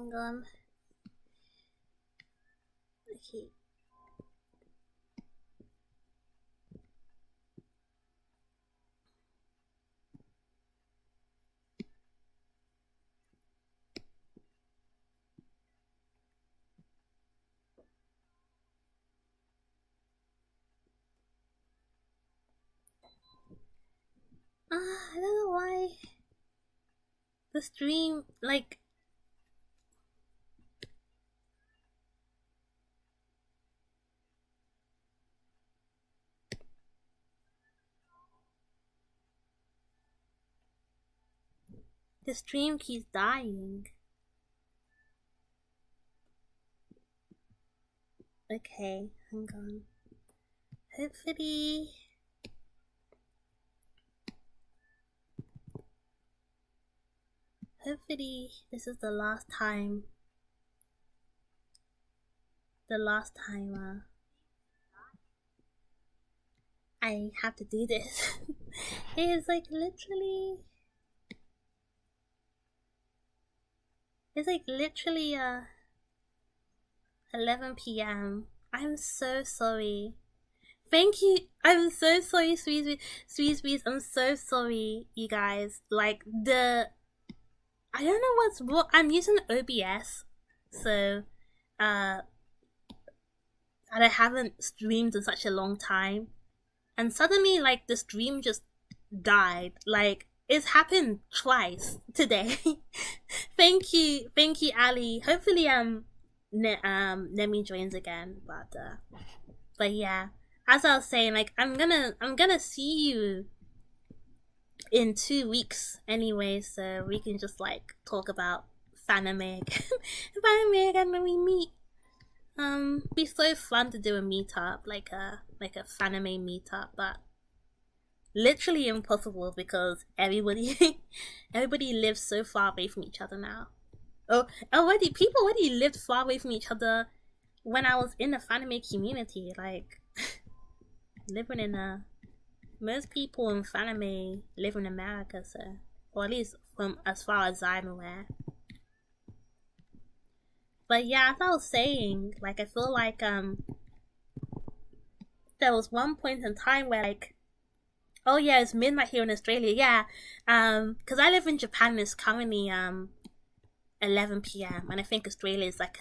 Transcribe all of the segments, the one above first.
hang on. Okay. I don't know why the stream, like, the stream keeps dying. Okay, hang on. Hopefully this is the last time. I have to do this. It's like literally 11 p.m. I'm so sorry. Thank you. I'm so sorry, sweet. I'm so sorry, you guys. Like I don't know what's what. I'm using OBS, so and I haven't streamed in such a long time, and suddenly like the stream just died. Like it's happened twice today. Thank you, Ali. Hopefully Nemi joins again, but yeah. As I was saying, like I'm gonna see you in 2 weeks anyway, so we can just like talk about Fanamig, Fanamig, and when we meet. Be so fun to do a meetup, like a Faname meetup, but literally impossible because everybody lives so far away from each other now. People already lived far away from each other when I was in the Faname community. Like living in most people in Faname live in America, so, or at least from as far as I'm aware. But yeah, as I was saying, like I feel like there was one point in time where like, oh yeah, it's midnight here in Australia. Yeah, because I live in Japan and it's currently 11 p.m. and I think Australia is like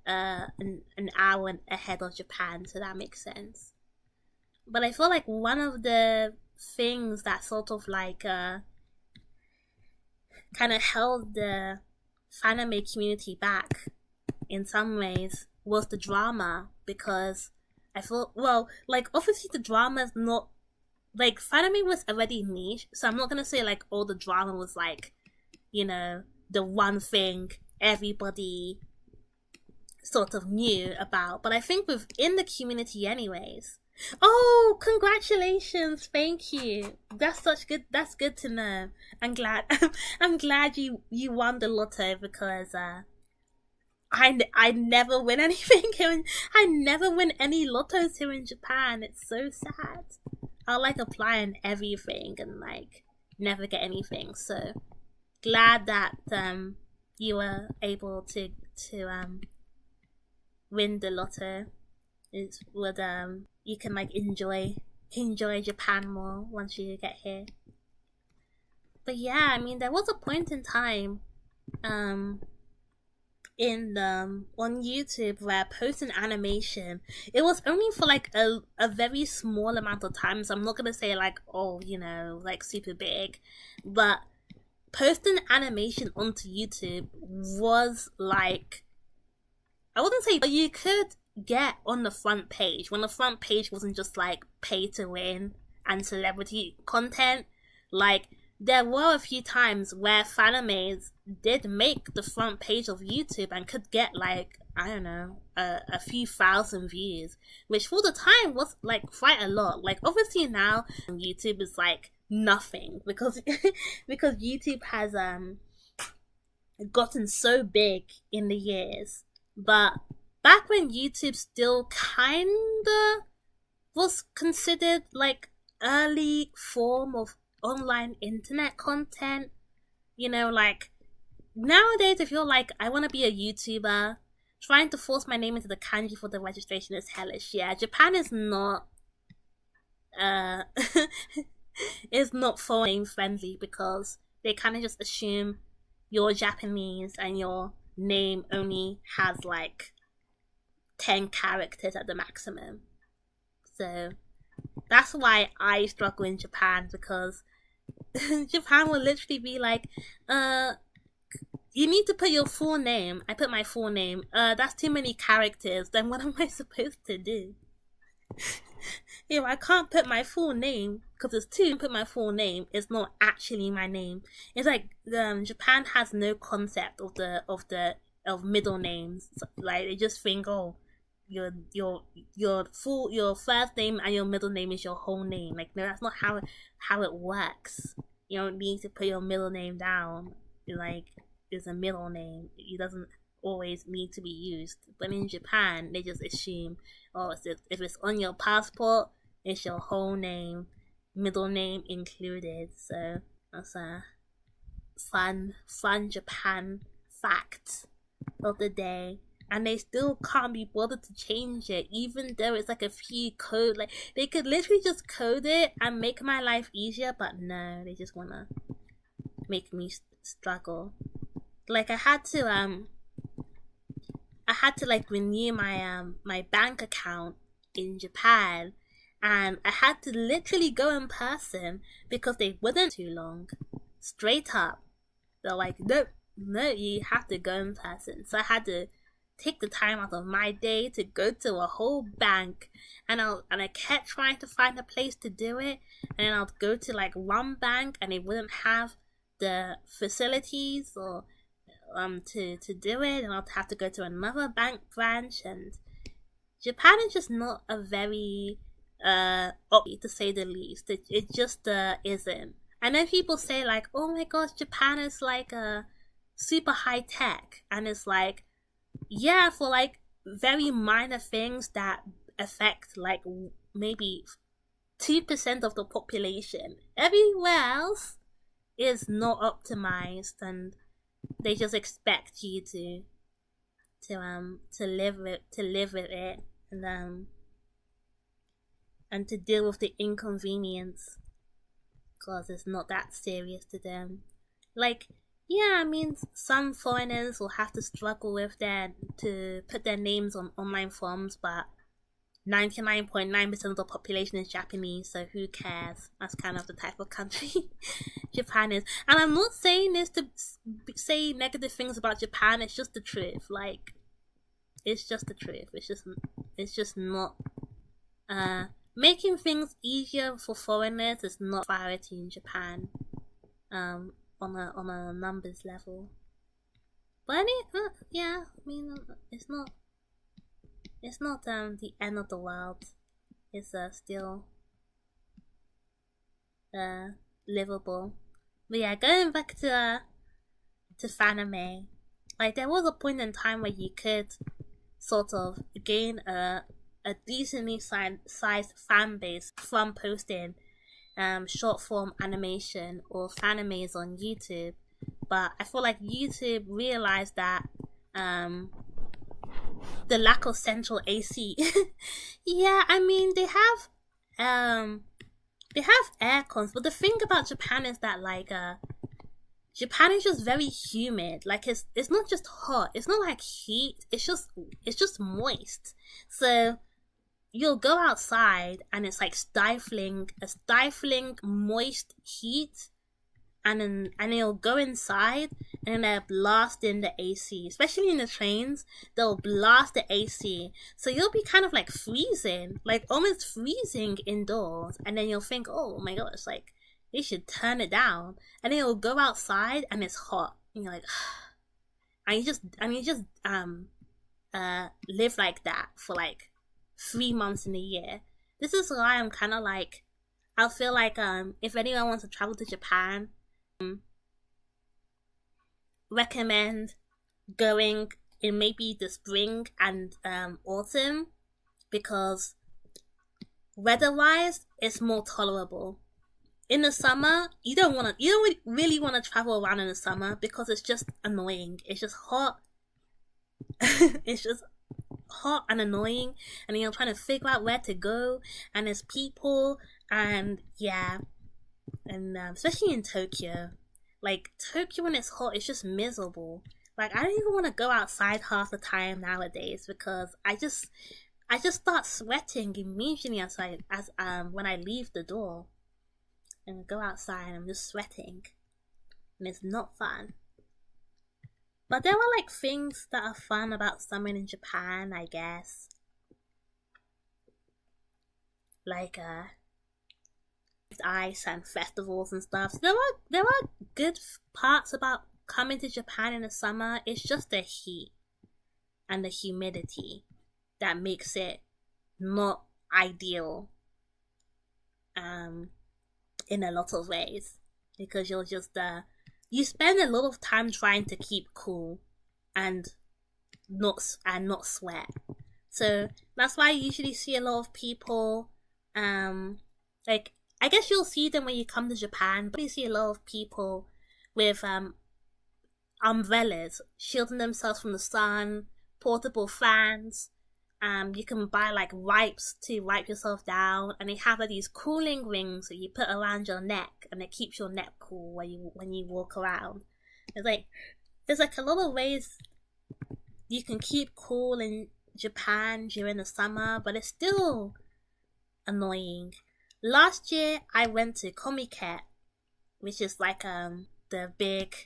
an hour ahead of Japan, so that makes sense. But I feel like one of the things that sort of like kind of held the Faname community back in some ways was the drama, because I feel, well, like obviously the drama is not like, Faname was already niche, so I'm not gonna say like all the drama was like, you know, the one thing everybody sort of knew about, but I think within the community anyways. Oh, congratulations, thank you. That's good to know. I'm glad I'm glad you won the lotto, because I never win anything here. I never win any lottos here in Japan. It's so sad. I like applying everything and like never get anything. So glad that you were able to win the lotto. It would you can like enjoy Japan more once you get here. But yeah, I mean there was a point in time in on YouTube where posting animation, it was only for like a very small amount of time, so I'm not gonna say like, oh, you know, like super big, but posting animation onto YouTube was like, I wouldn't say, but you could get on the front page when the front page wasn't just like pay to win and celebrity content. Like there were a few times where Fanimes did make the front page of YouTube and could get like, I don't know, a few thousand views, which for the time was like quite a lot. Like obviously now YouTube is like nothing because because YouTube has gotten so big in the years. But back when YouTube still kinda was considered like early form of online internet content, you know, like nowadays, if you're like, I want to be a YouTuber, trying to force my name into the kanji for the registration is hellish. Yeah, Japan is not uh is not foreign name friendly because they kind of just assume you're Japanese and your name only has like 10 characters at the maximum. So that's why I struggle in Japan, because Japan will literally be like, you need to put your full name. I put my full name. That's too many characters. Then what am I supposed to do? I can't put my full name because it's too. Put my full name. It's not actually my name. It's like Japan has no concept of middle names. Like they just think, oh, your first name and your middle name is your whole name. Like no, that's not how it works. You don't need to put your middle name down. Like it's a middle name. It doesn't always need to be used. But in Japan, they just assume, oh, if it's on your passport, it's your whole name, middle name included. So that's a fun Japan fact of the day. And they still can't be bothered to change it, even though it's like a few code. Like they could literally just code it and make my life easier, but no, they just wanna make me struggle. Like I had to like renew my bank account in Japan, and I had to literally go in person because they wouldn't too long. Straight up, they're like, no, you have to go in person. So I had to take the time out of my day to go to a whole bank, and I kept trying to find a place to do it, and then I'd go to like one bank and they wouldn't have the facilities or to do it, and I'd have to go to another bank branch. And Japan is just not a very to say the least. It just isn't. I know people say like, oh my gosh, Japan is like super high tech, and it's like, yeah, for like very minor things that affect like maybe 2% of the population. Everywhere else is not optimized, and they just expect you to live with it, and to deal with the inconvenience, because it's not that serious to them. Like, yeah, I mean, some foreigners will have to struggle with to put their names on online forms, but 99.9% of the population is Japanese, so who cares? That's kind of the type of country Japan is. And I'm not saying this to say negative things about Japan, it's just the truth. Like, it's just the truth. It's just not, making things easier for foreigners is not priority in Japan, on a numbers level. But yeah, I mean, it's not the end of the world. It's still livable. But yeah, going back to fanime, like there was a point in time where you could sort of gain a decently sized fan base from posting short form animation or fanimes on YouTube. But I feel like YouTube realized that the lack of central AC. Yeah, I mean they have air cons, but the thing about Japan is that like Japan is just very humid. Like it's not just hot. It's not like heat. It's just moist. So you'll go outside and it's like stifling moist heat, and then you'll go inside and then they'll blast in the AC. Especially in the trains, they'll blast the AC. So you'll be kind of like freezing, like almost freezing indoors, and then you'll think, oh my gosh, like they should turn it down. And then you'll go outside and it's hot. And you're like, and you just live like that for like 3 months in a year. This is why I'm kind of like, I feel like if anyone wants to travel to Japan, recommend going in maybe the spring and autumn, because weather-wise it's more tolerable. in the summer, you don't really want to travel around in the summer because it's just annoying. It's just hot. It's just hot and annoying, and you're trying to figure out where to go, and there's people, and yeah, and especially in Tokyo, like Tokyo when it's hot, it's just miserable. Like I don't even want to go outside half the time nowadays because I just start sweating immediately outside as when I leave the door and go outside. I'm just sweating, and it's not fun. But there were like things that are fun about summer in Japan, I guess. Like ice and festivals and stuff. So there were good parts about coming to Japan in the summer. It's just the heat and the humidity that makes it not ideal in a lot of ways, because you'll just you spend a lot of time trying to keep cool and not sweat. So that's why you usually see a lot of people like I guess you'll see them when you come to Japan, but you see a lot of people with umbrellas shielding themselves from the sun, portable fans. You can buy like wipes to wipe yourself down, and they have like these cooling rings that you put around your neck, and it keeps your neck cool when you walk around. There's like a lot of ways you can keep cool in Japan during the summer, but it's still annoying. Last year I went to Comiket, which is like the big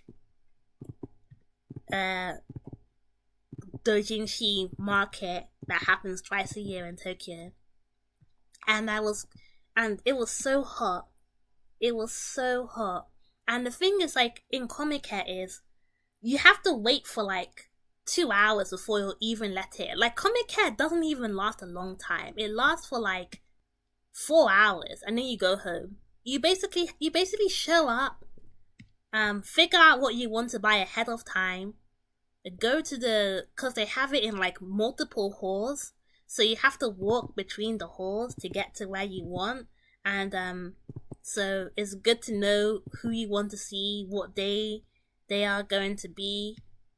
doujinshi market that happens twice a year in Tokyo, and it was so hot. It was so hot, and the thing is, like in Comiket, is you have to wait for like 2 hours before you'll even let it. Like Comiket doesn't even last a long time. It lasts for like 4 hours, and then you go home. You basically show up, figure out what you want to buy ahead of time, go to because they have it in like multiple halls, so you have to walk between the halls to get to where you want, and so it's good to know who you want to see, what day they are going to be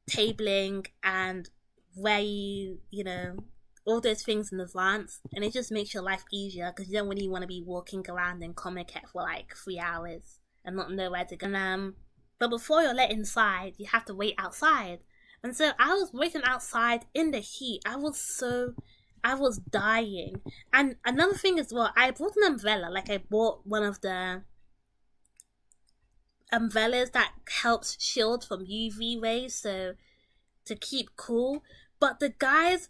tabling, and where you know all those things in advance, and it just makes your life easier because you don't really want to be walking around in Comiket for like 3 hours and not know where to go. And, but before you're let inside, you have to wait outside. And so I was waiting outside in the heat. I was dying. And another thing as well, I bought an umbrella. Like I bought one of the umbrellas that helps shield from UV rays, so to keep cool. But the guys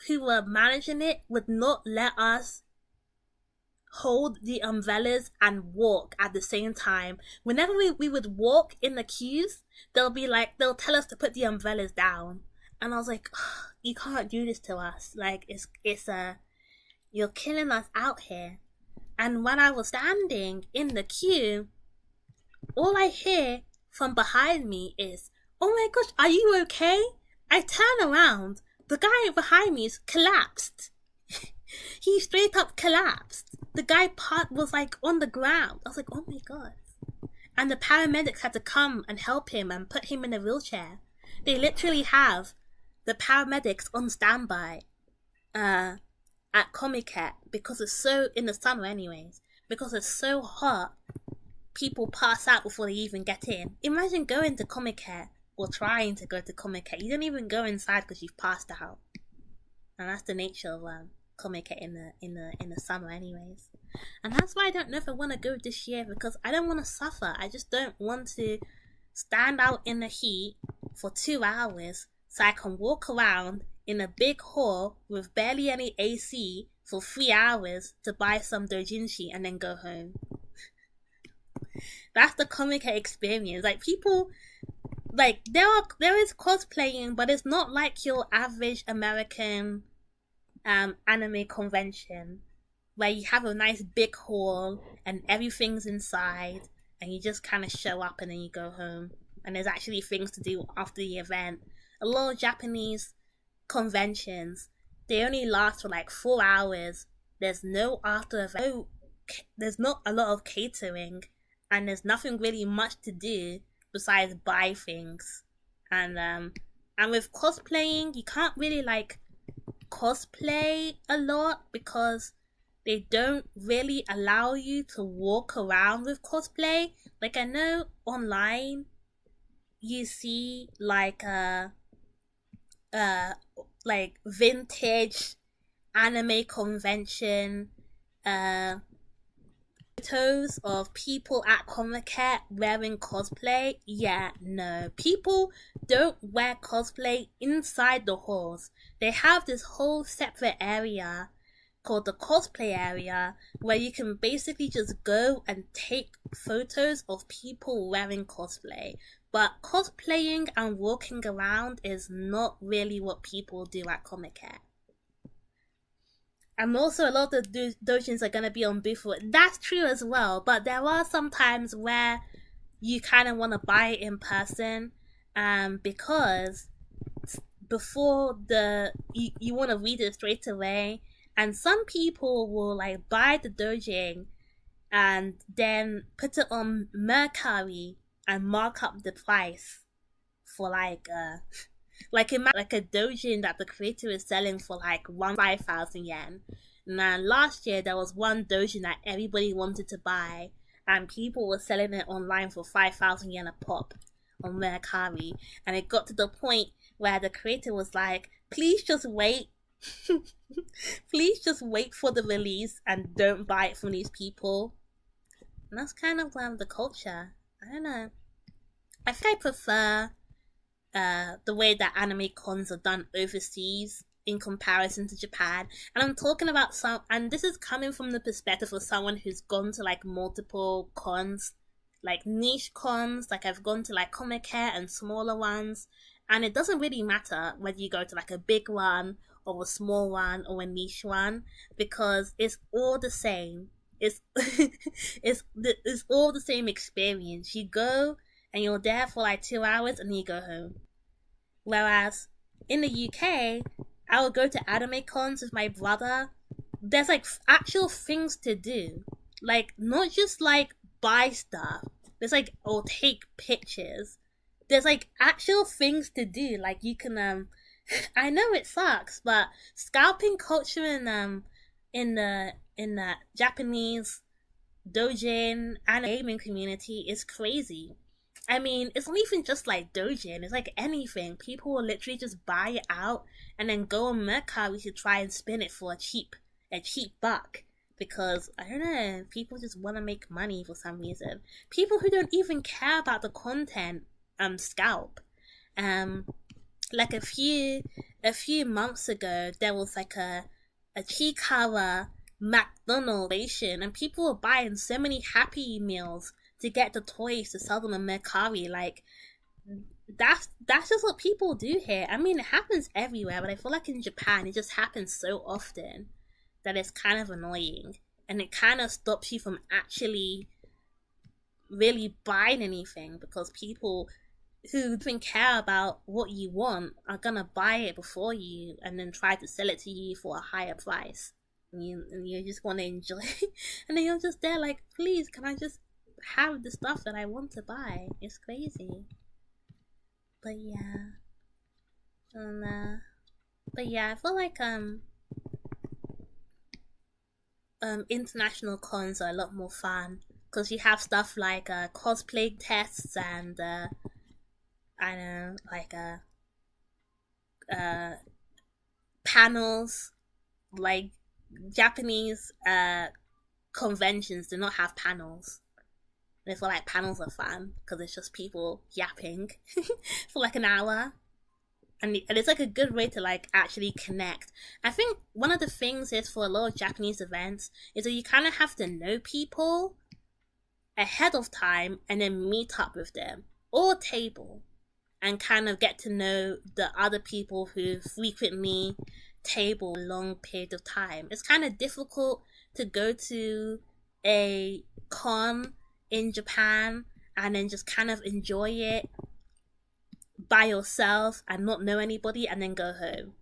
who were managing it would not let us hold the umbrellas and walk at the same time. Whenever we would walk in the queues, they'll tell us to put the umbrellas down, and I was like, oh, you can't do this to us. Like it's you're killing us out here. And when I was standing in the queue, all I hear from behind me is, oh my gosh, are you okay? I turn around, the guy behind me is collapsed. He straight up collapsed. The guy was like on the ground. I was like, oh my god. And the paramedics had to come and help him and put him in a wheelchair. They literally have the paramedics on standby at Comiket because it's so, in the summer anyways, because it's so hot, people pass out before they even get in. Imagine going to Comiket or trying to go to Comiket. You don't even go inside because you've passed out. And that's the nature of Comiket in the summer anyways. And that's why I don't know if I want to go this year, because I don't want to suffer. I just don't want to stand out in the heat for 2 hours so I can walk around in a big hall with barely any AC for 3 hours to buy some doujinshi and then go home. That's the Comiket experience. Like people, like there is cosplaying, but it's not like your average American anime convention where you have a nice big hall and everything's inside and you just kind of show up and then you go home and there's actually things to do after the event. A lot of Japanese conventions, they only last for like 4 hours. There's no after event, no there's not a lot of catering, and there's nothing really much to do besides buy things. And with cosplaying, you can't really like cosplay a lot because they don't really allow you to walk around with cosplay. Like, I know online you see uh like vintage anime convention uh photos of people at Comic-Con wearing cosplay. Yeah, no. People don't wear cosplay inside the halls. They have this whole separate area called the cosplay area where you can basically just go and take photos of people wearing cosplay. But cosplaying and walking around is not really what people do at Comic-Con. And also, a lot of the dojins are going to be on booth for it. That's true as well, but there are some times where you kind of want to buy it in person, because before you want to read it straight away, and some people will like buy the dojin and then put it on Mercari and mark up the price for like a dojin that the creator is selling for like 5,000 yen. Now last year there was one dojin that everybody wanted to buy, and people were selling it online for 5,000 yen a pop on Mercari, and it got to the point where the creator was like, please just wait. Please just wait for the release and don't buy it from these people. And that's kind of the culture. I don't know. I think I prefer the way that anime cons are done overseas in comparison to Japan. And I'm talking about and this is coming from the perspective of someone who's gone to like multiple cons, like niche cons. Like, I've gone to like Comic-Con and smaller ones, and it doesn't really matter whether you go to like a big one or a small one or a niche one, because it's all the same. It's it's all the same experience. You go and you're there for like 2 hours and then you go home. Whereas in the UK, I would go to anime cons with my brother. There's like actual things to do, like not just like buy stuff. There's like, or take pictures. There's like actual things to do. Like, you can I know it sucks, but scalping culture in the Japanese dojin and gaming community is crazy. I mean, it's not even just like dojin, it's like anything. People will literally just buy it out and then go on Mercari to try and spin it for a cheap buck. Because, I don't know, people just want to make money for some reason. People who don't even care about the content scalp. Like a few months ago, there was like a Chikawa McDonald's, and people were buying so many Happy Meals to get the toys to sell them on Mercari. Like, that's just what people do here. I mean, it happens everywhere, but I feel like in Japan it just happens so often that it's kind of annoying, and it kind of stops you from actually really buying anything, because people who don't care about what you want are gonna buy it before you and then try to sell it to you for a higher price, and you just want to enjoy and then you're just there like, please, can I just have the stuff that I want to buy? It's crazy. But yeah, I feel like international cons are a lot more fun because you have stuff like cosplay tests and I don't know, like panels. Like, Japanese conventions do not have panels. And I feel like panels are fun because it's just people yapping for like an hour. And it's like a good way to like actually connect. I think one of the things is, for a lot of Japanese events, is that you kind of have to know people ahead of time and then meet up with them or table and kind of get to know the other people who frequently table a long period of time. It's kind of difficult to go to a con in Japan and then just kind of enjoy it by yourself and not know anybody and then go home.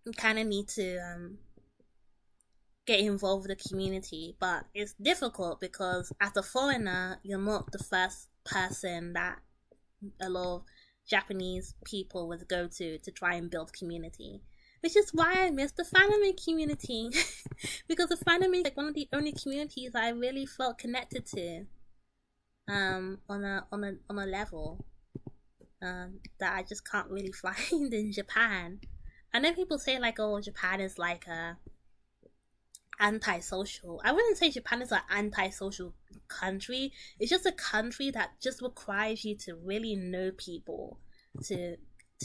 You kind of need to get involved with the community, but it's difficult because as a foreigner, you're not the first person that a lot of Japanese people would go to try and build community. Which is why I miss the anime community. Because the anime is like one of the only communities that I really felt connected to. On a level that I just can't really find in Japan. I know people say like, oh, Japan is like a antisocial. I wouldn't say Japan is an antisocial country. It's just a country that just requires you to really know people to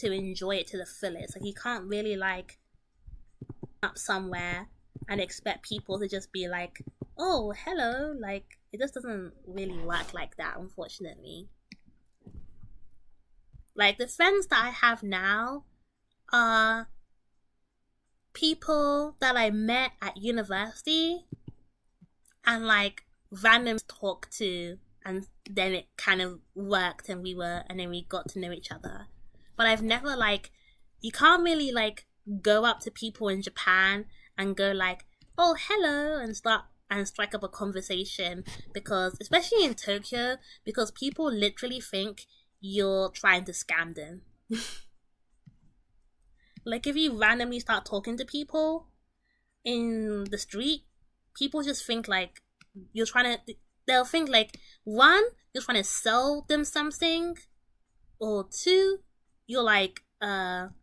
enjoy it to the fullest. Like you can't really like up somewhere and expect people to just be like, oh, hello. Like it just doesn't really work like that, unfortunately. Like the friends that I have now are people that I met at university and like random talk to, and then it kind of worked and then we got to know each other. But I've never like, you can't really like go up to people in Japan and go like, oh, hello, and strike up a conversation, because especially in Tokyo, because people literally think you're trying to scam them. Like if you randomly start talking to people in the street, people just think like you're trying to, they'll think like, one, you're trying to sell them something, or two, you're like them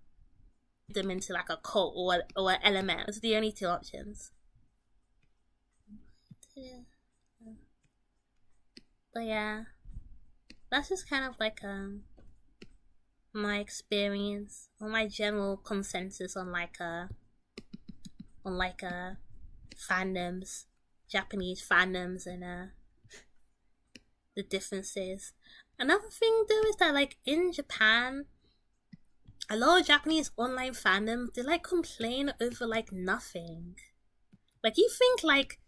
into like a cult or an element. It's the only two options. But yeah, that's just kind of like my experience or my general consensus on fandoms, Japanese fandoms, and the differences. Another thing though is that like in Japan, a lot of Japanese online fandoms, they like complain over like nothing. Like you think like,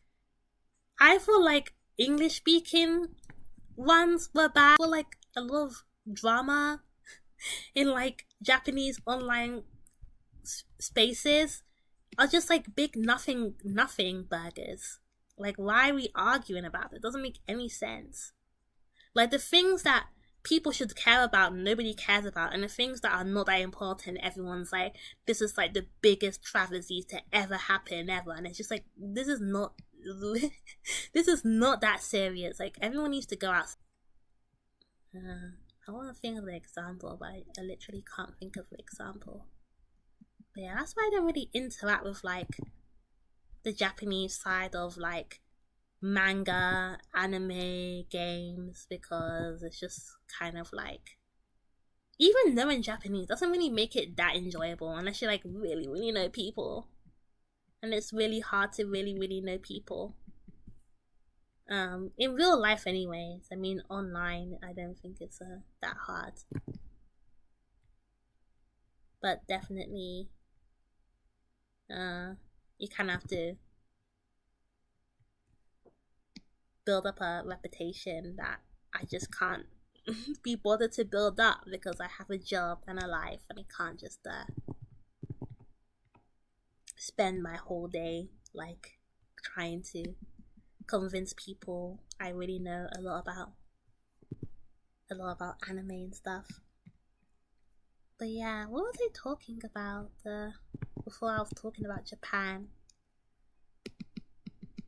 I feel like English speaking ones were bad, for like a lot of drama in like Japanese online spaces are just like big nothing burgers. Like why are we arguing about it? It doesn't make any sense. Like the things that people should care about, nobody cares about, and the things that are not that important, everyone's like, this is like the biggest travesty to ever happen ever, and it's just like, this is not that serious. Like everyone needs to go out. I want to think of the example, but I literally can't think of the example. But yeah, that's why I don't really interact with like the Japanese side of like manga, anime, games, because it's just kind of like, even knowing Japanese doesn't really make it that enjoyable unless you like really, really know people. And it's really hard to really, really know people. In real life anyways. I mean, online, I don't think it's that hard. But definitely, you kind of have to build up a reputation that I just can't be bothered to build up, because I have a job and a life, and I can't just spend my whole day like trying to convince people I really know a lot about anime and stuff. But yeah, what was I talking about before I was talking about Japan? I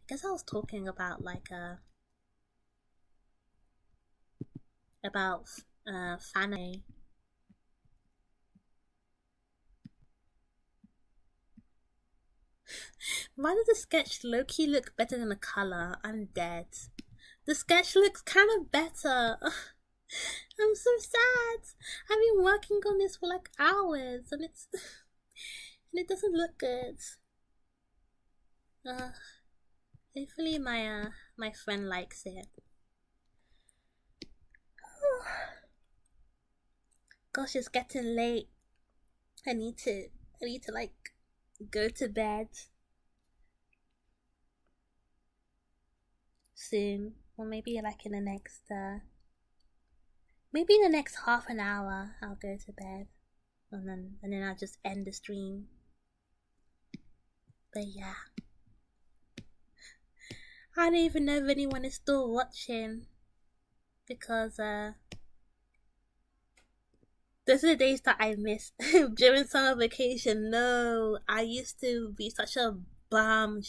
guess I was talking about like fanime. Why does the sketch low-key look better than the color? I'm dead. The sketch looks kind of better. I'm so sad. I've been working on this for like hours, and it doesn't look good. Hopefully my friend likes it. Gosh, it's getting late. I need to like go to bed soon, or maybe like in the next half an hour I'll go to bed, and then I'll just end the stream. But yeah, I don't even know if anyone is still watching, because those are the days that I miss during summer vacation. No, I used to be such a bum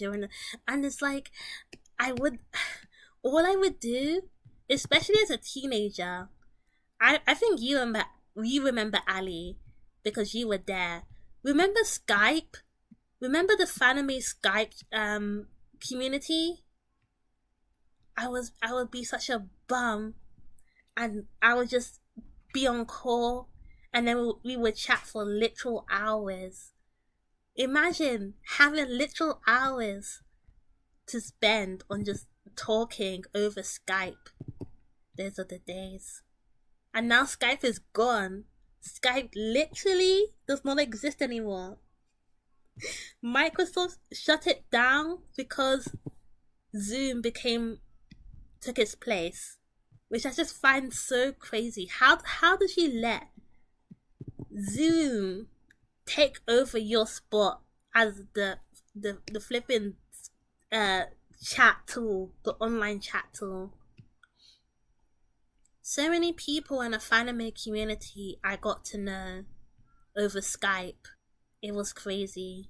and it's like I would, all I would do, especially as a teenager. I think you remember Ali, because you were there. Remember Skype? Remember the Fanime Skype community? I would be such a bum, and I would just be on call, and then we would chat for literal hours. Imagine having literal hours to spend on just talking over Skype. Those are the days. And now Skype is gone. Skype literally does not exist anymore. Microsoft shut it down because Zoom took its place, which I just find so crazy. How did you let Zoom take over your spot as the flipping chat tool, the online chat tool? So many people in the anime community I got to know over Skype. It was crazy.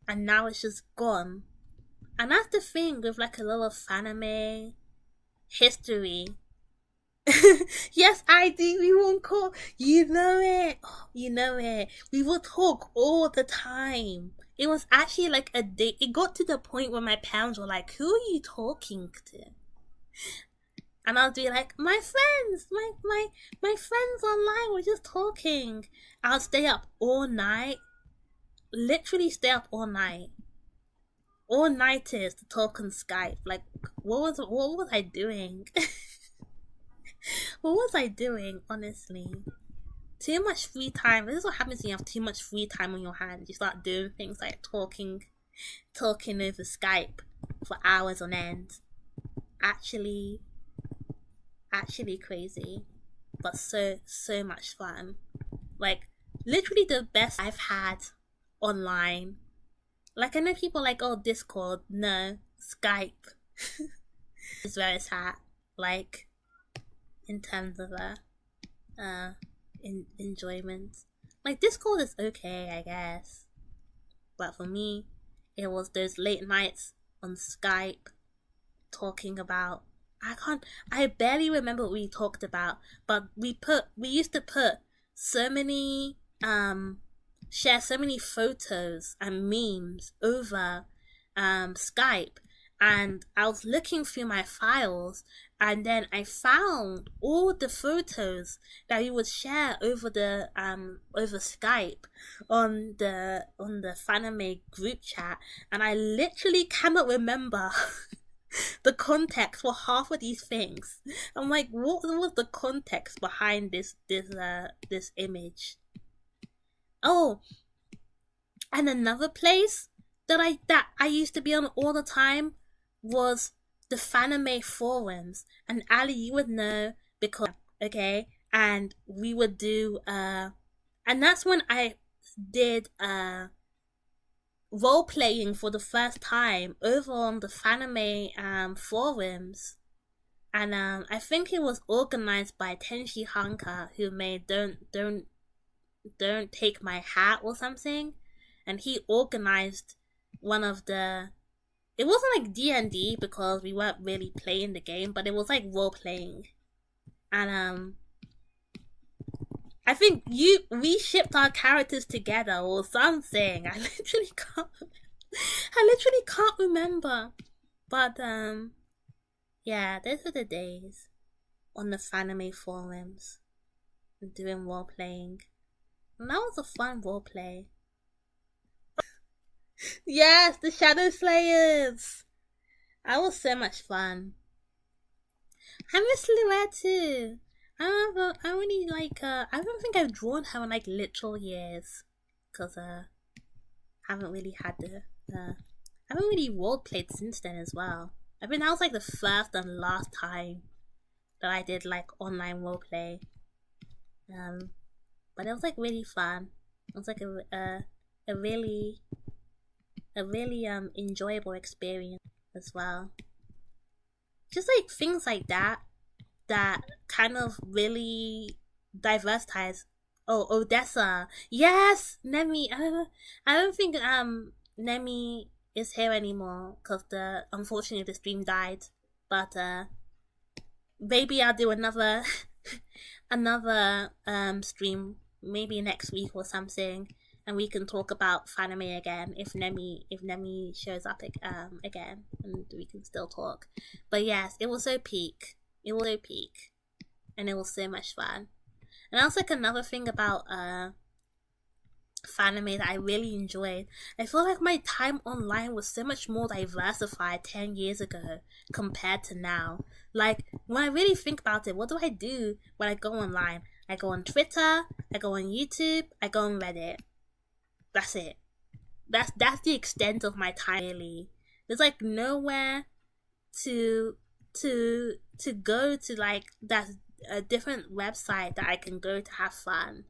And now it's just gone. And that's the thing with like a little anime history. Yes, I do. We won't call. You know it. Oh, you know it. We will talk all the time. It was actually like a day. It got to the point where my parents were like, "Who are you talking to?" And I'll be like, "My friends, my friends online. We're just talking." I'll stay up all night. Literally stay up all night. All nighters to talk on Skype. Like, what was I doing? What was I doing, honestly? Too much free time. This is what happens when you have too much free time on your hands. You start doing things like talking over Skype for hours on end. Actually crazy. But so much fun. Like, literally the best I've had online. Like, I know people like, oh, Discord. No, Skype is where it's at. Like, in terms of enjoyment. Like, Discord is okay, I guess. But for me, it was those late nights on Skype talking about, I barely remember what we talked about, but we used to put so many share so many photos and memes over Skype. And I was looking through my files, and then I found all the photos that we would share over the over Skype on the Fanime group chat, and I literally cannot remember the context for half of these things. I'm like, what was the context behind this image? Oh, and another place that I used to be on all the time was the Fanime forums. And Ali, you would know, because okay, and we would do and that's when I did role playing for the first time over on the Fanime forums. And I think it was organized by Tenshi Hanka, who made Don't Take My Hat or something, and he organized one of the, it wasn't like D&D because we weren't really playing the game, but it was like role playing. And I think we shipped our characters together or something. I literally can't remember. But yeah, those are the days on the Fanime forums doing role playing. And that was a fun role play. Yes, the Shadow Slayers! That was so much fun. I miss Luette too. I don't think I've drawn her in like literal years. Because haven't really had I haven't really role played since then as well. That was like the first and last time that I did like online role play. But it was like really fun. It was like a really enjoyable experience as well. just like things like that that kind of really diversifies. Oh, Odessa. Yes, Nemi. I don't think Nemi is here anymore because unfortunately the stream died. But maybe I'll do another another stream maybe next week or something, and we can talk about Fanime again if Nemi shows up again, and we can still talk. But yes, it was so peak. It was so peak, and it was so much fun. And that's like another thing about Fanime that I really enjoyed. I feel like my time online was so much more diversified 10 years ago compared to now. Like, when I really think about it, what do I do when I go online? I go on Twitter, I go on YouTube, I go on Reddit. That's it. That's the extent of my time, really. There's like nowhere to go to, like, that's a different website that I can go to have fun.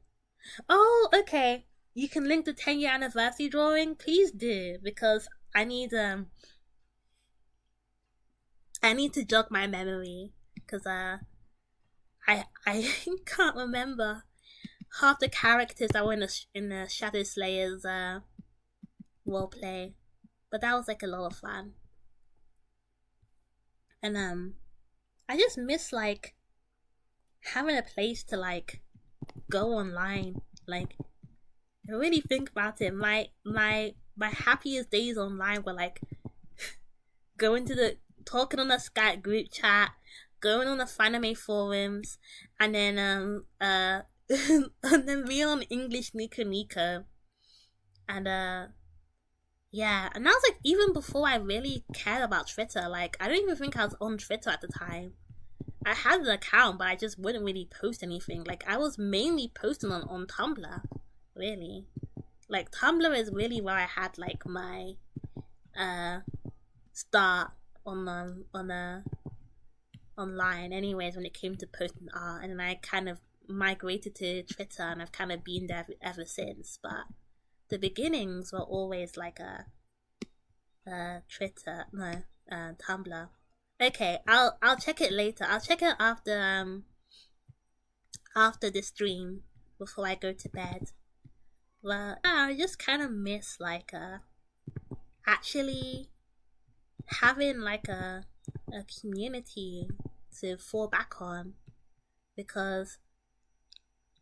Oh, okay. You can link the 10-year anniversary drawing. Please do, because I need to jog my memory, because I can't remember half the characters that were in the Shadow Slayers roleplay, but that was like a lot of fun. And I just miss like having a place to like go online. Like, I really think about it. My happiest days online were like going to talking on the Skype group chat, going on the Fanime forums, and then and then being on English Nico, and yeah, and that was like even before I really cared about Twitter. Like, I don't even think I was on Twitter at the time. I had an account, but I just wouldn't really post anything. Like, I was mainly posting on Tumblr, really. Like, Tumblr is really where I had like my start on online. Anyways, when it came to posting art, and then I kind of migrated to Twitter, and I've kind of been there ever since. But the beginnings were always like a Tumblr. Okay, I'll check it later. I'll check it after the stream before I go to bed. But I just kind of miss like actually having like a community to fall back on, because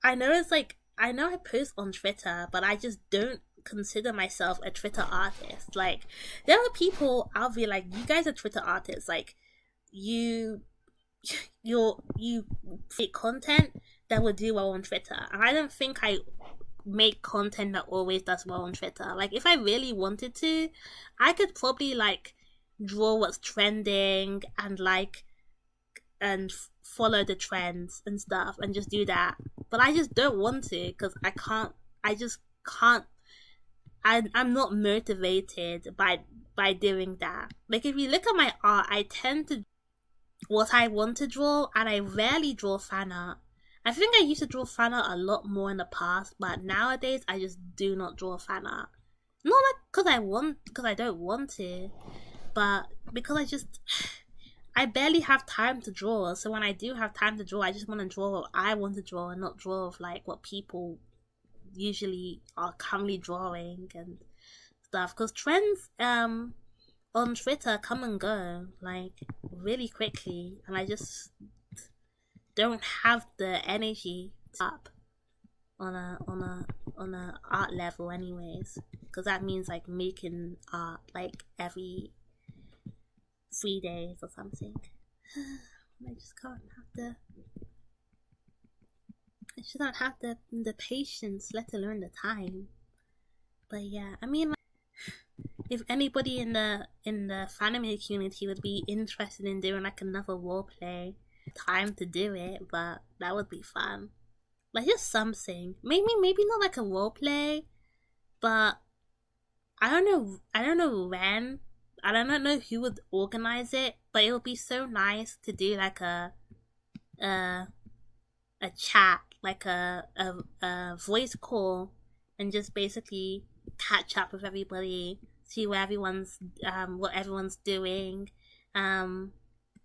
I know it's like, I know I post on Twitter, but I just don't consider myself a Twitter artist. Like, there are people I'll be like, you guys are Twitter artists. Like, you make content that will do well on Twitter, and I don't think I make content that always does well on Twitter. Like, if I really wanted to, I could probably like draw what's trending and like follow the trends and stuff and just do that. But I just don't want to, because I just can't. I'm not motivated by doing that. Like, if you look at my art, I tend to what I want to draw, and I rarely draw fan art. I think I used to draw fan art a lot more in the past, but nowadays I just do not draw fan art. Not like because I don't want to, but because I barely have time to draw. So when I do have time to draw, I just want to draw what I want to draw, and not draw of like what people usually are currently drawing and stuff. Because trends on Twitter come and go like really quickly, and I just don't have the energy up on a art level anyways, because that means like making art like every 3 days or something. I just can't have I just don't have the patience, let alone the time. But yeah, I mean, like, if anybody in the Fanime community would be interested in doing like another roleplay, time to do it, but that would be fun. Like, just something. Maybe not like a roleplay, but I don't know when. I don't know who would organize it, but it would be so nice to do like a chat, like a voice call, and just basically catch up with everybody, see where everyone's what everyone's doing,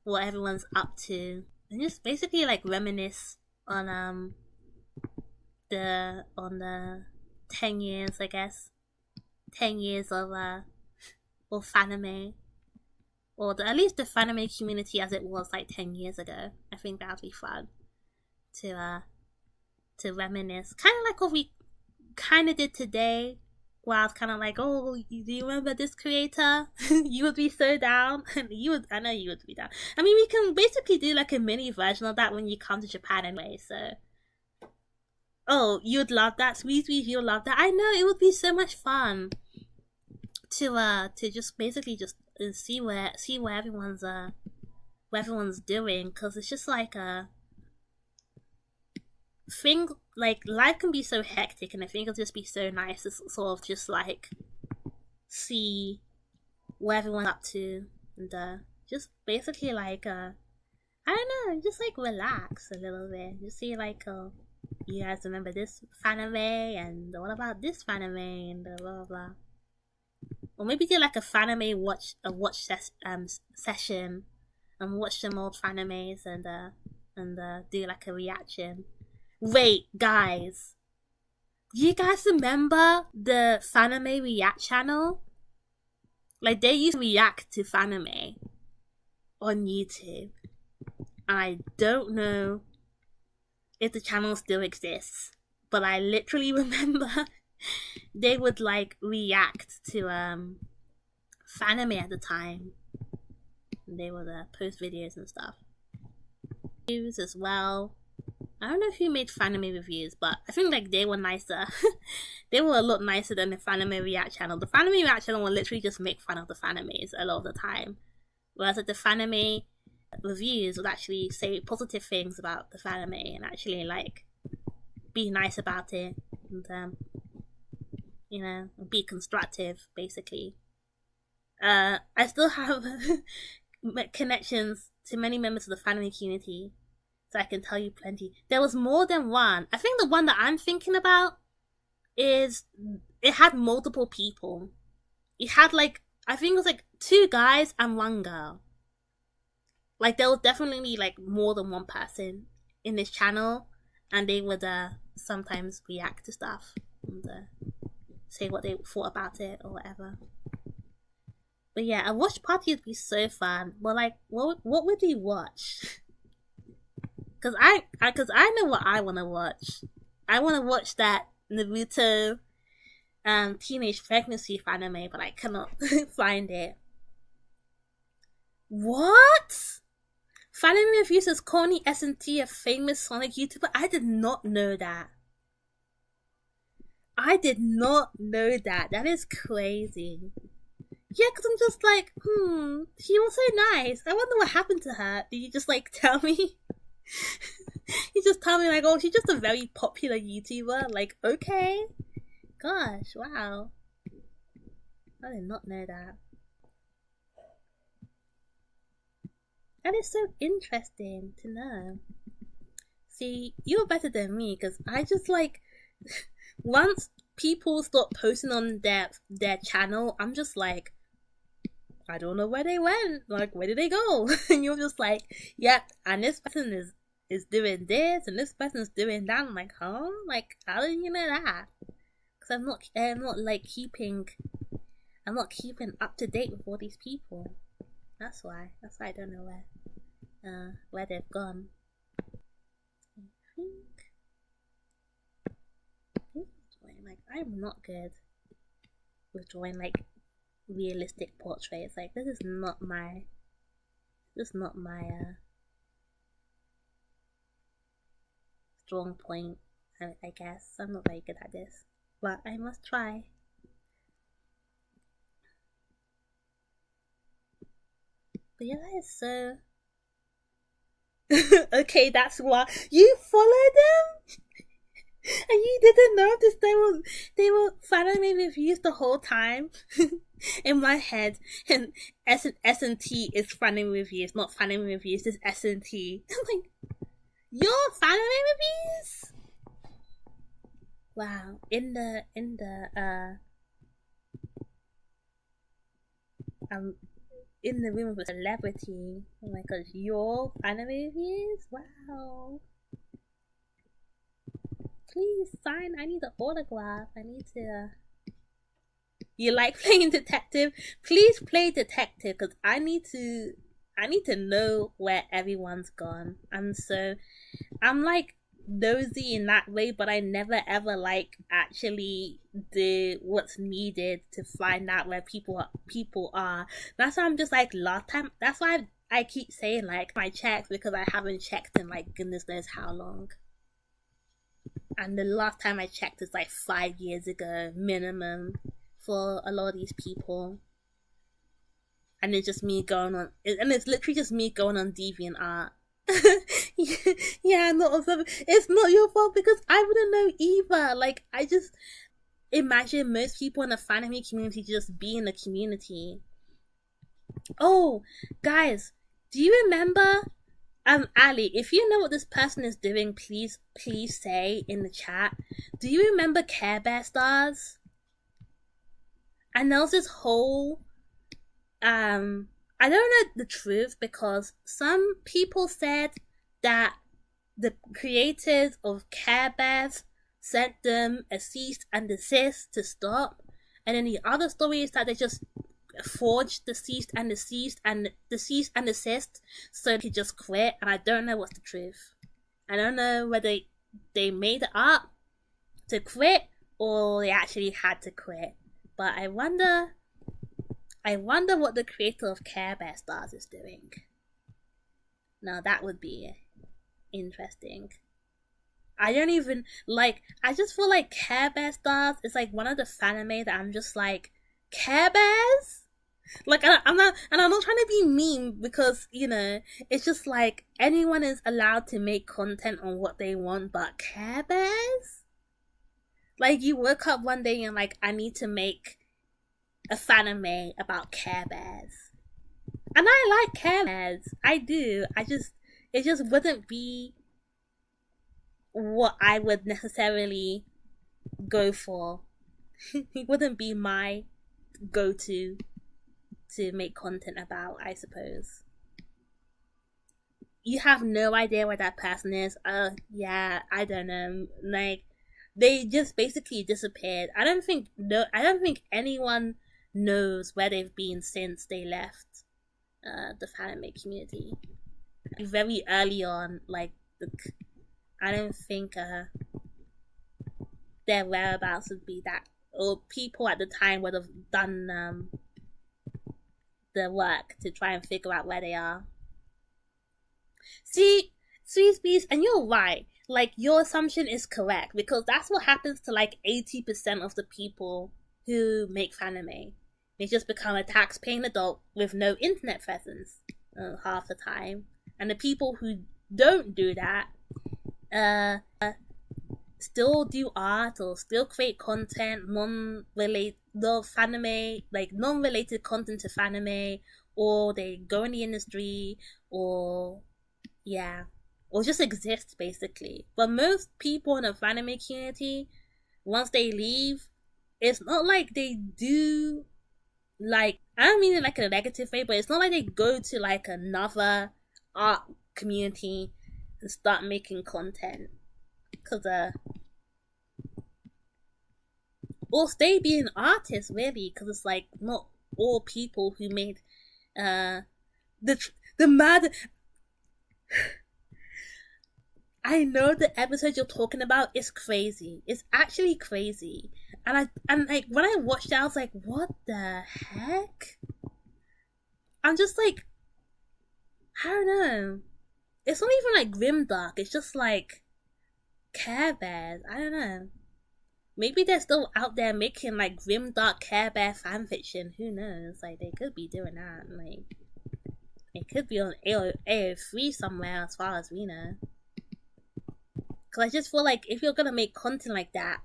what everyone's up to, and just basically like reminisce on the 10 years, I guess, 10 years of fanime, or at least the fanime community as it was like 10 years ago. I think that would be fun to reminisce, kind of like what we kind of did today, where I was kind of like, oh, do you remember this creator? You would be so down. I know you would be down. I mean, we can basically do like a mini version of that when you come to Japan anyway, so. Oh, you'd love that, Sweet, you'll love that. I know, it would be so much fun to just basically just see where everyone's doing, because it's just like a thing. Like, life can be so hectic, and I think it'll just be so nice to sort of just like see what everyone's up to, and just basically like I don't know, just like relax a little bit, just see like you guys remember this fanime, and what about this fanime, and blah blah blah. Or maybe do like a fanime watch session, and watch some old fanimes, and do like a reaction. Wait, guys, do you guys remember the fanime react channel? Like, they used to react to fanime on YouTube, and I don't know if the channel still exists, but I literally remember they would like react to fanime at the time. They would post videos and stuff, reviews as well. I don't know if you made fanime reviews, but I think like they were nicer. They were a lot nicer than the fanime react channel. The fanime react channel will literally just make fun of the fanimes a lot of the time, whereas like the fanime reviews would actually say positive things about the fanime and actually like be nice about it, and be constructive basically. I still have connections to many members of the fanime community, so I can tell you plenty. There was more than one. I think the one that I'm thinking about it had multiple people. It had like, I think it was like 2 guys and 1 girl. Like, there was definitely like more than one person in this channel, and they would sometimes react to stuff and say what they thought about it or whatever. But yeah, a watch party would be so fun. Well, like, what would you watch? Cause I know what I want to watch. I want to watch that Naruto teenage pregnancy anime, but I cannot find it. What? Fanime reviews as Coney S&T, a famous Sonic YouTuber? I did not know that. That is crazy. Yeah, because I'm just like, she was so nice. I wonder what happened to her. Did you just like tell me? You just tell me like, oh, she's just a very popular YouTuber. Like, okay. Gosh, wow. I did not know that. That is so interesting to know. See, you're better than me, because I just like, once people start posting on their channel, I'm just like, I don't know where they went. Like, where did they go? And you're just like, yeah, and this person is doing this, and this person's doing that. I'm like, huh? Like, how did you know that? Because I'm not keeping up to date with all these people. That's why I don't know where they've gone. Like, I'm not good with drawing like realistic portraits. Like, this is not my strong point. I guess I'm not very good at this, but I must try. But yeah, that is so. Okay, that's why you follow them. And you didn't notice they were fanime reviews the whole time. In my head, and S&T is fanime reviews, not fanime reviews. It's S&T. I'm like, your fanime reviews? Wow. In the in the room with a celebrity. Oh my gosh, your anime reviews? Wow. Please sign. I need an autograph. I need to. You like playing detective? Please play detective, because I need to. I need to know where everyone's gone. I'm like nosy in that way, but I never ever like actually do what's needed to find out where people are. That's why I'm just like last time. That's why I keep saying like my checks, because I haven't checked in like goodness knows how long. And the last time I checked is like 5 years ago minimum for a lot of these people. And it's just me going on, and it's literally just me going on DeviantArt. Yeah, not observing. It's not your fault, because I wouldn't know either. Like, I just imagine most people in the fanime community just be in the community. Oh, guys, do you remember? Ali, if you know what this person is doing, please say in the chat. Do you remember Care Bear Stars? And there was this whole I don't know the truth, because some people said that the creators of Care Bears sent them a cease and desist to stop, and then the other story is that they just forged the cease and desist so they could just quit. And I don't know what's the truth. I don't know whether they made it up to quit or they actually had to quit. But I wonder what the creator of Care Bear Stars is doing. Now that would be interesting. I don't even like. I just feel like Care Bear Stars is like one of the fanime that I'm just like, Care Bears. Like, I'm not trying to be mean, because you know it's just like anyone is allowed to make content on what they want, but Care Bears. Like, you woke up one day and like, I need to make a fanime about Care Bears, and I like Care Bears. I do. It just wouldn't be what I would necessarily go for. It wouldn't be my go-to to make content about, I suppose. You have no idea where that person is. Yeah, I don't know. Like, they just basically disappeared. I don't think anyone knows where they've been since they left the fanime community. Very early on, like, I don't think their whereabouts would be that, or people at the time would have done the work to try and figure out where they are. See, Sweet Beast, and you're right. Like, your assumption is correct, because that's what happens to like 80% of the people who make fanime. They just become a tax-paying adult with no internet presence half the time. And the people who don't do that still do art or still create content non-related content to fanime, or they go in the industry, or just exist basically. But most people in the fanime community, once they leave, it's not like they do, like, I don't mean it like in a negative way, but it's not like they go to like another art community and start making content, because or stay being artists, really, because it's like not all people who made the mad. I know the episode you're talking about is crazy. It's actually crazy, and like when I watched it, I was like, what the heck? I'm just like, I don't know. It's not even like grimdark. It's just like Care Bears. I don't know. Maybe they're still out there making like grimdark Care Bear fanfiction. Who knows? Like, they could be doing that. Like, it could be on AO3 somewhere, as far as we know. Because I just feel like if you're gonna make content like that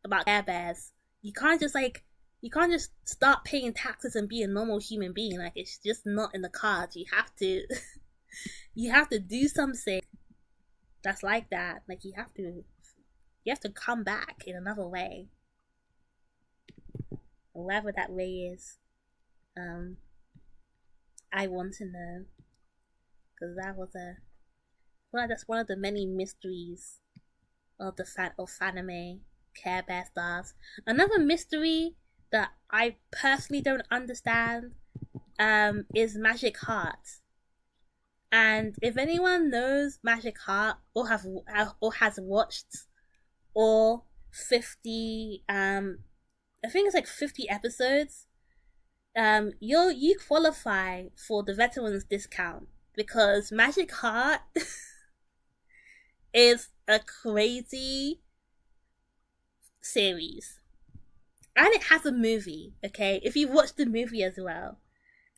about Care Bears, you can't just start paying taxes and be a normal human being. Like, it's just not in the cards. You have to you have to do something that's like that. Like, you have to come back in another way, whatever that way is. I want to know, because that was that's one of the many mysteries of Fanime Care Bear Stars. Another mystery that I personally don't understand is Magic Heart. And if anyone knows Magic Heart or has watched all 50 I think it's like 50 episodes, you qualify for the veterans discount, because Magic Heart is a crazy series. And it has a movie, okay? If you watch the movie as well.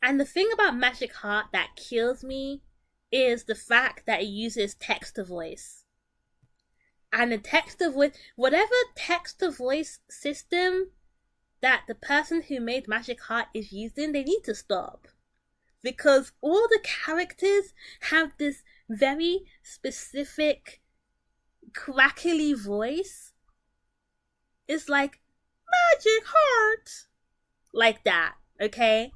And the thing about Magic Heart that kills me is the fact that it uses text to voice. And the text to voice, whatever text to voice system that the person who made Magic Heart is using, they need to stop. Because all the characters have this very specific crackly voice. It's like, Magic Heart! Like that, okay?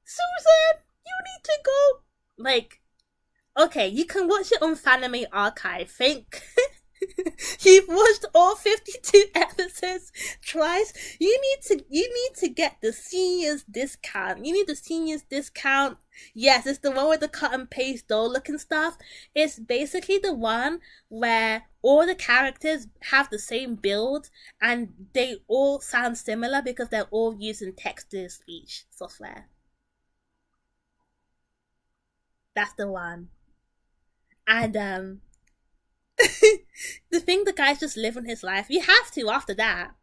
Susan, you need to go! Like, okay, you can watch it on Fanime Archive. Think you've watched all 52 episodes twice. You need to get the seniors discount. You need the seniors discount. Yes, it's the one with the cut and paste doll looking stuff. It's basically the one where all the characters have the same build and they all sound similar because they're all using text-to-speech software. That's the one. And the thing, the guy's just living his life. You have to after that.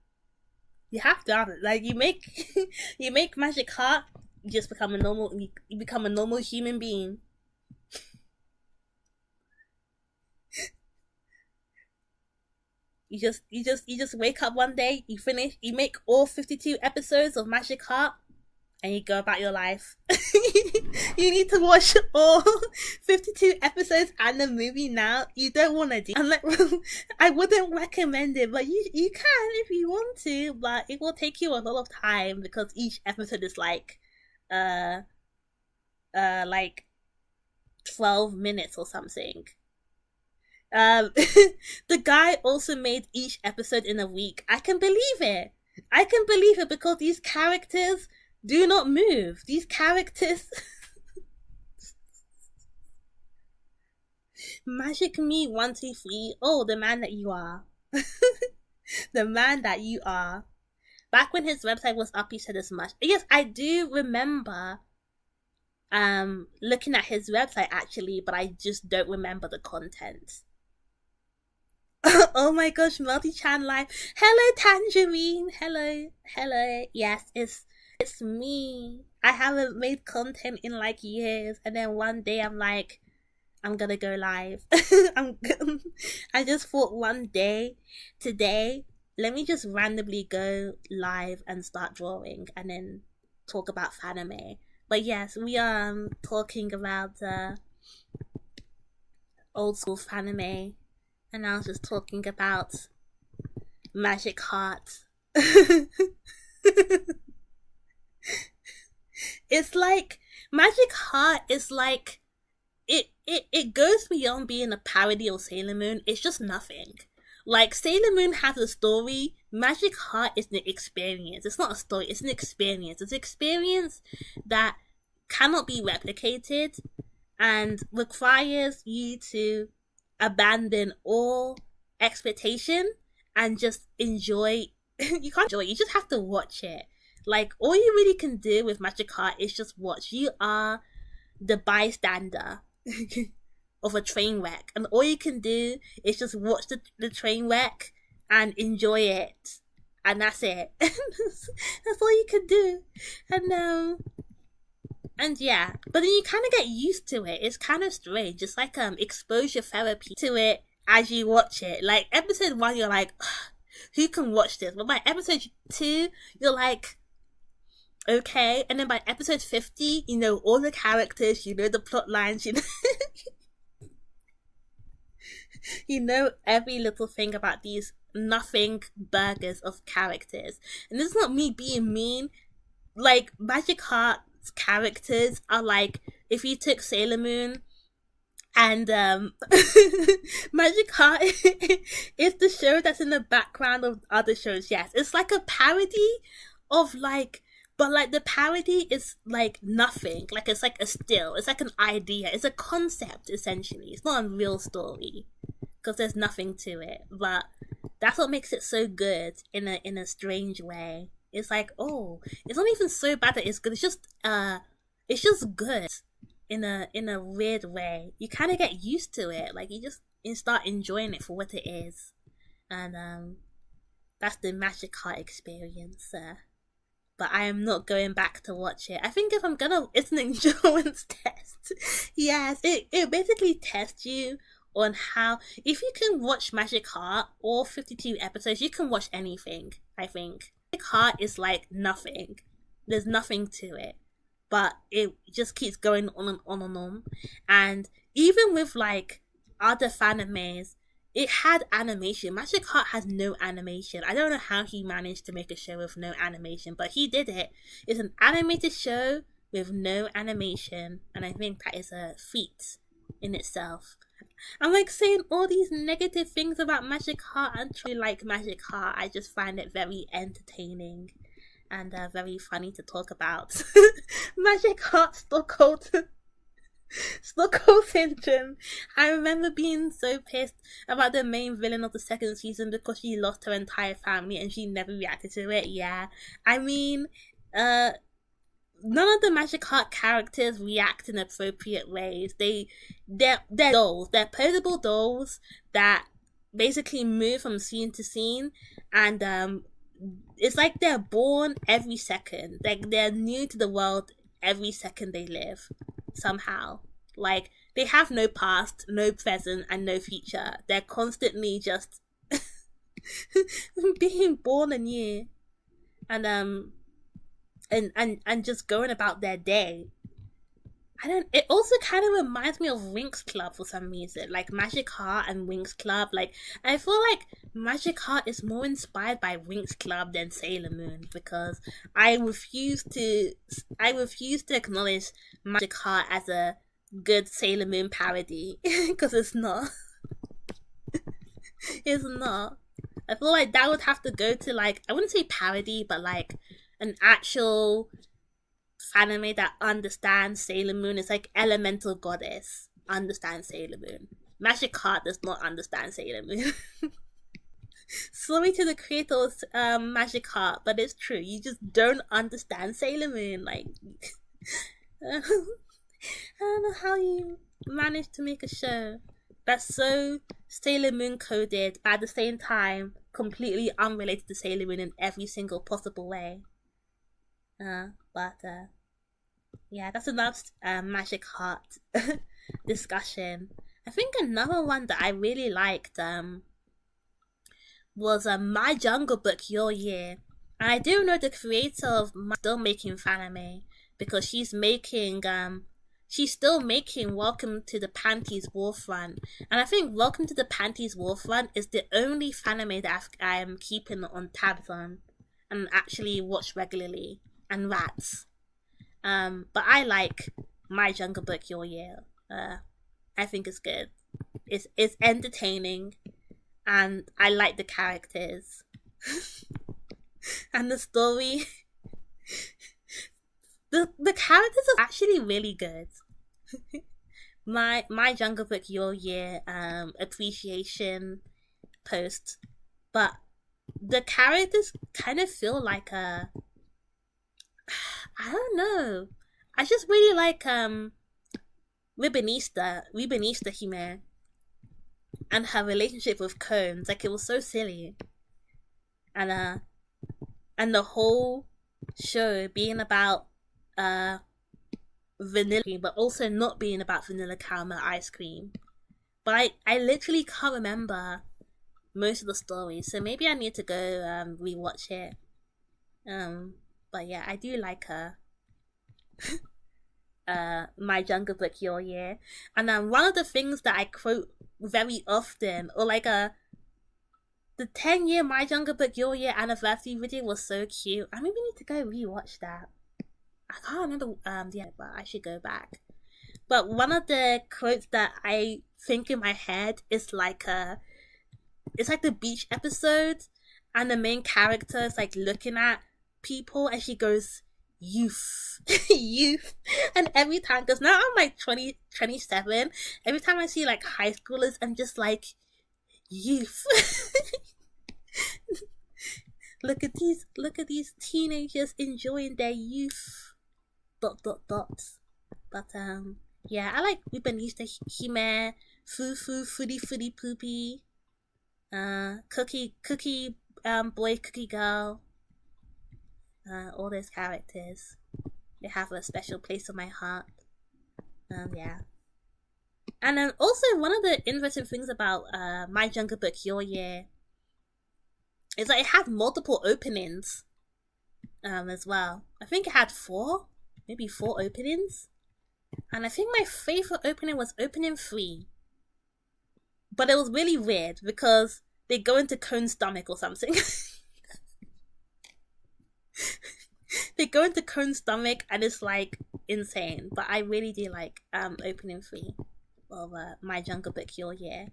You have to after, like, you make you make Magic Heart, you just become a normal human being. You just wake up one day, you make all 52 episodes of Magic Heart, and you go about your life. You need to watch all 52 episodes and the movie now. You don't want to do it. I wouldn't recommend it, but you can if you want to, but it will take you a lot of time because each episode is like 12 minutes or something. The guy also made each episode in a week. I can believe it because these characters do not move. These characters Magic Me 123. Oh, the man that you are. The man that you are. Back when his website was up, he said as much. Yes, I do remember looking at his website actually, but I just don't remember the content. Oh my gosh, Melty-chan live. Hello, Tangerine. Hello. Yes, it's me. I haven't made content in like years, and then one day I'm like, I'm gonna go live. I just thought one day, today, let me just randomly go live and start drawing, and then talk about Fanime. But yes, we are talking about old school Fanime, and I was just talking about Magic Heart. It's like Magic Heart is like it goes beyond being a parody of Sailor Moon. It's just nothing. Like, Sailor Moon has a story. Magic Heart is an experience. It's not a story, it's an experience. It's an experience that cannot be replicated and requires you to abandon all expectation and just enjoy. You can't enjoy it, you just have to watch it. Like, all you really can do with Magic Heart is just watch. You are the bystander of a train wreck, and all you can do is just watch the train wreck and enjoy it, and that's it. That's all you can do. And yeah, but then you kind of get used to it. It's kind of strange. It's like exposure therapy to it as you watch it. Like, episode 1, you're like, who can watch this? But by episode 2, you're like, okay. And then by episode 50, you know all the characters, you know the plot lines, you know you know every little thing about these nothing burgers of characters. And this is not me being mean. Like, Magic Heart characters are like, if you took Sailor Moon and Magic Heart is the show that's in the background of other shows. Yes, it's like a parody of like, but like the parody is like nothing. Like it's like a still. It's like an idea. It's a concept essentially. It's not a real story because there's nothing to it. But that's what makes it so good in a strange way. It's like, oh, it's not even so bad that it's good. It's just good in a weird way. You kind of get used to it. Like you start enjoying it for what it is, and that's the Magic Heart experience. But I am not going back to watch it. I think if I'm gonna, it's an endurance test. Yes, it basically tests you on how, if you can watch Magic Heart all 52 episodes, you can watch anything. I think Magic Heart is like nothing. There's nothing to it, but it just keeps going on and on and on. And even with like other fanimes, it had animation. Magic Heart has no animation. I don't know how he managed to make a show with no animation, but he did it. It's an animated show with no animation, and I think that is a feat in itself. I'm like saying all these negative things about Magic Heart and truly like Magic Heart. I just find it very entertaining and very funny to talk about. Magic Heart Stockholm syndrome. I remember being so pissed about the main villain of the second season because she lost her entire family and she never reacted to it. Yeah, I mean, none of the Magic Heart characters react in appropriate ways. They're dolls. They're posable dolls that basically move from scene to scene, and it's like they're born every second. Like they're new to the world every second they live. Somehow, like they have no past, no present, and no future. They're constantly just being born anew, and just going about their day. It also kind of reminds me of Winx Club for some reason, like Magic Heart and Winx Club. Like I feel like Magic Heart is more inspired by Winx Club than Sailor Moon, because I refuse to acknowledge Magic Heart as a good Sailor Moon parody because it's not. It's not. I feel like that would have to go to like, I wouldn't say parody, but like an actual anime that understands Sailor Moon. Is like Elemental Goddess understands Sailor Moon. Magic Heart does not understand Sailor Moon. Sorry to the creators of Magic Heart, but it's true. You just don't understand Sailor Moon. Like, I don't know how you managed to make a show that's so Sailor Moon coded, but at the same time completely unrelated to Sailor Moon in every single possible way. But yeah, that's enough Magic Heart discussion. I think another one that I really liked was My Jungle Book Your Year. And I do know the creator of still making fanime, because she's still making Welcome to the Panties Warfront. And I think Welcome to the Panties Warfront is the only fanime that I am keeping on tabs on and actually watch regularly. And Rats. But I like My Jungle Book Your Year. I think it's good. It's entertaining, and I like the characters. And the story. The characters are actually really good. My Jungle Book Your Year appreciation post, but the characters kind of feel like a, I don't know. I just really like Ribonista Hime and her relationship with Combs. Like, it was so silly. And the whole show being about vanilla cream, but also not being about vanilla caramel ice cream. But I literally can't remember most of the stories, so maybe I need to go rewatch it. But yeah, I do like her. My Jungle Book Your Year. And one of the things that I quote very often, or like the 10-year My Jungle Book Your Year anniversary video was so cute. I maybe need to go rewatch that. I can't remember yeah, but I should go back. But one of the quotes that I think in my head is like it's like the beach episode, and the main character is like looking at people, and she goes, "Youth, youth," and every time, because now I'm like 27, every time I see like high schoolers, I'm just like, youth. Look at these teenagers enjoying their youth. ... But yeah, I like Ubanista Hime, Fufu, Foodie Poopy, Cookie Boy, Cookie Girl, all those characters. They have a special place in my heart. Yeah. And then also one of the interesting things about My Jungle Book Your Year is that it had multiple openings as well. I think it had maybe four openings. And I think my favorite opening was opening 3. But it was really weird because they go into Cone's stomach or something. They go into Cone's stomach and it's like insane. But I really do like opening 3 of My Jungle Book Your Year.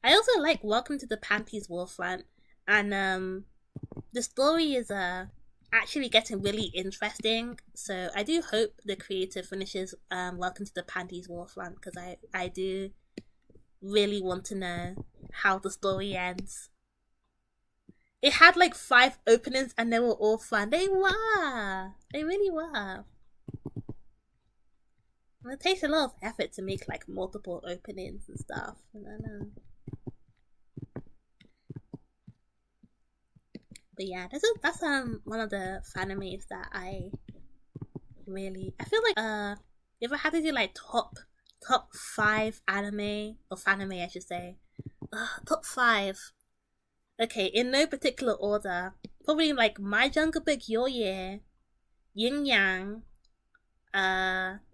I also like Welcome to the Panties Warfront, and the story is actually getting really interesting. So I do hope the creator finishes Welcome to the Panties Warfront, because I do really want to know how the story ends. It had like 5 openings and they were all fun. They really were. And it takes a lot of effort to make like multiple openings and stuff. I don't know. But yeah, that's one of the fanimes that I feel like if I had to do like top 5 anime or fanime, I should say, top 5. Okay, in no particular order, probably like My Jungle Book Your Year, Yin Yang,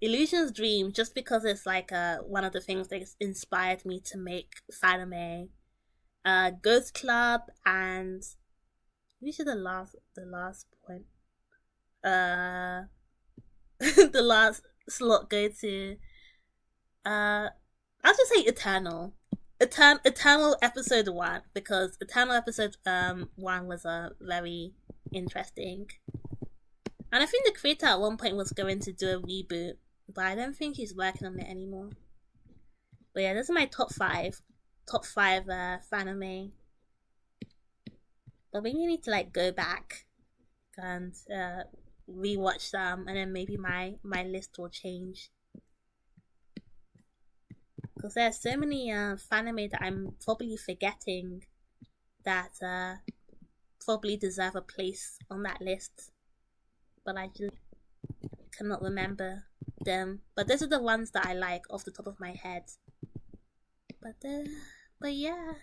Illusion's Dream, just because it's like one of the things that inspired me to make fanime, Ghost Club, and which is the last point, the last slot go to I'll just say Eternal episode 1, because Eternal episode 1 was very interesting. And I think the creator at one point was going to do a reboot, but I don't think he's working on it anymore. But yeah, those are my top 5 fanime. But maybe you need to like go back and rewatch them, and then maybe my list will change. Because there's so many fanime that I'm probably forgetting that probably deserve a place on that list, but I just cannot remember them. But those are the ones that I like off the top of my head. But yeah,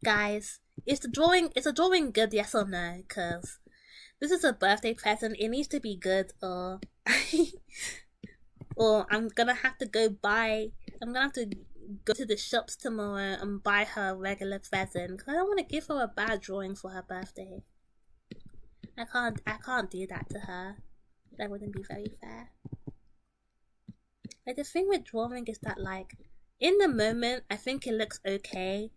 guys, is the drawing good? Yes or no? Because this is a birthday present. It needs to be good, or or I'm gonna have to go to the shops tomorrow and buy her a regular present, because I don't want to give her a bad drawing for her birthday. I can't do that to her. That wouldn't be very fair. Like, the thing with drawing is that, like, in the moment I think it looks okay,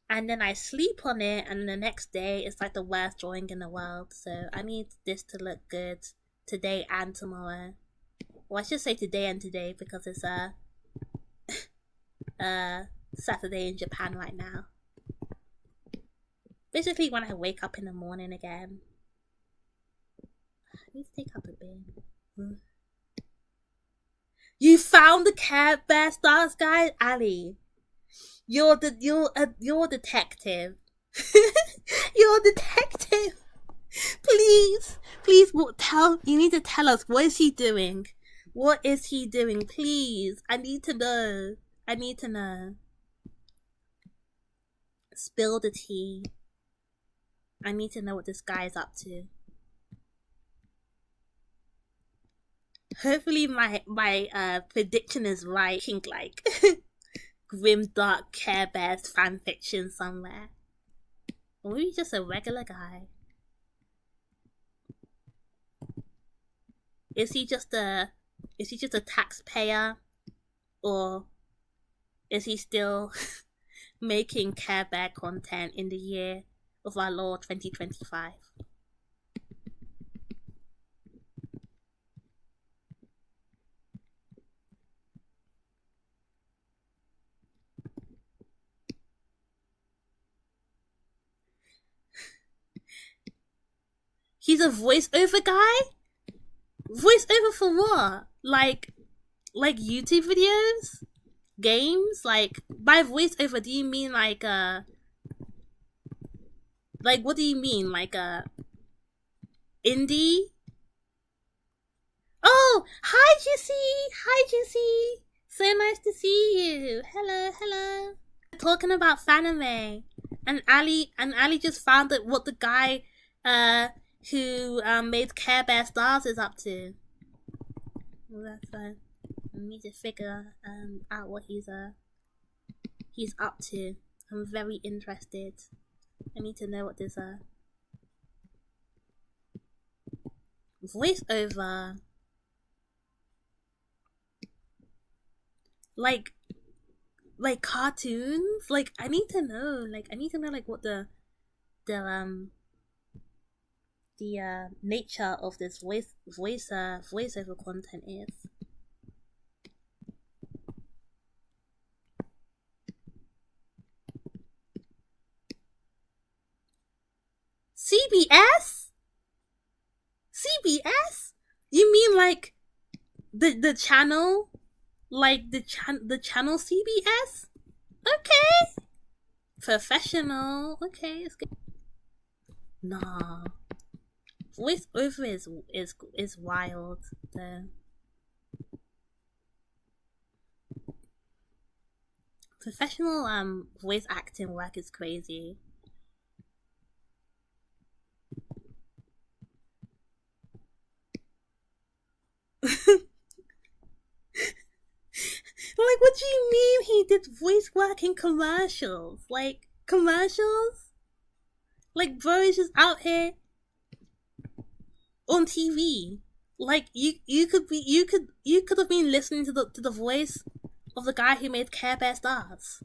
and then I sleep on it, and the next day it's like the worst drawing in the world. So I need this to look good today and tomorrow. Well, I should say today and today, because it's Saturday in Japan right now. Basically when I wake up in the morning again. I need to take up a bin. You found the Care Bear stars, guys? Ali, you're a detective. You're a detective. Please, you need to tell us, what is he doing? What is he doing? Please, I need to know. Spill the tea. I need to know what this guy is up to. Hopefully my prediction is right. Think like grim dark Care Bears fanfiction somewhere. Or maybe just a regular guy. is he just a taxpayer, or is he still making Care Bear content in the year of our Lord 2025? He's a voiceover guy? Voiceover for what? Like YouTube videos? Games? Like, by voiceover, do you mean like what do you mean? Like indie? Oh, hi Juicy! Hi Juicy! So nice to see you. Hello, hello. Talking about fanime, and Ali just found out what the guy who made Care Bear Stars is up to. Well, that's fine. I need to figure out what he's up to. I'm very interested. I need to know what this voiceover, like cartoons. Like, I need to know. Like, what the nature of this voiceover content is. CBS? CBS? You mean like the channel? Like the channel CBS? Okay. Professional. Okay, it's good. Nah. Voiceover is wild. The professional voice acting work is crazy. Like, what do you mean he did voice work in commercials? Like, commercials? Like, bro is just out here on TV. Like, you could have been listening to the voice of the guy who made Care Bear Stars.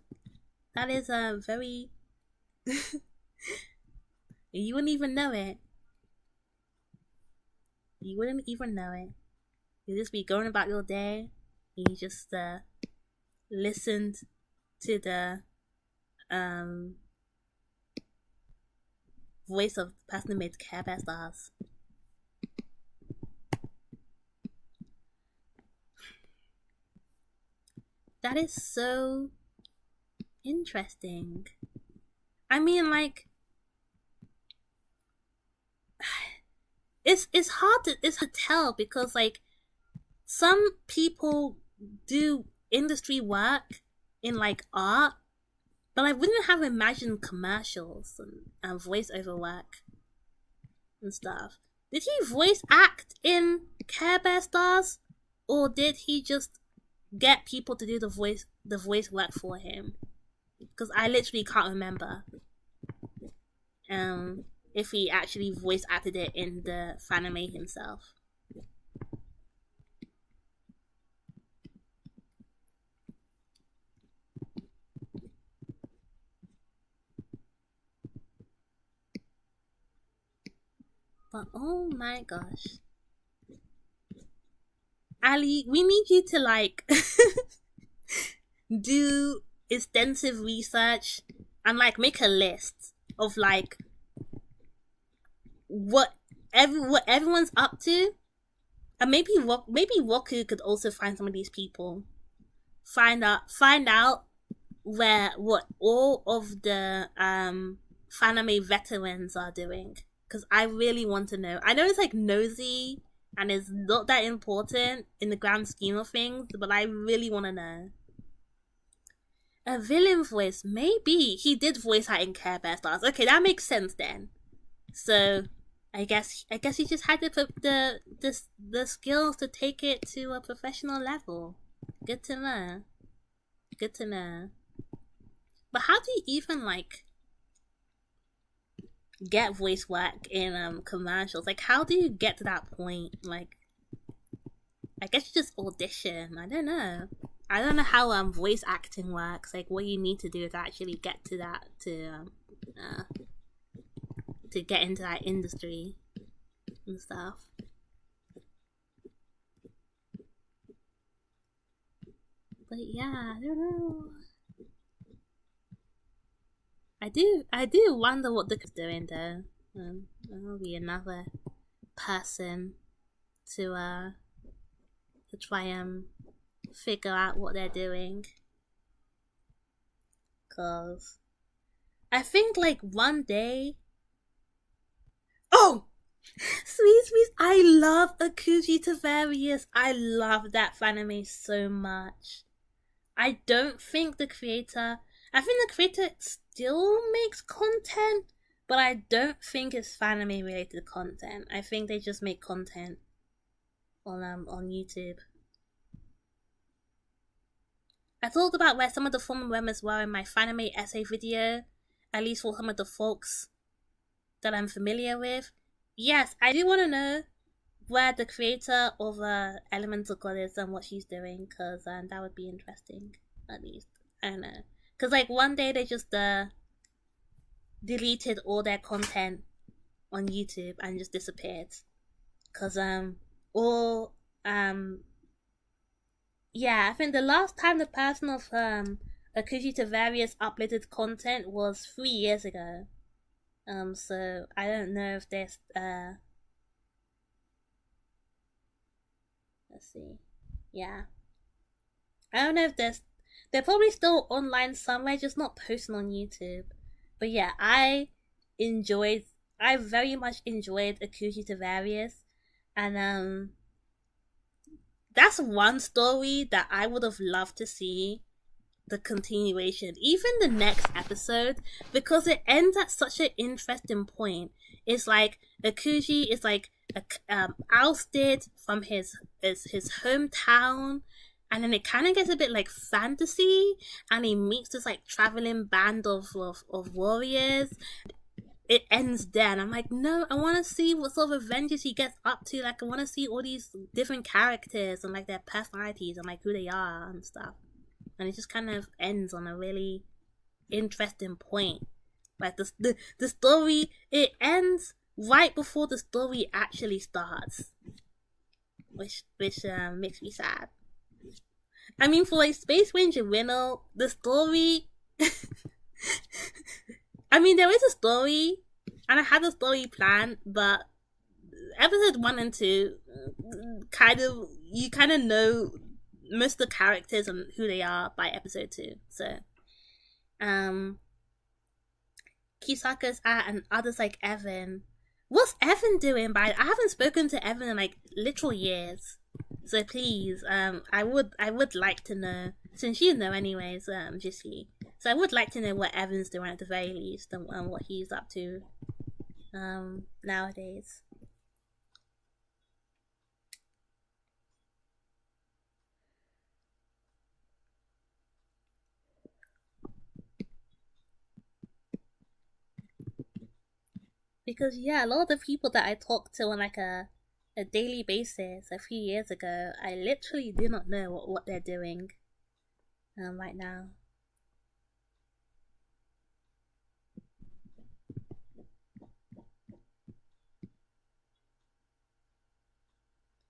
That is very you wouldn't even know it. You wouldn't even know it. You'd just be going about your day, and you just listened to the voice of the person who made Care Bear Stars. That is so interesting. I mean, like, it's hard to tell, because like some people do industry work in like art, but I wouldn't have imagined commercials and voiceover work and stuff. Did he voice act in Care Bear Stars, or did he just get people to do the voice work for him? Because I literally can't remember if he actually voice acted it in the fanime himself. But oh my gosh, Ali, we need you to like do extensive research and like make a list of like what everyone's up to, and maybe Roku could also find some of these people, find out what all of the fanime veterans are doing, because I really want to know. I know it's like nosy and it's not that important in the grand scheme of things, but I really want to know. A villain voice, maybe he did voice out in Care Bear Stars. Okay, that makes sense then. So I guess he just had to put the skills to take it to a professional level. Good to know. Good to know. But how do you even like get voice work in commercials? Like, how do you get to that point? Like, I guess you just audition. I don't know. I don't know how voice acting works. Like what you need to do to actually get to that to get into that industry and stuff. But yeah, I don't know. I do wonder what the doing though. There'll be another person to try and figure out what they're doing. Cause I think like one day. Oh, sweet, I love Akuji Tavarius. I love that fanime so much. I don't think the creator. I think the creator still makes content, but I don't think it's fanime related content. I think they just make content on YouTube. I thought about where some of the former members were in my fanime essay video, at least for some of the folks that I'm familiar with. Yes, I do want to know where the creator of Elemental God is and what she's doing, because that would be interesting, at least. I don't know. Because, like, one day they just deleted all their content on YouTube and just disappeared. Because, yeah, I think the last time the person of Akuji Tavarius uploaded content was 3 years ago. So I don't know if there's let's see. Yeah. I don't know if they're probably still online somewhere, just not posting on YouTube. But yeah, I very much enjoyed Akuji Tavarius, and that's one story that I would have loved to see the continuation, even the next episode, because it ends at such an interesting point. It's like Akuji is like ousted from his hometown, and then it kind of gets a bit like fantasy, and he meets this like traveling band of warriors. It ends there, and I'm like, no, I want to see what sort of adventures he gets up to. Like, I want to see all these different characters and like their personalities and like who they are and stuff. And it just kind of ends on a really interesting point. Like the story, it ends right before the story actually starts, which makes me sad. I mean, for like Space Ranger Winnow, the story. I mean, there is a story, and I had a story planned, but episode 1 and 2, you kind of know most of the characters and who they are by episode 2. So, Kisaka's at and others like Evan. What's Evan doing? I haven't spoken to Evan in like literal years. So please, I would like to know, since you know anyways, Jissy. So I would like to know what Evan's doing at the very least, and what he's up to, nowadays. Because yeah, a lot of the people that I talked to on like a daily basis a few years ago, I literally do not know what they're doing right now.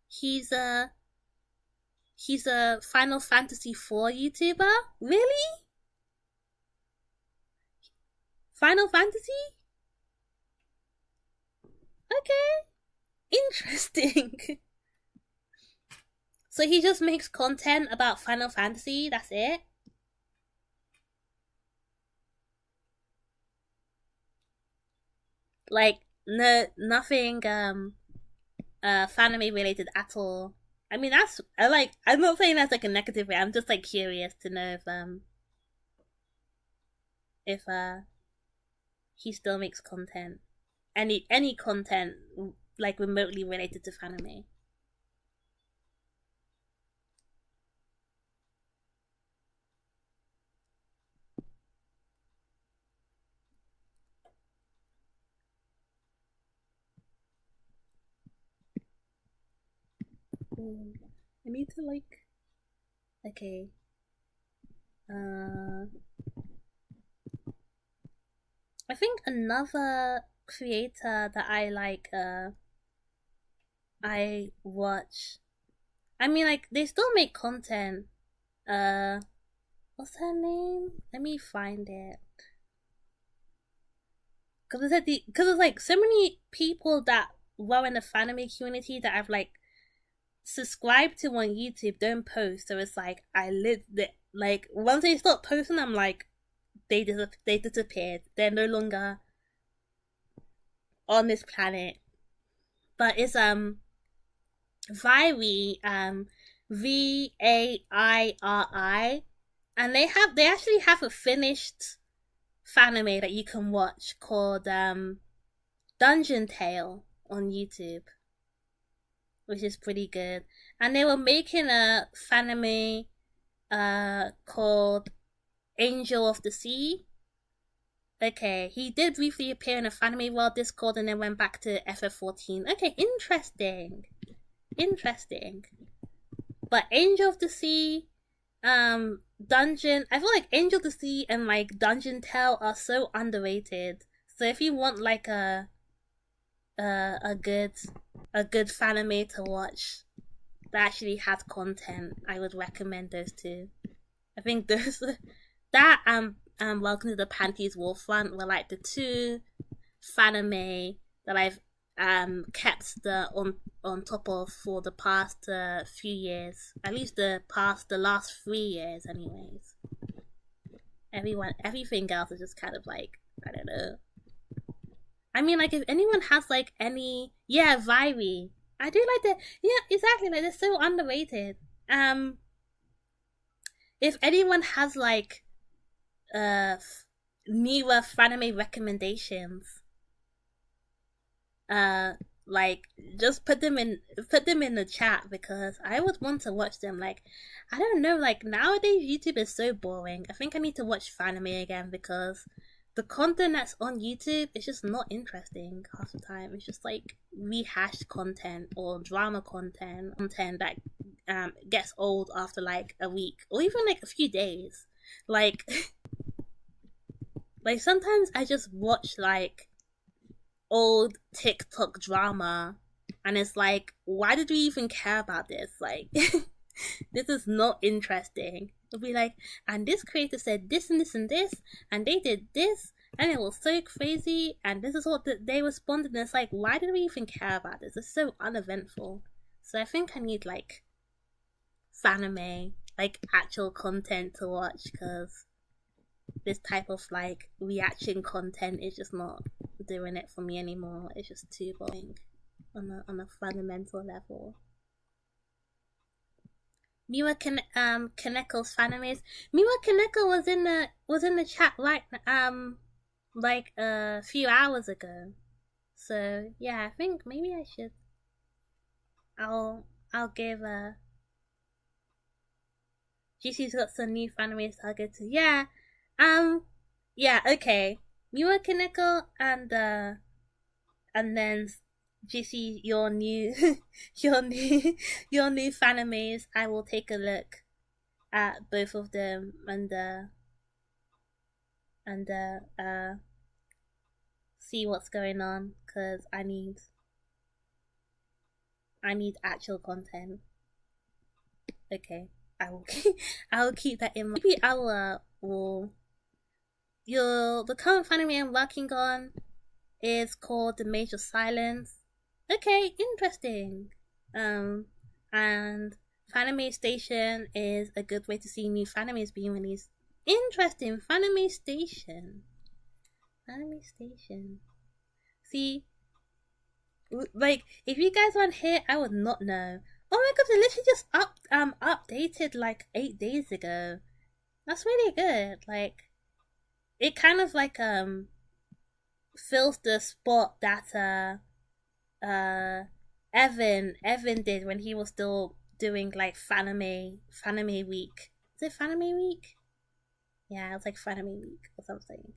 He's a Final Fantasy IV YouTuber? Really? Final Fantasy? Okay. Interesting. So he just makes content about Final Fantasy, that's it? Like, no, nothing, fanime related at all. I mean, I'm not saying that's like a negative way, I'm just like curious to know if he still makes content. Any content, like, remotely related to fanime. I need to like. Okay. I think another creator that I like. I watch. I mean, like they still make content. What's her name? Let me find it. Because it's like so many people that were in the fanime community that I've like subscribed to on YouTube don't post. So it's like I live like once they stop posting, I'm like they disappeared. They're no longer on this planet. But it's Viry, VAIRI, and they actually have a finished fanime that you can watch called Dungeon Tale on YouTube, which is pretty good. And they were making a fanime called Angel of the Sea. Okay, he did briefly appear in a Fanime World Discord and then went back to FF14. Okay, interesting. But Angel of the Sea, Dungeon, I feel like Angel of the Sea and like Dungeon Tale are so underrated. So if you want like a good fanime to watch that actually has content, I would recommend those two. I think those that Welcome to the Panties Warfront were like the two fanime that I've kept on top of for the past few years. At least the last 3 years, anyways. Everything else is just kind of like, I don't know. I mean, like if anyone has like any, yeah, Viry. I do like that. Yeah, exactly. Like they're so underrated. If anyone has like newer fanime recommendations, like just put them in the chat because I would want to watch them. Like I don't know, like nowadays YouTube is so boring. I think I need to watch fanime again because the content that's on YouTube is just not interesting half the time. It's just like rehashed content or drama content that gets old after like a week or even like a few days. Like like sometimes I just watch like old TikTok drama and it's like, why did we even care about this? Like this is not interesting. It'll be like, and this creator said this and this and this, and they did this, and it was so crazy, and this is what they responded, and it's like, why did we even care about this? It's so uneventful. So I think I need like fanime, like actual content to watch, because this type of like reaction content is just not doing it for me anymore. It's just too boring on a fundamental level. Miwa Kaneko's fanimes. Miwa Kaneko was in the chat like a few hours ago. So yeah, I think maybe I should. I'll give GC's got some new fanimes I'll go to. Yeah. Yeah, okay. Miwa Kaneko and then GC your new your new fanimes. I will take a look at both of them and see what's going on because I need actual content. Okay, I will keep that in mind. Maybe I will the current fanime I'm working on is called The Mage of Silence. Okay, interesting. And Fanime Station is a good way to see new fanimes being released. Interesting, Fanime Station. See, like if you guys weren't here, I would not know. Oh my god, they literally just updated like 8 days ago. That's really good. Like, it kind of like fills the spot that Evan did when he was still doing like fanime week. Is it fanime week? Yeah, it was like fanime week or something.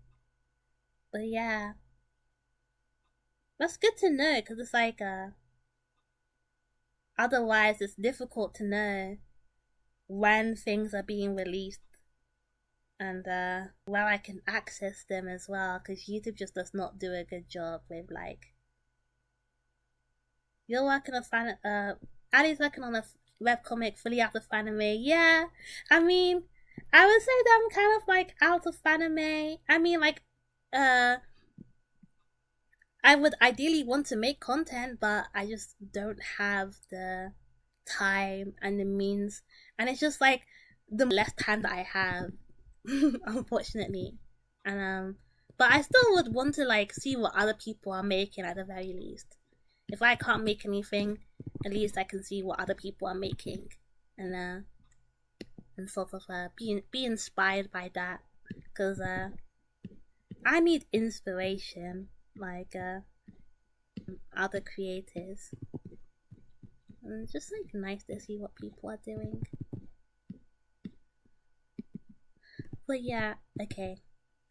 But yeah, that's good to know because it's like otherwise it's difficult to know when things are being released and where I can access them as well, because YouTube just does not do a good job with like, you're working on Ali's working on a webcomic fully out of anime. Yeah, I mean, I would say that I'm kind of like out of anime. I mean, like, I would ideally want to make content, but I just don't have the time and the means, and it's just like the less time that I have, unfortunately. And but I still would want to like see what other people are making at the very least. If I can't make anything, at least I can see what other people are making, and sort of be inspired by that, because I need inspiration, like other creators. And it's just like nice to see what people are doing. But yeah, okay.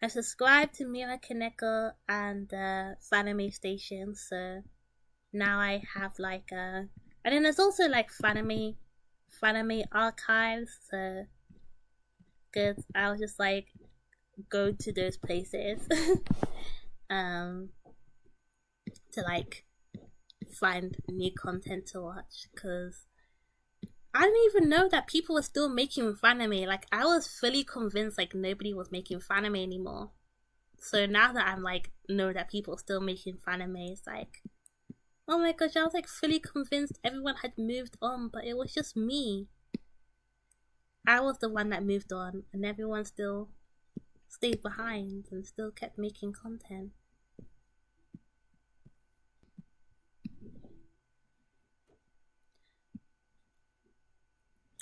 I subscribed to Mira Kaneko and Fanime Station, so now I have like and then there's also like Fanime archives, so good. I'll just like go to those places to like find new content to watch, because I didn't even know that people were still making fanime. Like, I was fully convinced like nobody was making fanime anymore. So now that I'm like know that people are still making fanime, it's like, oh my gosh, I was like fully convinced everyone had moved on, but it was just me. I was the one that moved on, and everyone still stayed behind and still kept making content.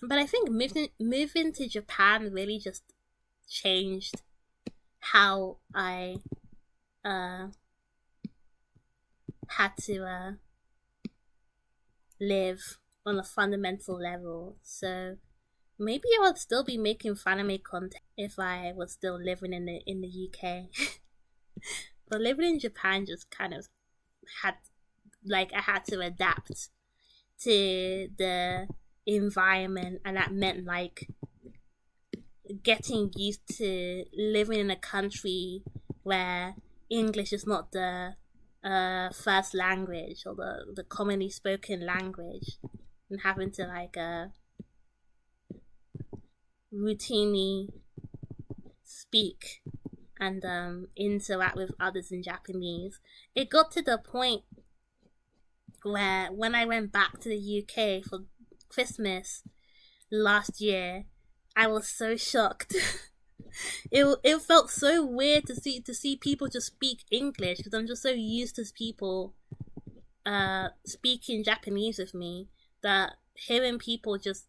But I think moving to Japan really just changed how I had to live on a fundamental level. So maybe I would still be making fanime content if I was still living in the UK. But living in Japan just kind of I had to adapt to the environment, and that meant like getting used to living in a country where English is not the first language or the commonly spoken language, and having to like routinely speak and interact with others in Japanese. It got to the point where when I went back to the UK for Christmas last year, I was so shocked. It felt so weird to see people just speak English, because I'm just so used to people speaking Japanese with me, that hearing people just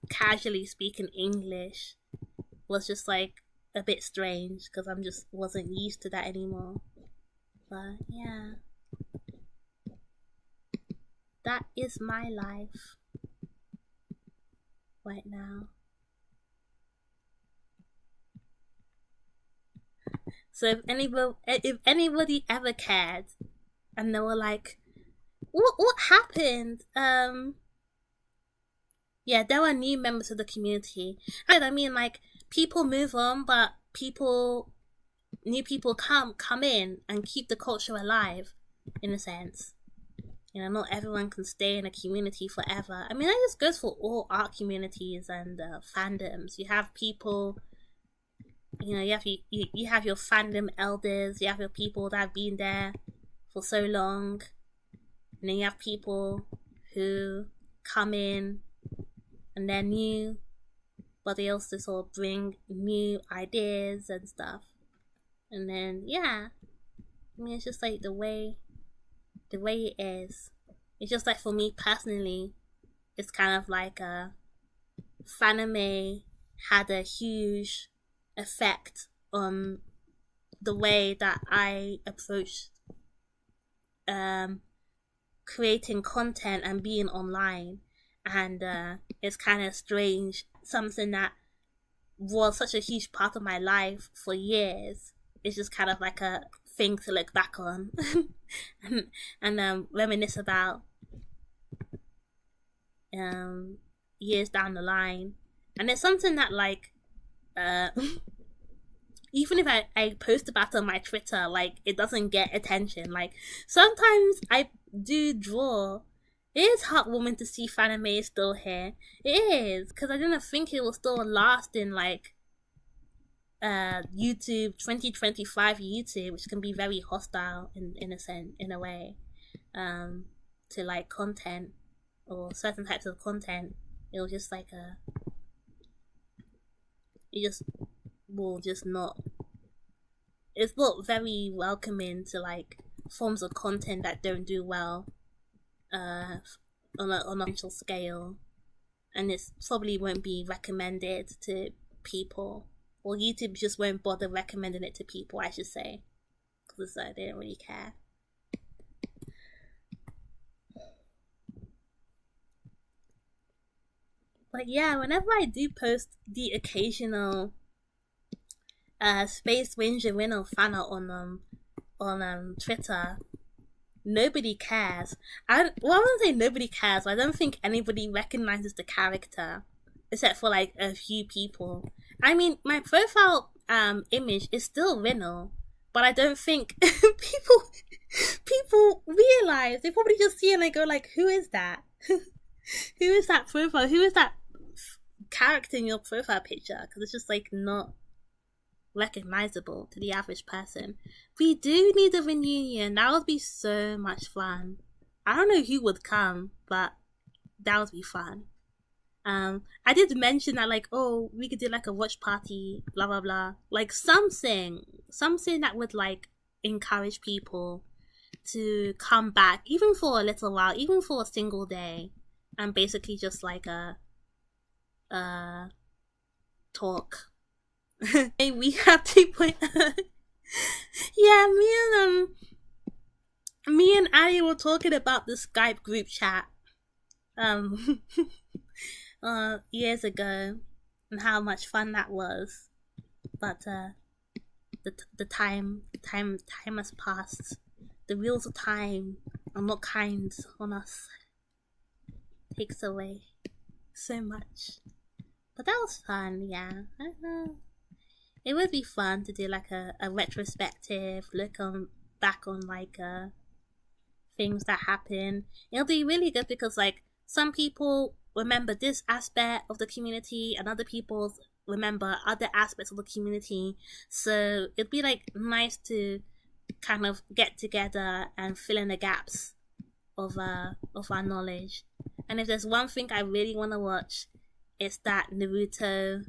casually speaking English was just like a bit strange, because I'm just wasn't used to that anymore. But yeah, that is my life right now. So if anybody ever cared, and they were like, what happened? Yeah, there were new members of the community. I mean, like, people move on, but new people come in and keep the culture alive, in a sense. You know, not everyone can stay in a community forever. I mean, that just goes for all art communities and fandoms. You have people, you know, you have your fandom elders, you have your people that have been there for so long, and then you have people who come in and they're new, but they also sort of bring new ideas and stuff. And then yeah, I mean, it's just like the way it is. It's just like, for me personally, it's kind of like fanime had a huge effect on the way that I approach creating content and being online. And it's kind of strange, something that was such a huge part of my life for years. It's just kind of like a thing to look back on and reminisce about. years down the line. And it's something that like even if I post about it on my Twitter, like it doesn't get attention. Like sometimes I do draw. It is heartwarming to see Fanime is still here. It is, because I didn't think it will still last in like YouTube 2025 YouTube, which can be very hostile in a sense, in a way, to like content or certain types of content. It will just like it just will just not. It's not very welcoming to like forms of content that don't do well, on a national scale, and it probably won't be recommended to people, or YouTube just won't bother recommending it to people, I should say, because they don't really care. But yeah, whenever I do post the occasional Space Ranger Winnow fan art on Twitter, nobody cares. I wouldn't say nobody cares, but I don't think anybody recognizes the character, except for like a few people. I mean, my profile image is still Winnow, but I don't think people realize. They probably just see it and they go like, "Who is that? Who is that profile? Who is that character in your profile picture?" Because it's just like not recognizable to the average person. We do need a reunion. That would be so much fun. I don't know who would come, but that would be fun. I did mention that like, oh, we could do like a watch party, blah blah blah, like something that would like encourage people to come back, even for a little while, even for a single day, and basically just like a talk. We have 2.0. Yeah, me and Ali were talking about the Skype group chat years ago, and how much fun that was. But the time has passed. The wheels of time are not kind on us. Takes away so much. But that was fun, yeah. It would be fun to do like a retrospective look back on like things that happen. It'll be really good because like some people remember this aspect of the community and other people remember other aspects of the community. So it'd be like nice to kind of get together and fill in the gaps of our knowledge. And if there's one thing I really want to watch, it's that Naruto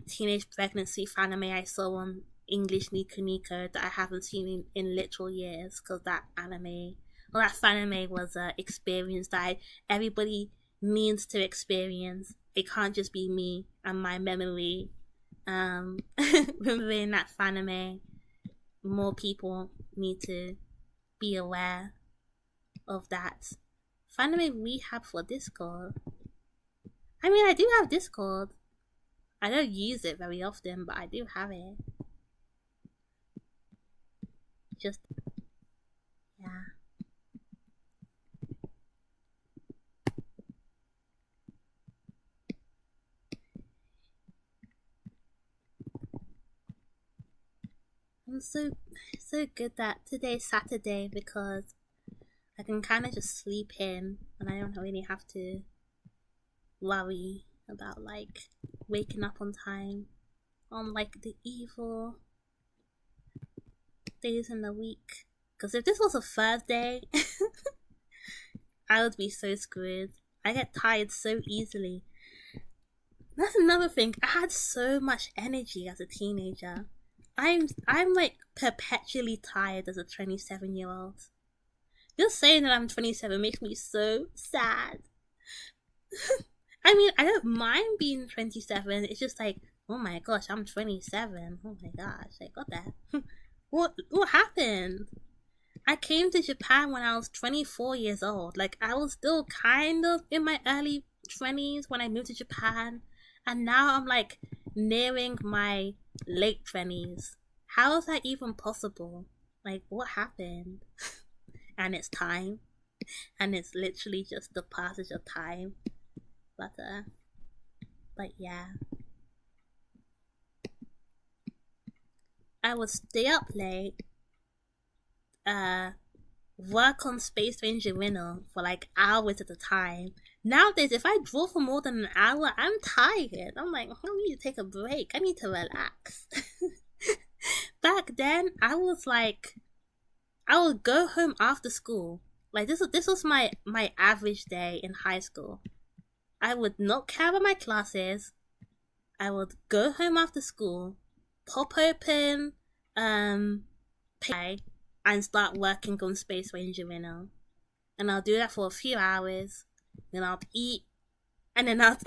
teenage pregnancy fanime I saw on English Nico Nico that I haven't seen in literal years, because that fanime was an experience that everybody needs to experience. It can't just be me and my memory remembering that fanime. More people need to be aware of that. Fanime rehab for Discord. I mean, I do have Discord. I don't use it very often, but I do have it. Just, yeah. I'm so good that today's Saturday, because I can kind of just sleep in and I don't really have to worry about like waking up on time on like the evil days in the week. Because if this was a Thursday, I would be so screwed. I get tired so easily. That's another thing. I had so much energy as a teenager. I'm like perpetually tired as a 27-year-old. Just saying that I'm 27 makes me so sad. I mean, I don't mind being 27. It's just like, oh my gosh, I'm 27. Oh my gosh, like what the what happened? I came to Japan when I was 24 years old. Like I was still kind of in my early 20s when I moved to Japan, and now I'm like nearing my late 20s. How is that even possible? Like what happened? And it's time. And it's literally just the passage of time. But yeah, I would stay up late, work on Space Ranger Winner for like hours at a time. Nowadays, if I draw for more than an hour, I'm tired. I'm like, I need to take a break. I need to relax. Back then, I was like, I would go home after school. Like this was my average day in high school. I would not care about my classes. I would go home after school, pop open, pay, and start working on Space Ranger Minnow. And I'll do that for a few hours. Then I'll eat. And then I'll...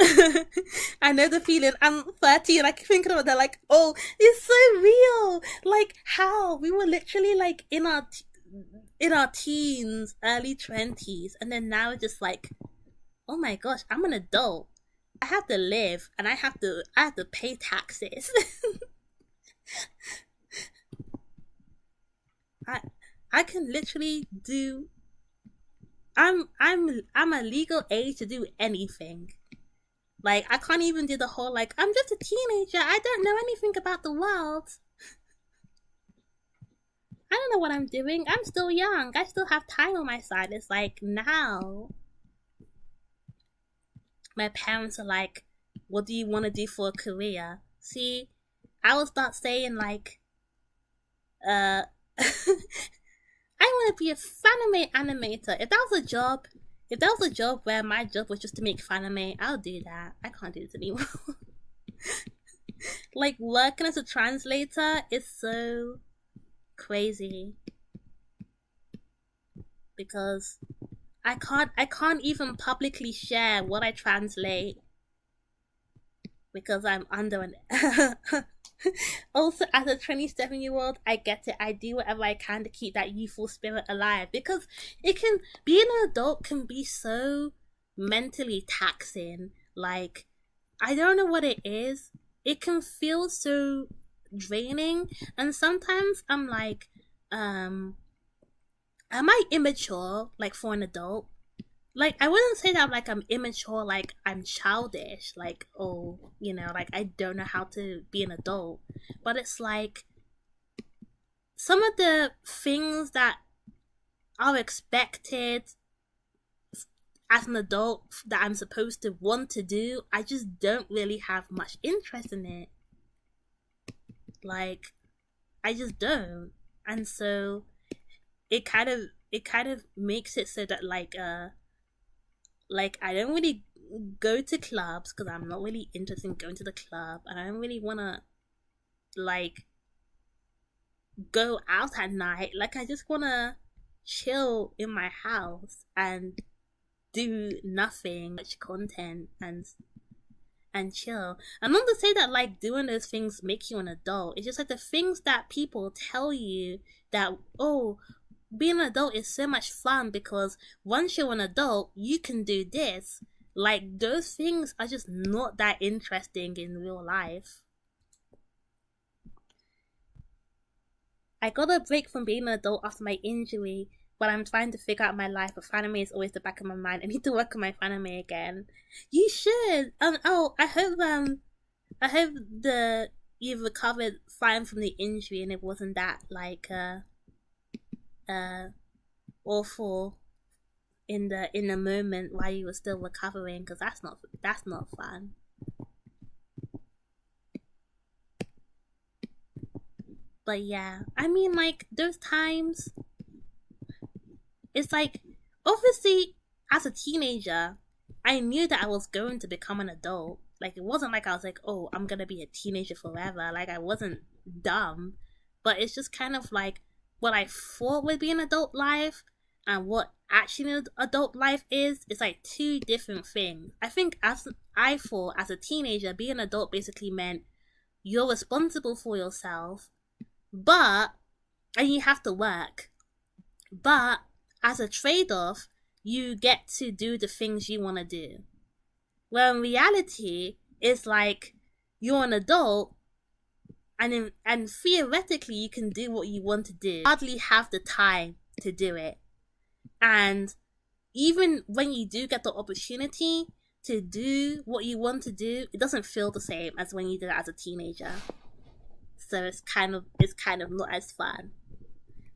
I know the feeling. I'm 30 and I keep thinking about that. Like, oh, it's so real. Like, how? We were literally like in our teens, early 20s. And then now it's just like, oh my gosh, I'm an adult. I have to live and I have to pay taxes. I can literally do... I'm a legal age to do anything. Like, I can't even do the whole, like, I'm just a teenager, I don't know anything about the world. I don't know what I'm doing. I'm still young. I still have time on my side. It's like, now my parents are like, what do you want to do for a career? See, I will start saying like, I want to be a fanime animator. If that was a job where my job was just to make fanime, I'll do that. I can't do this anymore. Like, working as a translator is so crazy because I can't even publicly share what I translate because I'm under an also, as a 27-year-old, I get it. I do whatever I can to keep that youthful spirit alive because being an adult can be so mentally taxing. Like, I don't know what it is. It can feel so draining, and sometimes I'm like, am I immature, like, for an adult? Like, I wouldn't say that like I'm immature, like I'm childish, like, oh, you know, like I don't know how to be an adult. But it's like some of the things that are expected as an adult that I'm supposed to want to do, I just don't really have much interest in it. Like, I just don't. And so it kind of makes it so that like I don't really go to clubs because I'm not really interested in going to the club, and I don't really want to like go out at night. Like, I just want to chill in my house and do nothing, much content and chill. And not to say that like doing those things make you an adult. It's just like the things that people tell you that, oh, being an adult is so much fun because once you're an adult, you can do this. Like, those things are just not that interesting in real life. I got a break from being an adult after my injury, but I'm trying to figure out my life. But fanime is always the back of my mind. I need to work on my fanime again. You should. Oh, I hope you've recovered fine from the injury and it wasn't that like awful in the moment while you were still recovering, because that's not fun. But yeah, I mean, like, those times, it's like, obviously as a teenager I knew that I was going to become an adult. Like, it wasn't like I was like, oh, I'm gonna be a teenager forever. Like, I wasn't dumb, but it's just kind of like what I thought would be an adult life and what actually an adult life is like two different things. I think I thought as a teenager, being an adult basically meant you're responsible for yourself, and you have to work. But as a trade-off, you get to do the things you want to do. Well, in reality, it's like you're an adult, and theoretically you can do what you want to do. You hardly have the time to do it, and even when you do get the opportunity to do what you want to do, it doesn't feel the same as when you did it as a teenager. So it's kind of not as fun.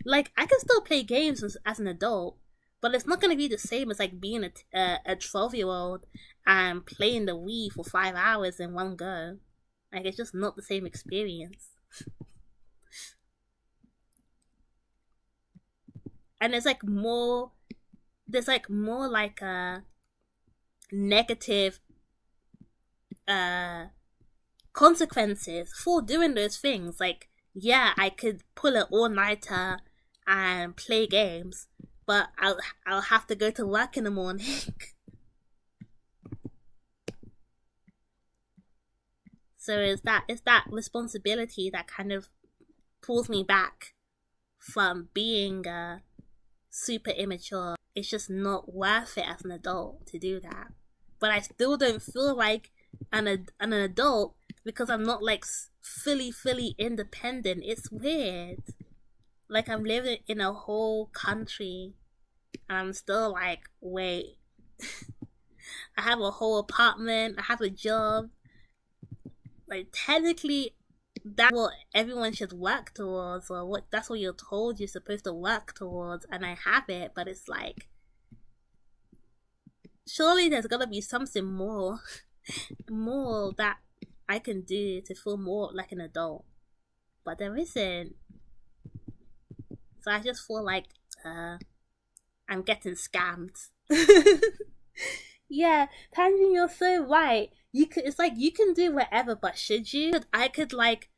Like, I can still play games as an adult, but it's not going to be the same as like being a 12-year-old and playing the Wii for 5 hours in one go. Like, it's just not the same experience. And there's more like a negative consequences for doing those things. Like, yeah, I could pull an all-nighter and play games, but I'll have to go to work in the morning. So it's that responsibility that kind of pulls me back from being super immature. It's just not worth it as an adult to do that. But I still don't feel like an adult because I'm not like fully independent. It's weird. Like, I'm living in a whole country and I'm still like, wait, I have a whole apartment, I have a job. Like, technically, that's what everyone should work towards, or that's what you're told you're supposed to work towards, and I have it, but it's like, surely there's gotta be something more that I can do to feel more like an adult, but there isn't. So I just feel like I'm getting scammed. Yeah, Tangerine, you're so right. It's like you can do whatever, but should you? I could like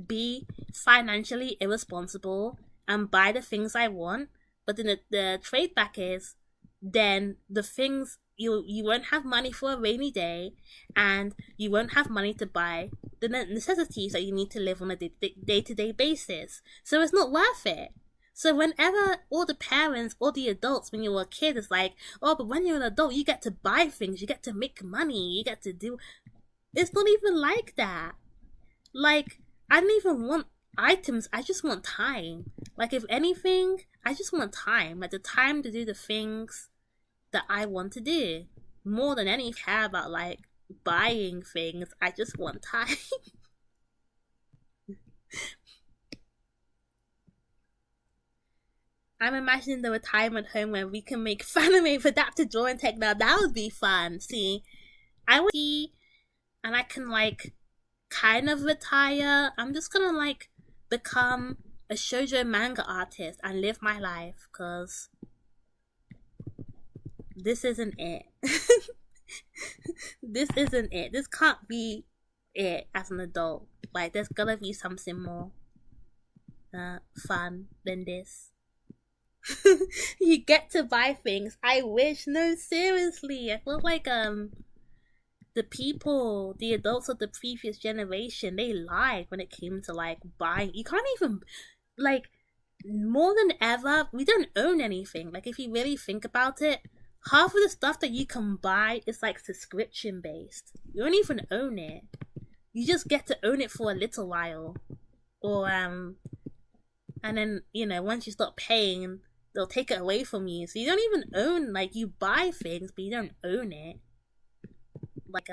be financially irresponsible and buy the things I want, but then the trade back is then the things you won't have money for a rainy day, and you won't have money to buy the necessities that you need to live on a day-to-day basis. So it's not worth it. So whenever all the parents or the adults when you were a kid is like, oh, but when you're an adult, you get to buy things, you get to make money, you get to do... It's not even like that. Like, I don't even want items, I just want time. Like, if anything, I just want time. Like, the time to do the things that I want to do. More than any care about, like, buying things, I just want time. I'm imagining the retirement home where we can make fanime for adapted drawing tech now. That would be fun. See, I would see, and I can like kind of retire. I'm just gonna like become a shoujo manga artist and live my life, because this isn't it. This isn't it. This can't be it as an adult. Like, there's gotta be something more fun than this. You get to buy things. I wish. No, seriously. I feel like the adults of the previous generation, they lied when it came to like buying. You can't even like, more than ever, we don't own anything. Like, if you really think about it, half of the stuff that you can buy is like subscription based. You don't even own it. You just get to own it for a little while, or and then, you know, once you stop paying, they'll take it away from you. So you don't even own, like, you buy things, but you don't own it. Like,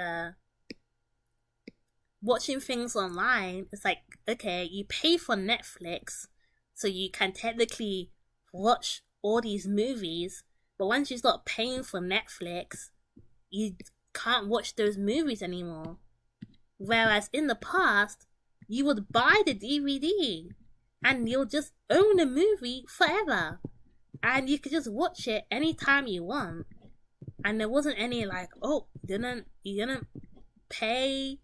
watching things online, it's like, okay, you pay for Netflix, so you can technically watch all these movies, but once you start paying for Netflix, you can't watch those movies anymore. Whereas in the past, you would buy the DVD, and you'll just own the movie forever. And you could just watch it anytime you want. And there wasn't any like, oh, you didn't pay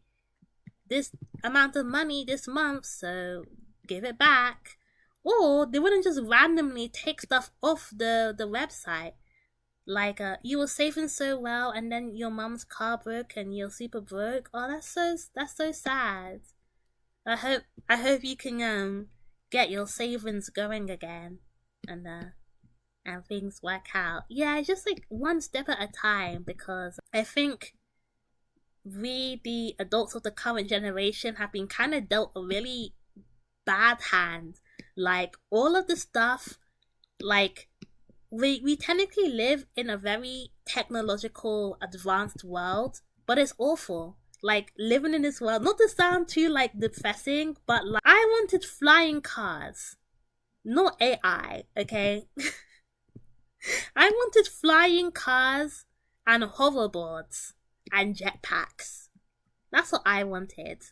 this amount of money this month, so give it back. Or they wouldn't just randomly take stuff off the website. Like, you were saving so well, and then your mom's car broke and you're super broke. Oh, that's so sad. I hope you can get your savings going again, and things work out. Yeah, just like one step at a time, because I think we, the adults of the current generation, have been kind of dealt a really bad hand. Like, all of the stuff, like, we technically live in a very technological advanced world, but it's awful. Like living in this world, not to sound too like depressing, but like I wanted flying cars, not AI, okay? I wanted flying cars and hoverboards and jetpacks. That's what I wanted.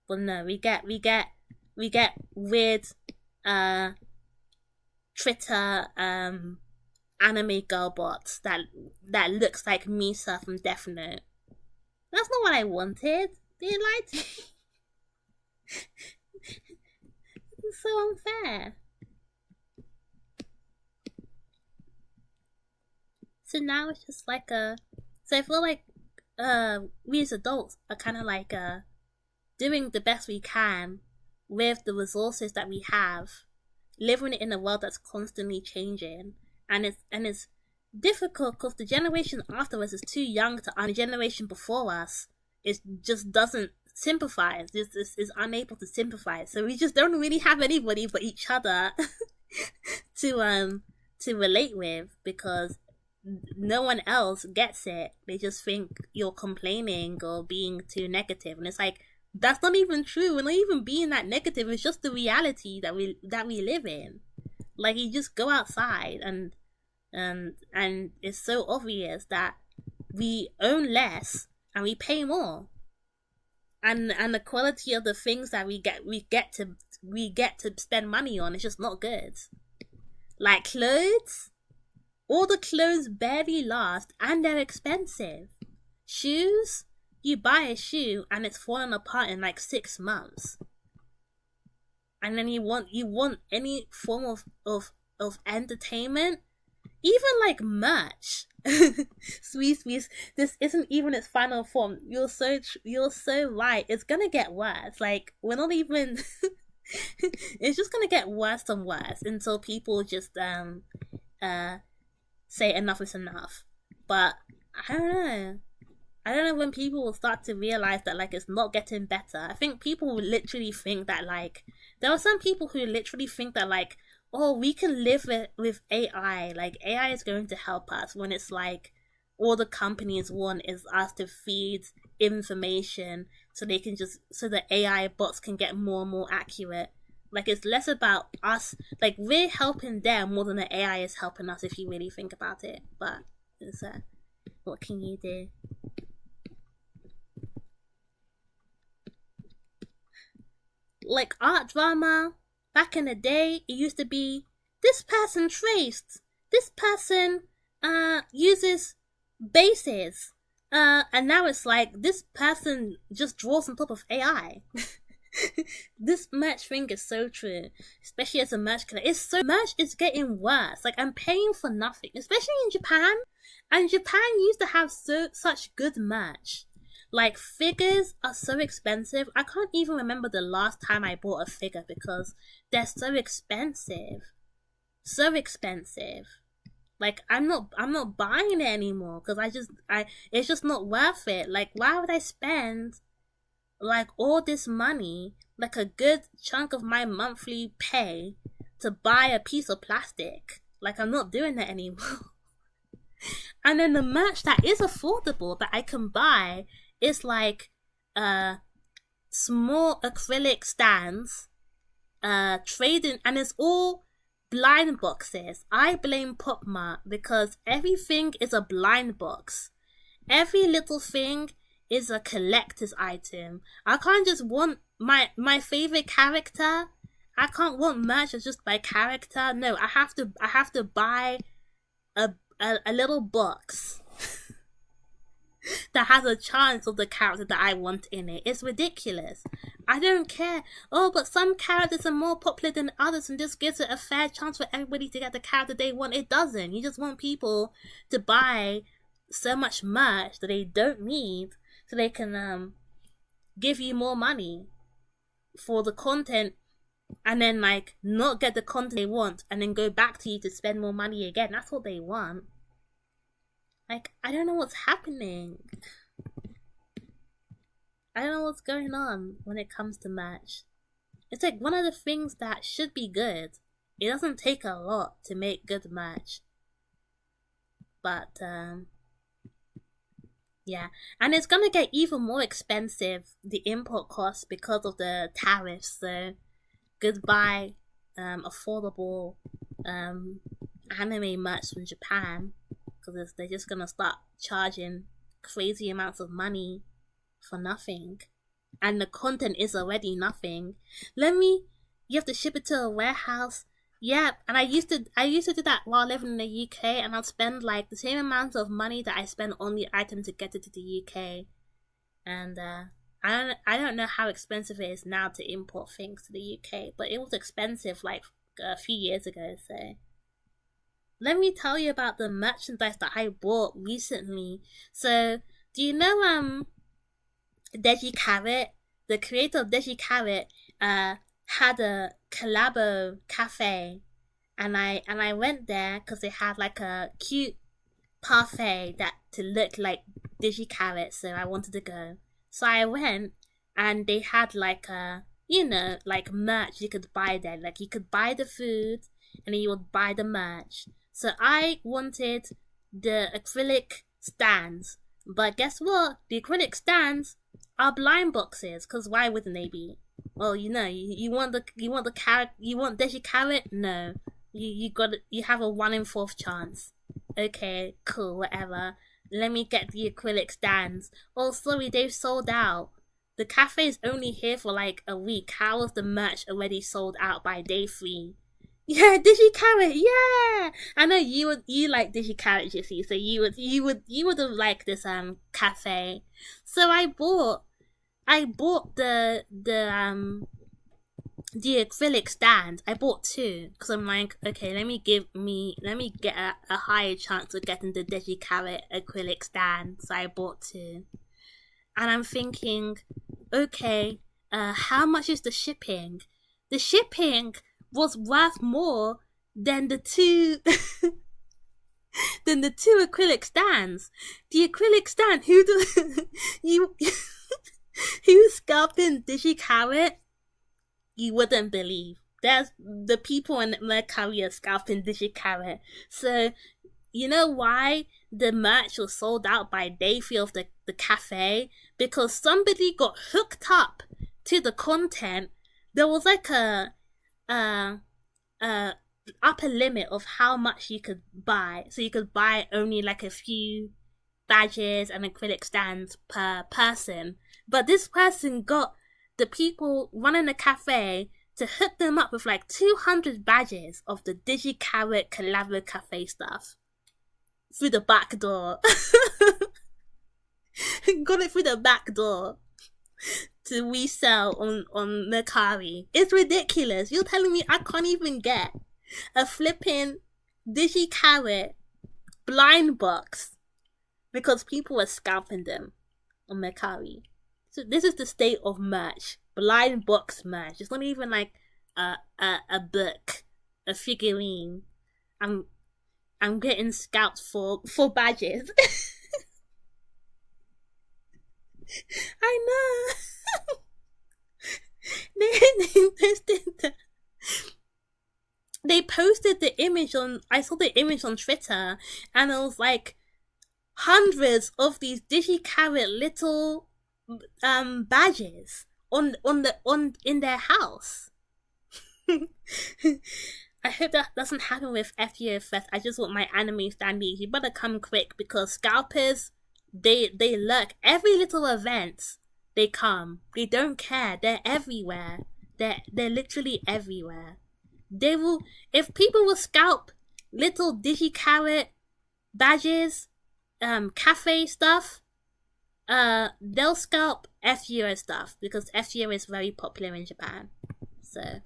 But no, we get weird Twitter anime girl bots that looks like Misa from Death Note. That's not what I wanted. They lied to me. It's so unfair. So now it's just like so I feel like we as adults are kind of like doing the best we can with the resources that we have, living in a world that's constantly changing, and it's difficult because the generation after us is too young to, and the generation before us just doesn't sympathize. Is unable to sympathize. So we just don't really have anybody but each other to relate with, because no one else gets it. They just think you're complaining or being too negative, and it's like, that's not even true. We're not even being that negative. It's just the reality that we live in. Like, you just go outside and it's so obvious that we own less and we pay more, and the quality of the things that we get to spend money on is just not good. Like clothes, all the clothes barely last and they're expensive. Shoes, you buy a shoe and it's falling apart in like 6 months. And then you want any form of entertainment, even like merch. Sweet, this isn't even its final form. You're so right. It's gonna get worse. Like, we're not even. It's just gonna get worse and worse until people just say enough is enough. But I don't know when people will start to realize that, like, it's not getting better. I think people will literally think that, like, there are some people who literally think that, like, oh, we can live with AI. Like, AI is going to help us, when it's like all the companies want is us to feed information so the AI bots can get more and more accurate. Like, it's less about us. Like, we're helping them more than the AI is helping us, if you really think about it. But it's what can you do? Like, art drama, back in the day, it used to be, this person traced, this person uses bases, and now it's like, this person just draws on top of AI. This merch thing is so true, especially as a merch collector. Merch is getting worse. Like, I'm paying for nothing, especially in Japan. And Japan used to have such good merch. Like, figures are so expensive. I can't even remember the last time I bought a figure because they're so expensive. So expensive. Like, I'm not buying it anymore because it's just not worth it. Like, why would I spend like all this money, like a good chunk of my monthly pay, to buy a piece of plastic? Like, I'm not doing that anymore. And then the merch that is affordable that I can buy is like small acrylic stands, trading, and it's all blind boxes. I blame Pop Mart because everything is a blind box. Every little thing is a collector's item. I can't just want my favorite character. I can't want merch that's just by character. No, I have to buy a little box that has a chance of the character that I want in it. It's ridiculous. I don't care. Oh, but some characters are more popular than others and this gives it a fair chance for everybody to get the character they want. It doesn't. You just want people to buy so much merch that they don't need so they can give you more money for the content, and then like not get the content they want and then go back to you to spend more money again. That's what they want. Like, I don't know what's happening. I don't know what's going on when it comes to merch. It's like one of the things that should be good. It doesn't take a lot to make good merch. But yeah, and it's gonna get even more expensive, the import costs, because of the tariffs. So goodbye, affordable anime merch from Japan, because they're just gonna start charging crazy amounts of money for nothing, and the content is already nothing. You have to ship it to a warehouse. Yeah, and I used to do that while living in the UK, and I'd spend like the same amount of money that I spend on the item to get it to the UK. And I don't know how expensive it is now to import things to the UK, but it was expensive like a few years ago. So let me tell you about the merchandise that I bought recently. So do you know Deji Carrot? The creator of Deji Carrot had a collabo cafe, and I went there because they had like a cute parfait that to look like Digi Carrot, so I wanted to go. So I went, and they had like like merch you could buy there. Like you could buy the food, and then you would buy the merch. So I wanted the acrylic stands, but guess what? The acrylic stands are blind boxes, because why wouldn't they be? Well, you want the carrot, you want Deji Carrot? No, you have a 1 in 4 chance. Okay, cool, whatever. Let me get the acrylic stands. Oh, sorry, they've sold out. The cafe is only here for like a week. How is the merch already sold out by day 3? Yeah, Digi Carrot, yeah. I know you like Digi Carrot, you see. So you would have liked this cafe. So I bought the acrylic stand. I bought 2 because I'm like, okay, let me get a higher chance of getting the Digi Carrot acrylic stand. So I bought 2, and I'm thinking, okay, how much is the shipping? The shipping was worth more than the 2 than the 2 acrylic stands. The acrylic stand, who's scalping Digi Carrot? You wouldn't believe. There's the people in Mercari are scalping Digi Carrot. So you know why the merch was sold out by day 3 of the cafe? Because somebody got hooked up to the content. There was like a upper limit of how much you could buy. So you could buy only like a few badges and acrylic stands per person. But this person got the people running the cafe to hook them up with like 200 badges of the Digi Carrot Collabo Cafe stuff through the back door. Got it through the back door to resell on Mercari. It's ridiculous. You're telling me I can't even get a flipping Digi Carrot blind box because people were scalping them on Mercari. So this is the state of merch. Blind box merch. It's not even like a book, a figurine. I'm getting scalped for badges. I know. They posted the image on. I saw the image on Twitter, and it was like hundreds of these Digi Carrot little badges on in their house. I hope that doesn't happen with FGO Fest. I just want my anime standees. You better come quick, because scalpers, they lurk. Every little event they come. They don't care. They're everywhere. They're literally everywhere. They will, if people will scalp little Digi Carrot badges, cafe stuff, they'll scalp FGO stuff, because FGO is very popular in Japan. So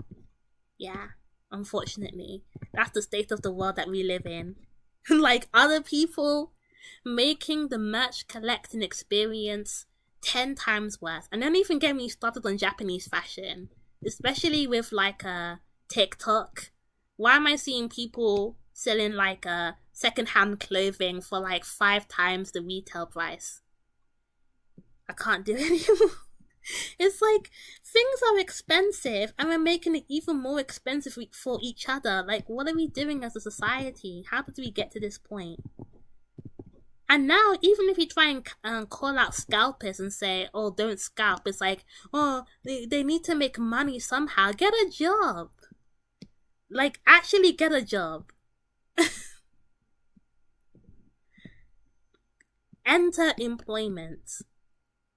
yeah, unfortunately, that's the state of the world that we live in. Like other people making the merch collecting experience 10 times worse. And don't even get me started on Japanese fashion, especially with like TikTok. Why am I seeing people selling like secondhand clothing for like 5 times the retail price? I can't do it anymore. It's like, things are expensive and we're making it even more expensive for each other. Like, what are we doing as a society? How did we get to this point? And now, even if you try and call out scalpers and say, oh, don't scalp, it's like, oh, they need to make money somehow. Get a job. Like, actually get a job. Enter employment.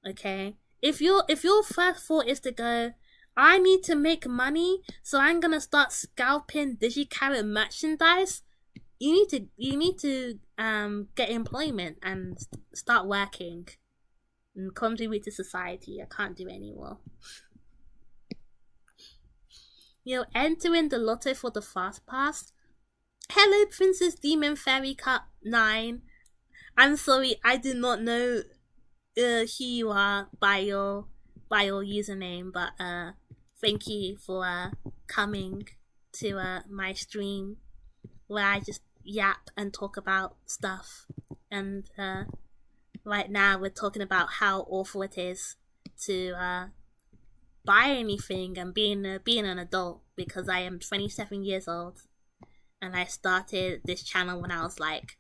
Okay? If your first thought is to go, I need to make money, so I'm gonna start scalping DigiCarrot merchandise, you need to get employment and start working and contribute to society. I can't do it anymore. Entering the lotto for the fast pass. Hello, Princess Demon Fairy Cup 9. I'm sorry, I did not know who you are by your username, but thank you for coming to my stream where I just yap and talk about stuff. And right now we're talking about how awful it is to buy anything and being an adult, because I am 27 years old and I started this channel when I was like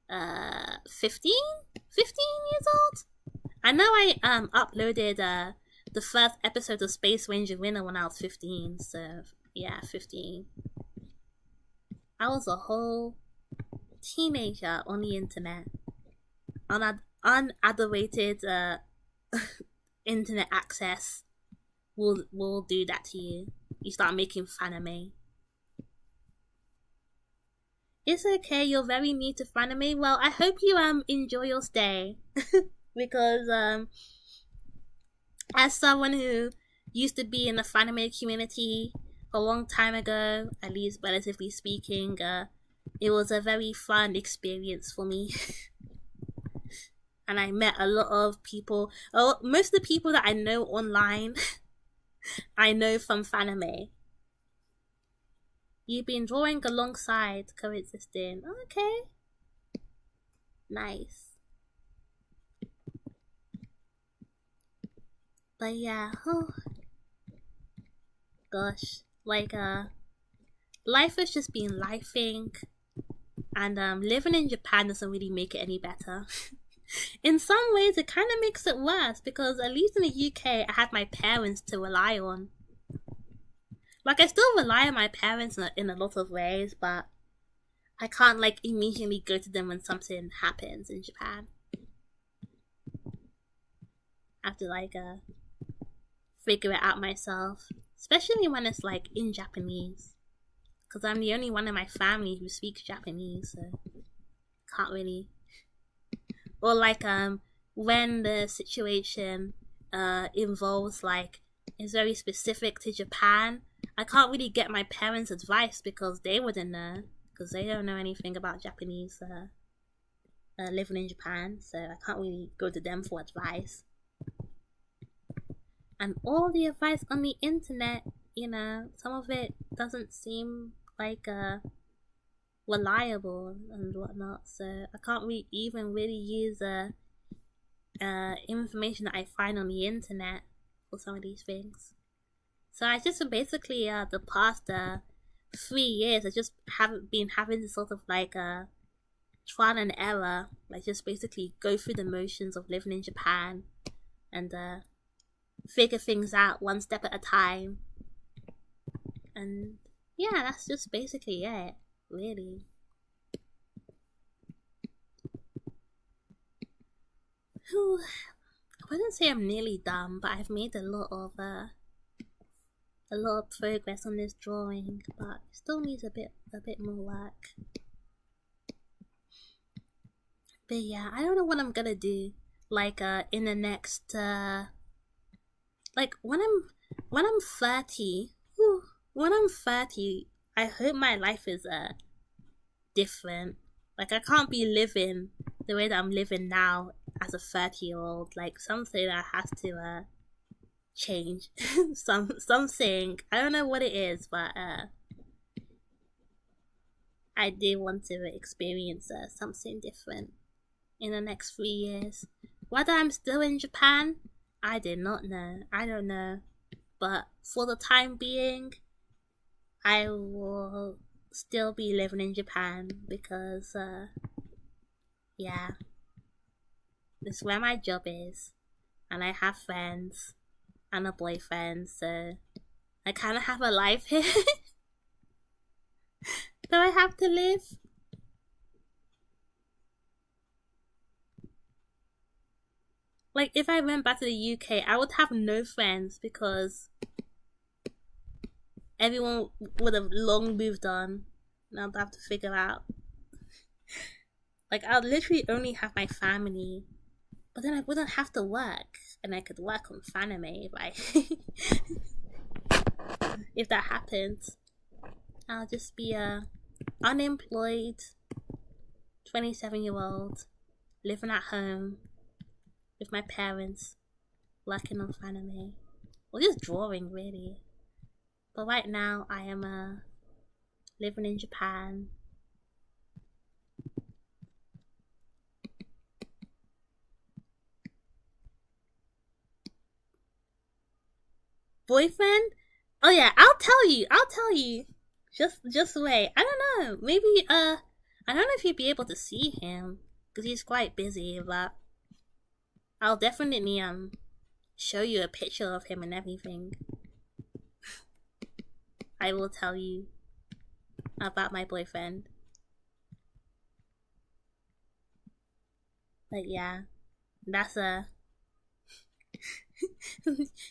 15 years old. I know I uploaded the first episode of Space Ranger Winner when I was 15, so yeah, 15. I was a whole teenager on the internet. Unadulterated internet access will do that to you. You start making fun of me. It's okay, you're very new to Fanime. Well, I hope you enjoy your stay. Because as someone who used to be in the Fanime community a long time ago, at least relatively speaking, it was a very fun experience for me. And I met a lot of people. Most of the people that I know online, I know from Fanime. You've been drawing alongside coexisting. Okay. Nice. But yeah, gosh. Like, life has just been lifing. And living in Japan doesn't really make it any better. In some ways, it kind of makes it worse, because at least in the UK, I had my parents to rely on. Like, I still rely on my parents in a lot of ways, but I can't, like, immediately go to them when something happens in Japan. I have to, like, figure it out myself. Especially when it's, like, in Japanese. Because I'm the only one in my family who speaks Japanese, so can't really. Or, like, when the situation involves, like, is very specific to Japan, I can't really get my parents' advice because they wouldn't know, because they don't know anything about Japanese living in Japan, so I can't really go to them for advice. And all the advice on the internet, some of it doesn't seem like reliable and whatnot, so I can't even really use information that I find on the internet for some of these things. So I just basically the past 3 years I just haven't been having this sort of like trial and error, like just basically go through the motions of living in Japan and figure things out one step at a time. And yeah, that's just basically it, really. Whew. I wouldn't say I'm nearly done, but I've made a lot of progress on this drawing, but it still needs a bit more work. But yeah, I don't know what I'm gonna do, like in the next like when I'm 30. When I'm 30, I hope my life is different. Like, I can't be living the way that I'm living now as a 30-year-old. Like, something that has to change. Something, I don't know what it is, but I do want to experience something different in the next 3 years. Whether I'm still in Japan, I do not know. I don't know. But for the time being, I will still be living in Japan because, yeah, This is where my job is, and I have friends and a boyfriend, so I kind of have a life here that I have to live. Like, if I went back to the UK, I would have no friends because everyone would have long moved on, and I'd have to figure out. Like, I'd literally only have my family, but then I wouldn't have to work, and I could work on Fanime if I if that happens. I'll just be a unemployed 27-year-old living at home with my parents, working on Fanime, or just drawing really. But right now I am living in Japan. Boyfriend? Oh yeah, I'll tell you. Just wait. I don't know. Maybe I don't know if you'd be able to see him because he's quite busy, but I'll definitely show you a picture of him and everything. I will tell you about my boyfriend. But yeah, that's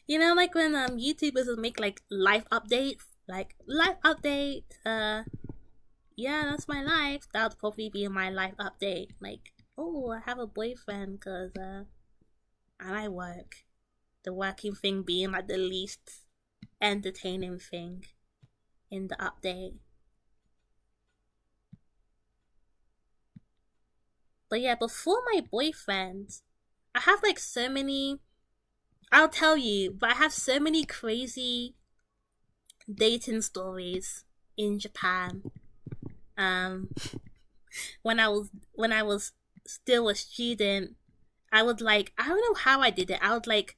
you know, like when YouTubers will make like life updates, yeah, that's my life. That would probably be my life update. Like, oh, I have a boyfriend because and I work. The working thing being like the least entertaining thing in the update. But yeah, before my boyfriend, I have like so many. I'll tell you, but I have so many crazy dating stories in Japan. When I was still a student, I would like, I don't know how I did it. I would like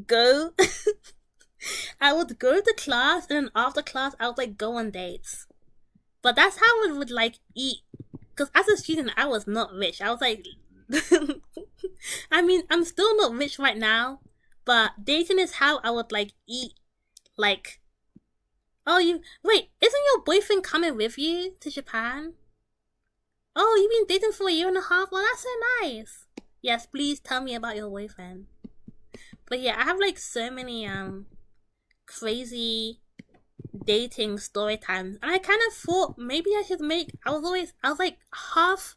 go I would go to class, and then after class I would like go on dates. But that's how I would like eat. Because as a student I was not rich. I was like I mean, I'm still not rich right now, but dating is how I would like eat. Like, oh, you wait, isn't your boyfriend coming with you to Japan? Oh, you've been dating for a year and a half? Well, that's so nice. Yes, please tell me about your boyfriend. But yeah, I have like so many crazy dating story times, and I kind of thought maybe I should make. I was like half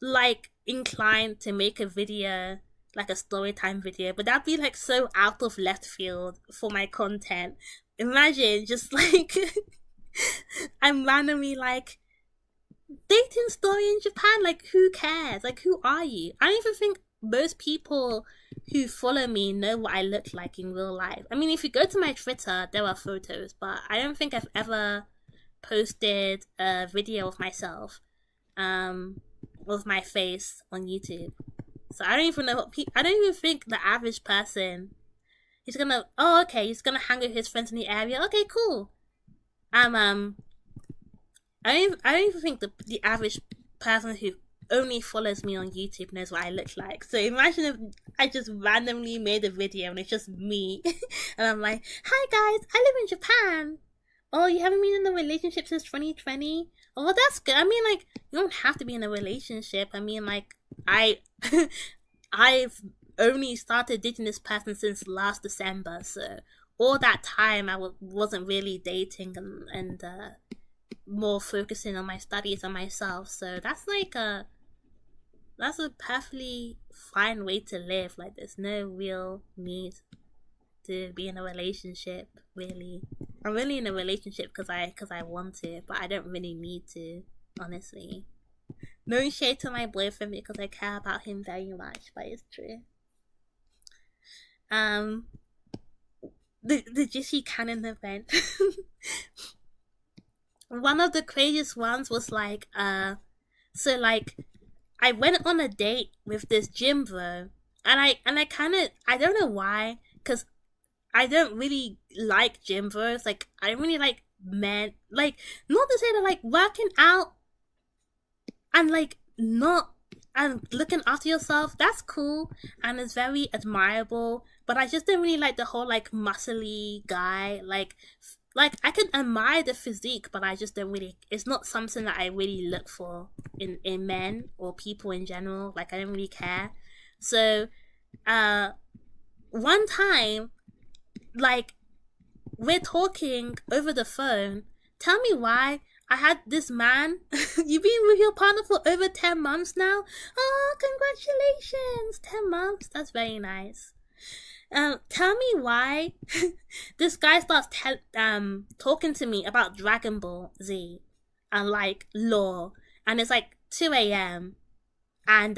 like inclined to make a video, like a story time video, but that'd be like so out of left field for my content. Imagine just like I'm randomly like dating story in Japan. Like, who cares? Like, who are you? I don't even think most people who follow me know what I look like in real life. I mean, if you go to my Twitter, there are photos, but I don't think I've ever posted a video of myself with my face on YouTube. So I don't even know what I don't even think the average person he's gonna he's gonna hang with his friends in the area. Okay, cool. I don't even think the average person who only follows me on YouTube knows what I look like. So imagine if I just randomly made a video and it's just me and I'm like, hi guys, I live in Japan. Oh, you haven't been in a relationship since 2020? Oh, well, that's good. I mean, like, you don't have to be in a relationship. I mean, like, I've only started dating this person since last December, so all that time I wasn't really dating and more focusing on my studies and myself. So that's like that's a perfectly fine way to live. Like, there's no real need to be in a relationship, really. I'm really in a relationship because I want to, but I don't really need to, honestly. No shade to my boyfriend because I care about him very much, but it's true. The GC Canon event. One of the craziest ones was like, so like, I went on a date with this gym bro, and I don't know why, because I don't really like gym bros. Like, I don't really like men. Like, not to say that like working out and like not and looking after yourself, that's cool and it's very admirable. But I just didn't really like the whole like muscly guy. Like I can admire the physique, but I just don't really. It's not something that I really look for in men or people in general. Like I don't really care. So, one time, like we're talking over the phone. Tell me why I had this man. You've been with your partner for over 10 months now? Oh, congratulations! 10 months? That's very nice. Tell me why this guy starts talking to me about Dragon Ball Z and like lore, and it's like 2 a.m. and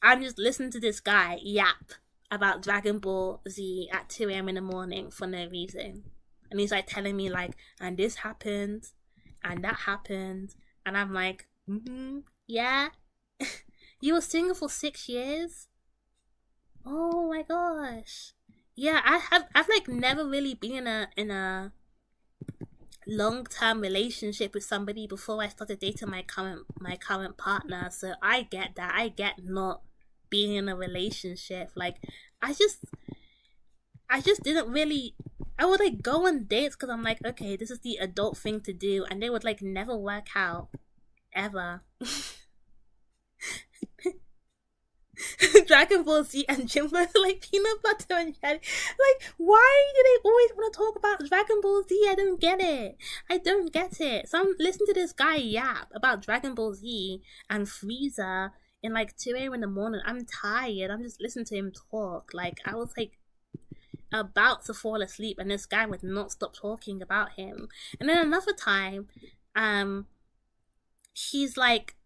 I'm just listening to this guy yap about Dragon Ball Z at 2 a.m. in the morning for no reason. And he's like telling me like, and this happened, and that happened, and I'm like, yeah. You were single for 6 years? Oh my gosh. Yeah, I've like never really been in a long term relationship with somebody before I started dating my current partner. So I get that. I get not being in a relationship. Like I just didn't really. I would like go on dates because I'm like, okay, this is the adult thing to do, and they would like never work out ever. Dragon Ball Z and Jimbo like peanut butter and jelly. Like, why do they always want to talk about Dragon Ball Z? I don't get it. I don't get it. So I'm listening to this guy yap about Dragon Ball Z and Frieza in like 2 a.m. in the morning. I'm tired. I'm just listening to him talk. Like, I was like about to fall asleep, and this guy would not stop talking about him. And then another time, he's like,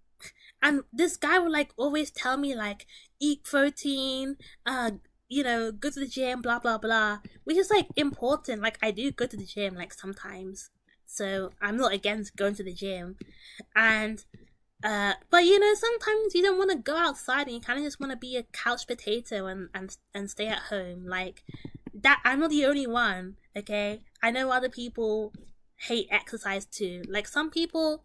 and this guy would like always tell me like eat protein, go to the gym, blah blah blah, which is like important. Like I do go to the gym like sometimes, so I'm not against going to the gym, and but sometimes you don't want to go outside and you kind of just want to be a couch potato and stay at home. Like that, I'm not the only one. Okay, I know other people hate exercise too. Like some people,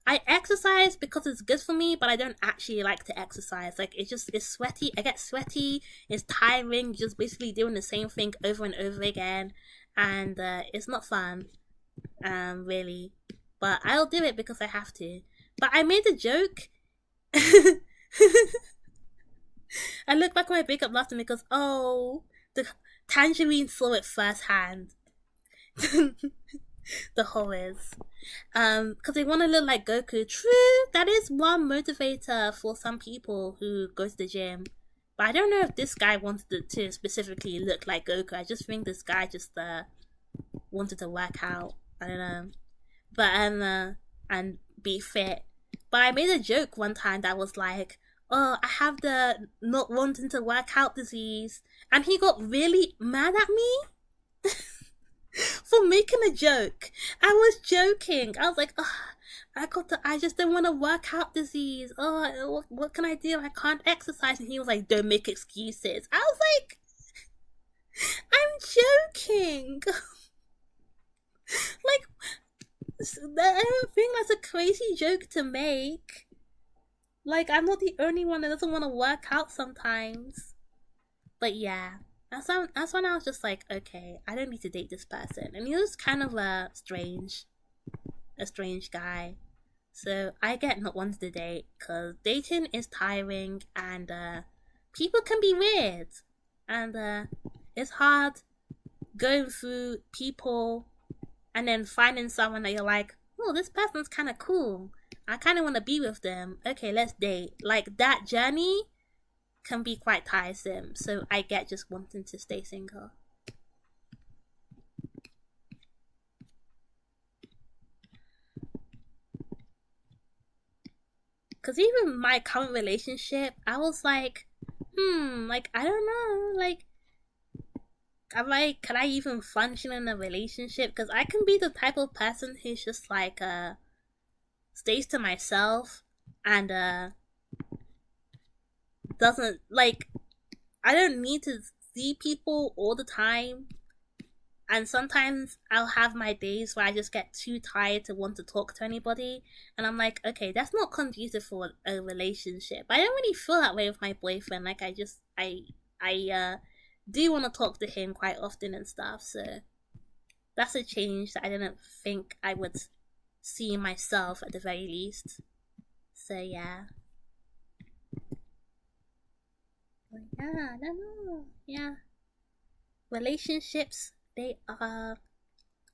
I exercise because it's good for me, but I don't actually like to exercise. Like it's sweaty. I get sweaty. It's tiring. Just basically doing the same thing over and over again, and it's not fun, really. But I'll do it because I have to. But I made a joke. I look back on my breakup last time because the Tangerine saw it firsthand. The horrors. Because they want to look like Goku. True, that is one motivator for some people who go to the gym. But I don't know if this guy wanted to specifically look like Goku. I just think this guy just wanted to work out. I don't know. But and be fit. But I made a joke one time that was like, oh, I have the not wanting to work out disease. And he got really mad at me. For making a joke. I was joking. I was like, oh, I just don't want to work out disease. Oh, what can I do? I can't exercise. And he was like, don't make excuses. I was like, I'm joking. Like, I don't think that's a crazy joke to make. Like, I'm not the only one that doesn't want to work out sometimes. But yeah. That's when I was just like, okay, I don't need to date this person. And he was kind of a strange guy. So I get not wanting to date because dating is tiring and people can be weird. And it's hard going through people and then finding someone that you're like, oh, this person's kind of cool. I kind of want to be with them. Okay, let's date. Like that journey can be quite tiresome, so I get just wanting to stay single. Because even my current relationship, I was like, like, I don't know, like, can I even function in a relationship? Because I can be the type of person who's just like, stays to myself and, doesn't like I don't need to see people all the time And sometimes I'll have my days where I just get too tired to want to talk to anybody. And I'm like, okay, that's not conducive for a relationship. I don't really feel that way with my boyfriend. Like, I do want to talk to him quite often and stuff. So that's a change that I didn't think I would see in myself at the very least. So yeah. Yeah, I don't know. Yeah. Relationships, they are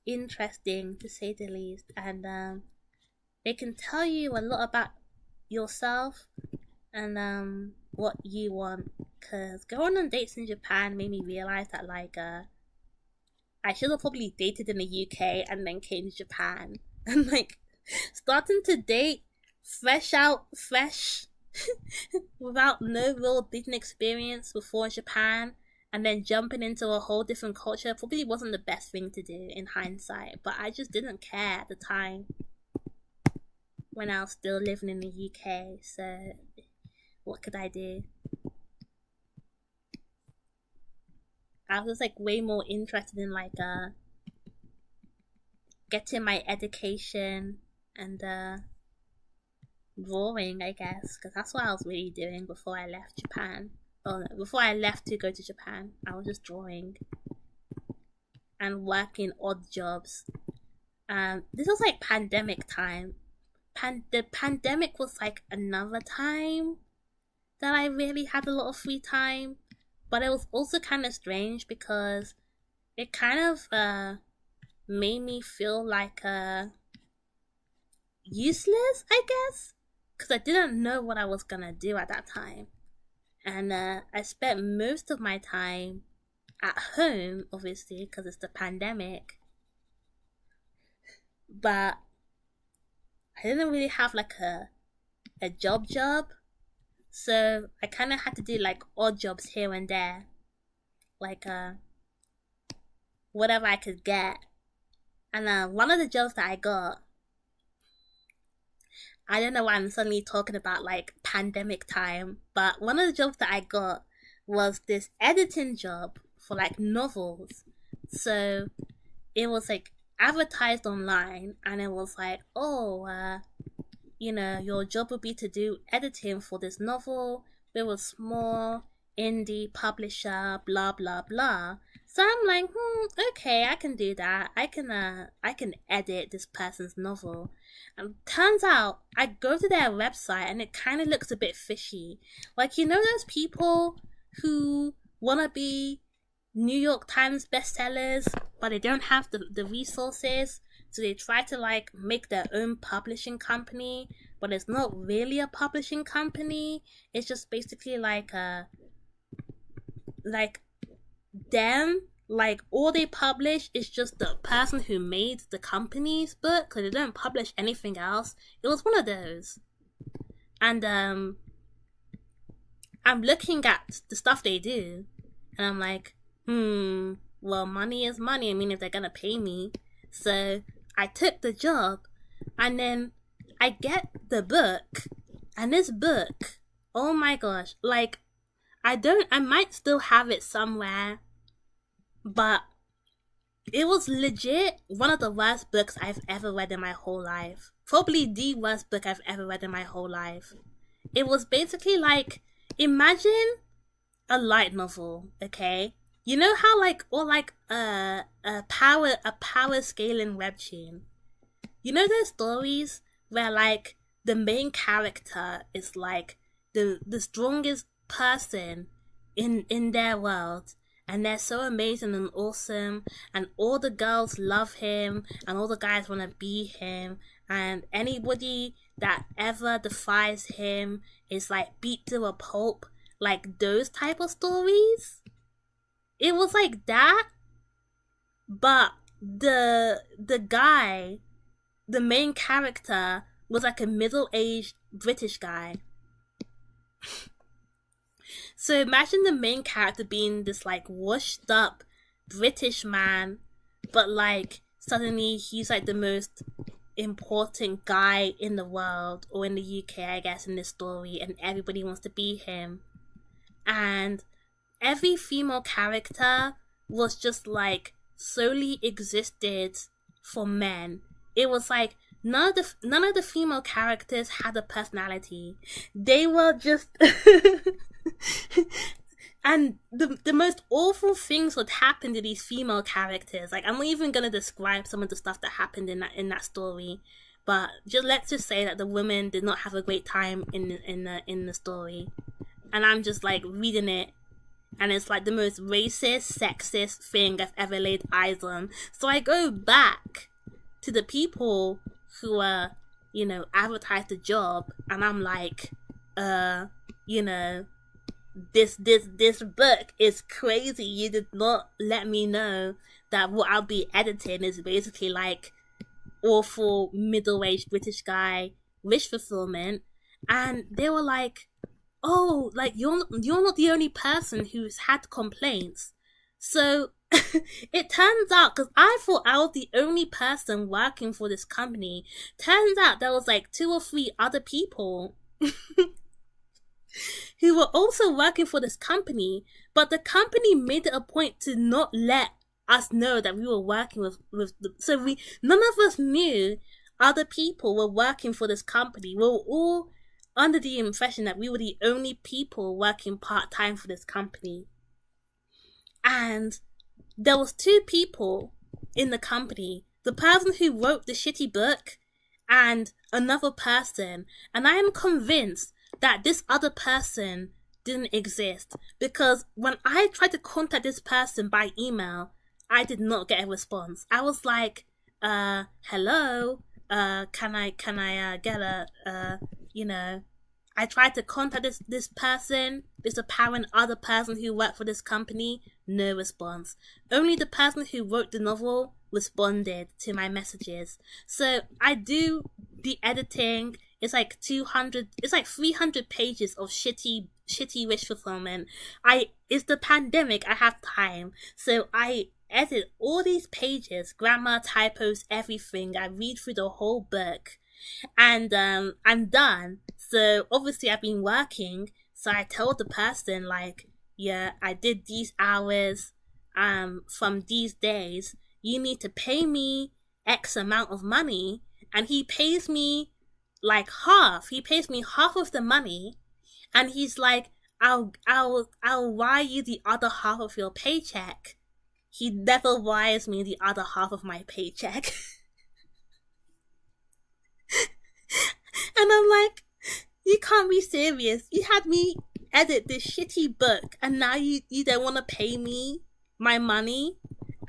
interesting to say the least, and they can tell you a lot about yourself and what you want. Cause going on dates in Japan made me realize that like I should have probably dated in the UK and then came to Japan and like starting to date fresh without no real dating experience before Japan, and then jumping into a whole different culture probably wasn't the best thing to do in hindsight, but I just didn't care at the time when I was still living in the UK, so what could I do? I was like way more interested in like getting my education and drawing, I guess, because that's what I was really doing before I left Japan. Oh no, before I left to go to Japan, I was just drawing and working odd jobs. This was like pandemic time. The pandemic was like another time that I really had a lot of free time, but it was also kind of strange because it kind of made me feel like useless, I guess, because I didn't know what I was gonna do at that time. And I spent most of my time at home, obviously, because it's the pandemic. But I didn't really have like a job. So I kind of had to do like odd jobs here and there. Like whatever I could get. And one of the jobs that I got, I don't know why I'm suddenly talking about like pandemic time, but one of the jobs that I got was this editing job for like novels. So it was like advertised online, and it was like, oh, your job would be to do editing for this novel. It was small indie publisher, blah blah blah. So I'm like, okay, I can do that. I can edit this person's novel. And turns out I go to their website and it kind of looks a bit fishy. Like, those people who want to be New York Times bestsellers, but they don't have the resources. So they try to like make their own publishing company, but it's not really a publishing company. It's just basically like them, like all they publish is just the person who made the company's book, because they don't publish anything else. It was one of those. And I'm looking at the stuff they do, and I'm like, well, money is money. I mean, if they're gonna pay me. So I took the job, and then I get the book, and this book, oh my gosh, like, I might still have it somewhere, but it was legit one of the worst books I've ever read in my whole life. Probably the worst book I've ever read in my whole life. It was basically like, imagine a light novel, okay? You know how like, or like a power scaling webtoon. You know those stories where like the main character is like the strongest person in their world, and they're so amazing and awesome, and all the girls love him, and all the guys want to be him, and anybody that ever defies him is like beat to a pulp, like those type of stories. It was like that, but the guy, the main character, was like a middle-aged British guy. So imagine the main character being this like washed up British man, but like suddenly he's like the most important guy in the world, or in the UK, I guess, in this story, and everybody wants to be him. And every female character was just like solely existed for men. It was like none of the female characters had a personality. They were just and the most awful things would happen to these female characters. Like, I'm not even gonna describe some of the stuff that happened in that story, but let's just say that the women did not have a great time in the story, and I'm just like reading it, and it's like the most racist, sexist thing I've ever laid eyes on. So I go back to the people who advertised the job, and I'm like, this book is crazy. You did not let me know that what I'll be editing is basically like awful middle-aged British guy wish fulfillment. And they were like, oh, like you're not the only person who's had complaints. So it turns out, because I thought I was the only person working for this company, turns out there was like 2 or 3 other people who were also working for this company, but the company made it a point to not let us know that we were working none of us knew other people were working for this company. We were all under the impression that we were the only people working part-time for this company. And there was 2 people in the company, the person who wrote the shitty book and another person, and I am convinced that this other person didn't exist, because when I tried to contact this person by email, I did not get a response. I was like, hello, can I get I tried to contact this person, this apparent other person who worked for this company, no response. Only the person who wrote the novel responded to my messages. So I do the editing. It's like 300 pages of shitty wish fulfillment. It's the pandemic, I have time. So I edit all these pages, grammar, typos, everything. I read through the whole book. And I'm done. So obviously I've been working. So I told the person, like, yeah, I did these hours from these days. You need to pay me X amount of money. And he pays me like half. He pays me half of the money. And he's like, I'll wire you the other half of your paycheck. He never wires me the other half of my paycheck. And I'm like, you can't be serious. You had me edit this shitty book, and now you don't want to pay me my money?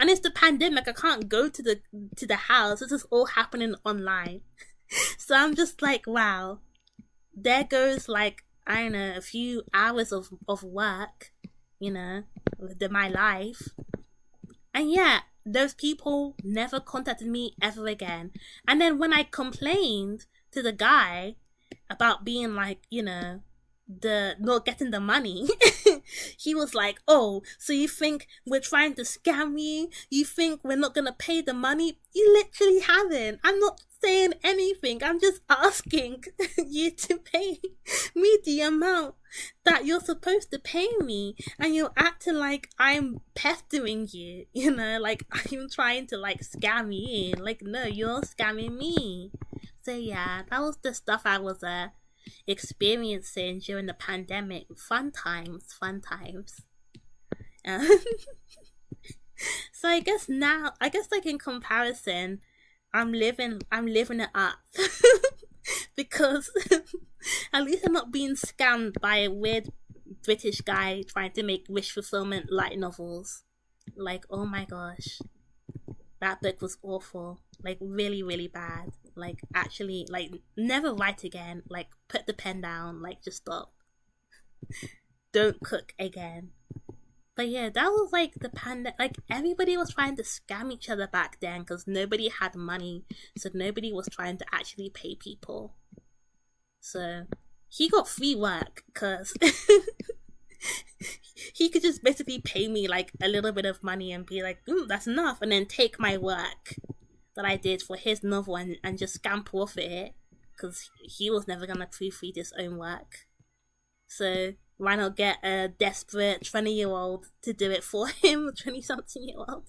And it's the pandemic. I can't go to the house. This is all happening online. So I'm just like, wow. There goes, like, I don't know, a few hours of work, with my life. And yeah, those people never contacted me ever again. And then when I complained to the guy about being like, the not getting the money, he was like, oh, so you think we're trying to scam you? You think we're not gonna pay the money? You literally haven't. I'm not saying anything. I'm just asking you to pay me the amount that you're supposed to pay me, and you're acting like I'm pestering you, like I'm trying to like scam you in. Like, no, you're scamming me. So yeah, that was the stuff I was experiencing during the pandemic. Fun times. So I guess like in comparison, I'm living it up because at least I'm not being scammed by a weird British guy trying to make wish fulfillment light novels. Like, oh my gosh, that book was awful. Like, really, really bad. Like, actually, like, never write again. Like, put the pen down. Like, just stop. Don't cook again. But yeah, that was like the pandemic. Like, everybody was trying to scam each other back then because nobody had money. So nobody was trying to actually pay people. So he got free work because he could just basically pay me like a little bit of money and be like, that's enough. And then take my work that I did for his novel and just scamper off it because he was never going to proofread his own work. So why not get a desperate 20-year-old to do it for him, 20-something-year-old?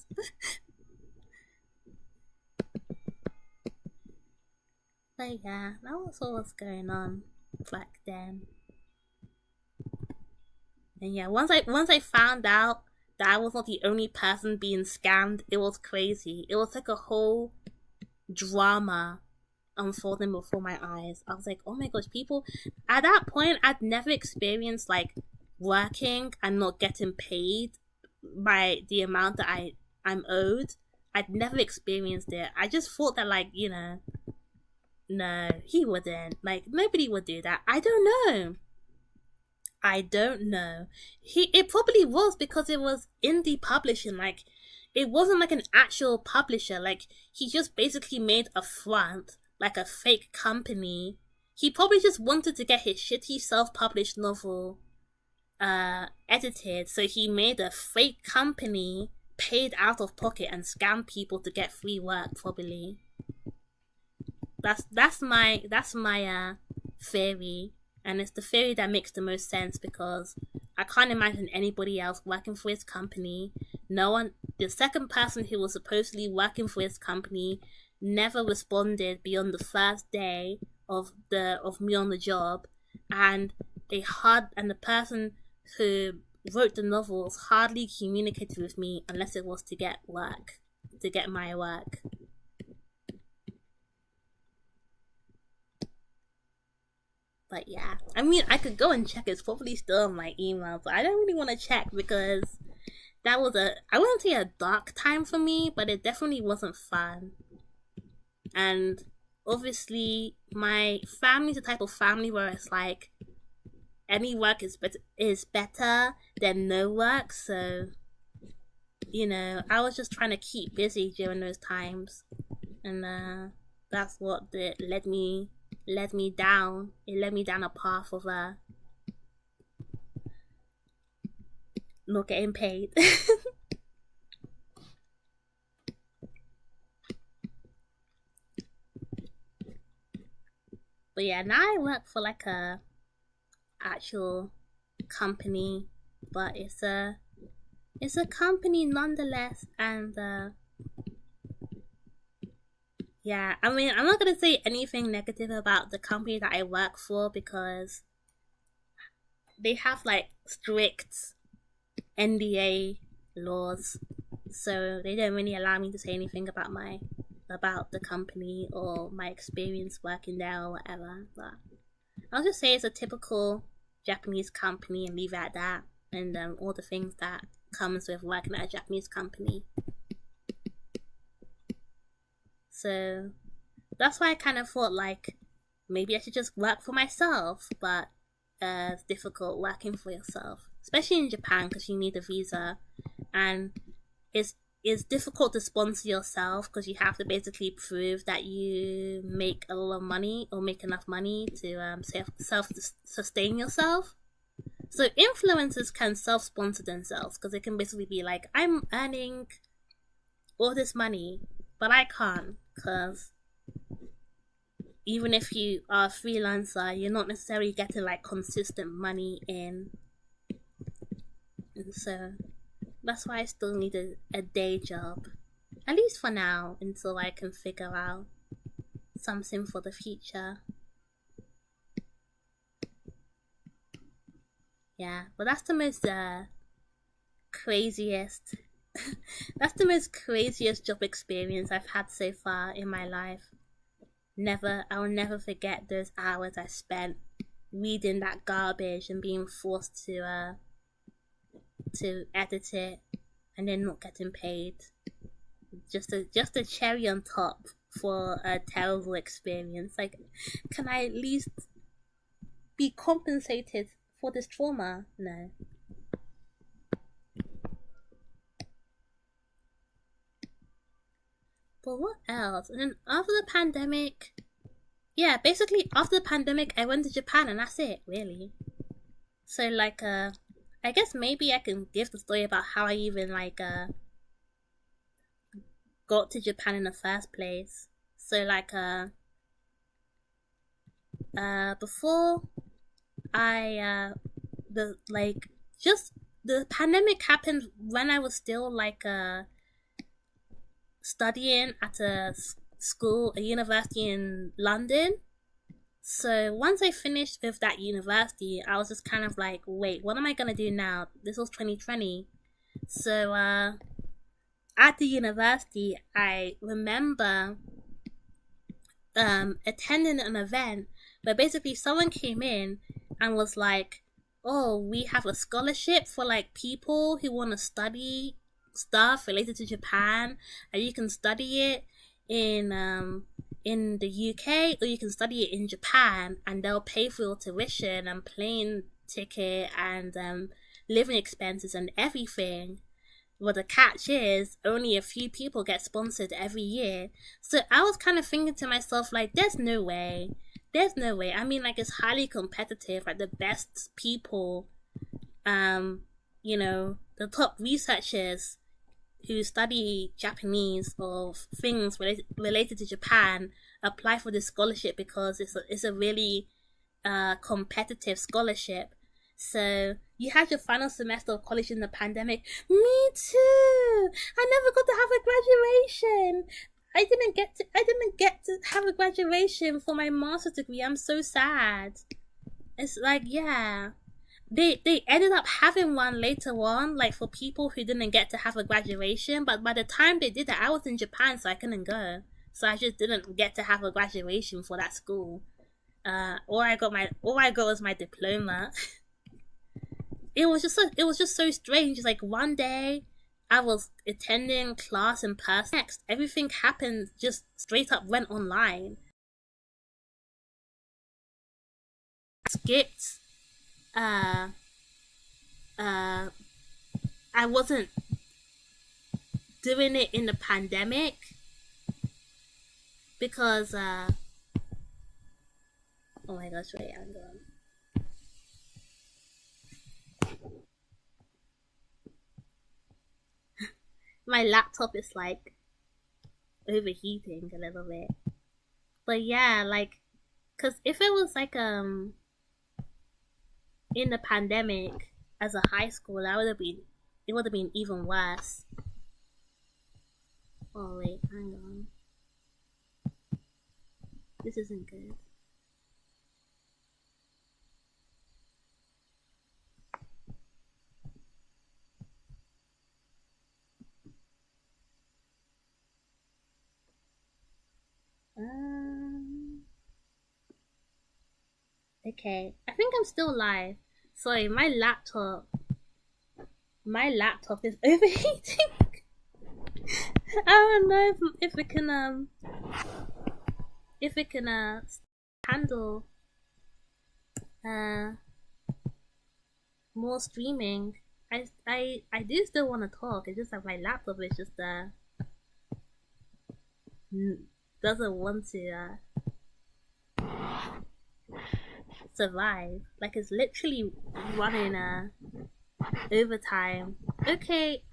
But yeah, that was what was going on back then. And yeah, once I found out that I was not the only person being scammed, it was crazy. It was like a whole drama unfolding before my eyes. I was like, oh my gosh, people. At that point, I'd never experienced like working and not getting paid by the amount that I'm owed. I'd never experienced it. I just thought that, like, no, he wouldn't. Like, nobody would do that. I don't know. I don't know. It probably was because it was indie publishing. Like, it wasn't like an actual publisher. Like, he just basically made a front, like a fake company. He probably just wanted to get his shitty self-published novel edited, so he made a fake company, paid out of pocket, and scammed people to get free work. Probably. That's my theory, and it's the theory that makes the most sense because I can't imagine anybody else working for his company. No one, the second person who was supposedly working for his company, never responded beyond the first day of me on the job, and the person who wrote the novels hardly communicated with me unless it was to get my work. But yeah, I mean, I could go and check. It's probably still in my email, but I don't really want to check because that was I wouldn't say a dark time for me, but it definitely wasn't fun. And obviously, my family's the type of family where it's like, any work is better than no work, so, I was just trying to keep busy during those times. And that's what led me down. It led me down a path of not getting paid. But yeah, now I work for like a actual company, but it's a company nonetheless. And yeah, I mean, I'm not gonna say anything negative about the company that I work for because they have like strict NDA laws, so they don't really allow me to say anything about the company or my experience working there or whatever. But I'll just say it's a typical Japanese company and leave it at that, and all the things that comes with working at a Japanese company. So that's why I kind of thought like maybe I should just work for myself, but it's difficult working for yourself, especially in Japan because you need a visa, and it's difficult to sponsor yourself because you have to basically prove that you make a lot of money or make enough money to self-sustain yourself. So influencers can self-sponsor themselves because it can basically be like, I'm earning all this money, but I can't because even if you are a freelancer, you're not necessarily getting like consistent money in. And so that's why I still need a day job, at least for now, until I can figure out something for the future. Yeah, but that's the most craziest that's the most craziest job experience I've had so far in my life. I will never forget those hours I spent reading that garbage and being forced to edit it and then not getting paid. Just a cherry on top for a terrible experience. Like, can I at least be compensated for this trauma? No. But what else? And then after the pandemic, yeah, basically after the pandemic, I went to Japan and that's it, really. So like, I guess maybe I can give the story about how I even like got to Japan in the first place. So like, before I the pandemic happened when I was still like studying at a school, a university in London. So once I finished with that university, I was just kind of like, wait, what am I gonna do now? This was 2020. So at the university, I remember attending an event where basically someone came in and was like, oh, we have a scholarship for like people who want to study stuff related to Japan, and you can study it in the UK, or you can study it in Japan, and they'll pay for your tuition and plane ticket and living expenses and everything. Well, the catch is only a few people get sponsored every year. So I was kind of thinking to myself, like, there's no way. There's no way. I mean, like, it's highly competitive. Like, the best people, the top researchers who study Japanese or things related to Japan apply for this scholarship because it's a really competitive scholarship. So you had your final semester of college in the pandemic. Me too. I never got to have a graduation. I didn't get to have a graduation for my master's degree. I'm so sad. It's like, yeah. They ended up having one later on, like for people who didn't get to have a graduation, but by the time they did that, I was in Japan, so I couldn't go. So I just didn't get to have a graduation for that school. All I got was my diploma. It was just so strange. It's like one day I was attending class in person. Next, everything happened just straight up went online. Skipped. I wasn't doing it in the pandemic because oh my gosh, wait, I'm going. My laptop is like overheating a little bit. But yeah, like, cause if it was like in the pandemic as a high school, it would have been even worse. Oh wait, hang on. This isn't good. Okay, I think I'm still live. Sorry, my laptop is overheating. I don't know if it can handle more streaming. I do still want to talk. It's just that my laptop is just doesn't want to survive. Like, it's literally running overtime. Okay,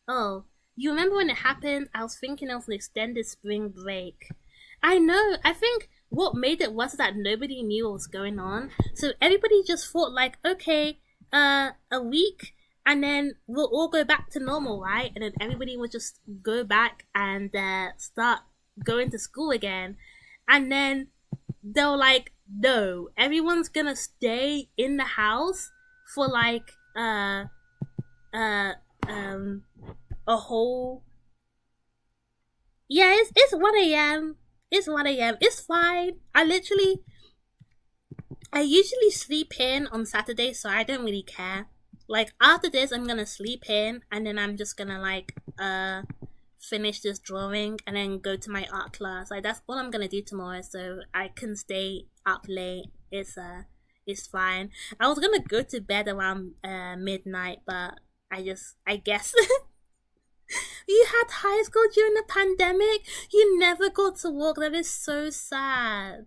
oh, you remember when it happened? I was thinking of an extended spring break. I know, I think what made it worse is that nobody knew what was going on. So everybody just thought like, okay, a week and then we'll all go back to normal, right? And then everybody would just go back and start going to school again. And then they were like, no, everyone's gonna stay in the house for like a whole, yeah, it's 1 a.m. It's 1 a.m. It's fine. I usually sleep in on Saturday, so I don't really care. Like, after this, I'm gonna sleep in, and then I'm just gonna like finish this drawing and then go to my art class. Like, that's what I'm gonna do tomorrow, so I can stay up late. It's fine. I was gonna go to bed around midnight, but I guess you had high school during the pandemic. You never got to work. That is so sad.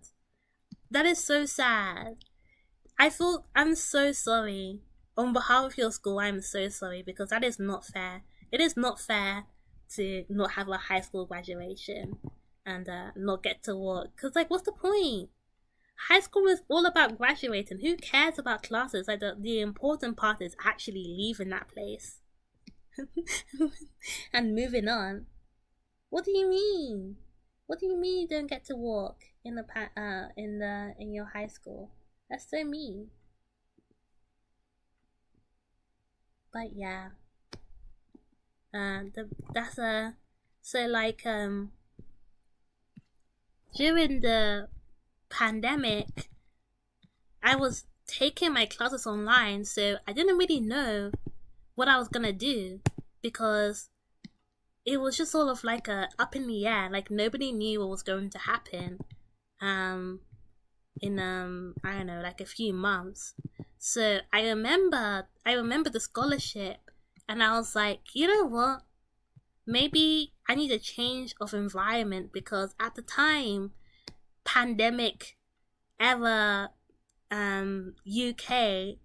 That is so sad. I'm so sorry. On behalf of your school, I'm so sorry, because that is not fair. It is not fair to not have a high school graduation and not get to work. Because, like, what's the point? High school is all about graduating. Who cares about classes? Like, the important part is actually leaving that place and moving on. What do you mean? What do you mean you don't get to walk in in your high school? That's so mean. But yeah, that's a so like during the pandemic, I was taking my classes online, so I didn't really know what I was gonna do because it was just sort of like a up in the air. Like nobody knew what was going to happen. In I don't know, like a few months. So I remember the scholarship, and I was like, you know what? Maybe I need a change of environment because at the time, pandemic era, UK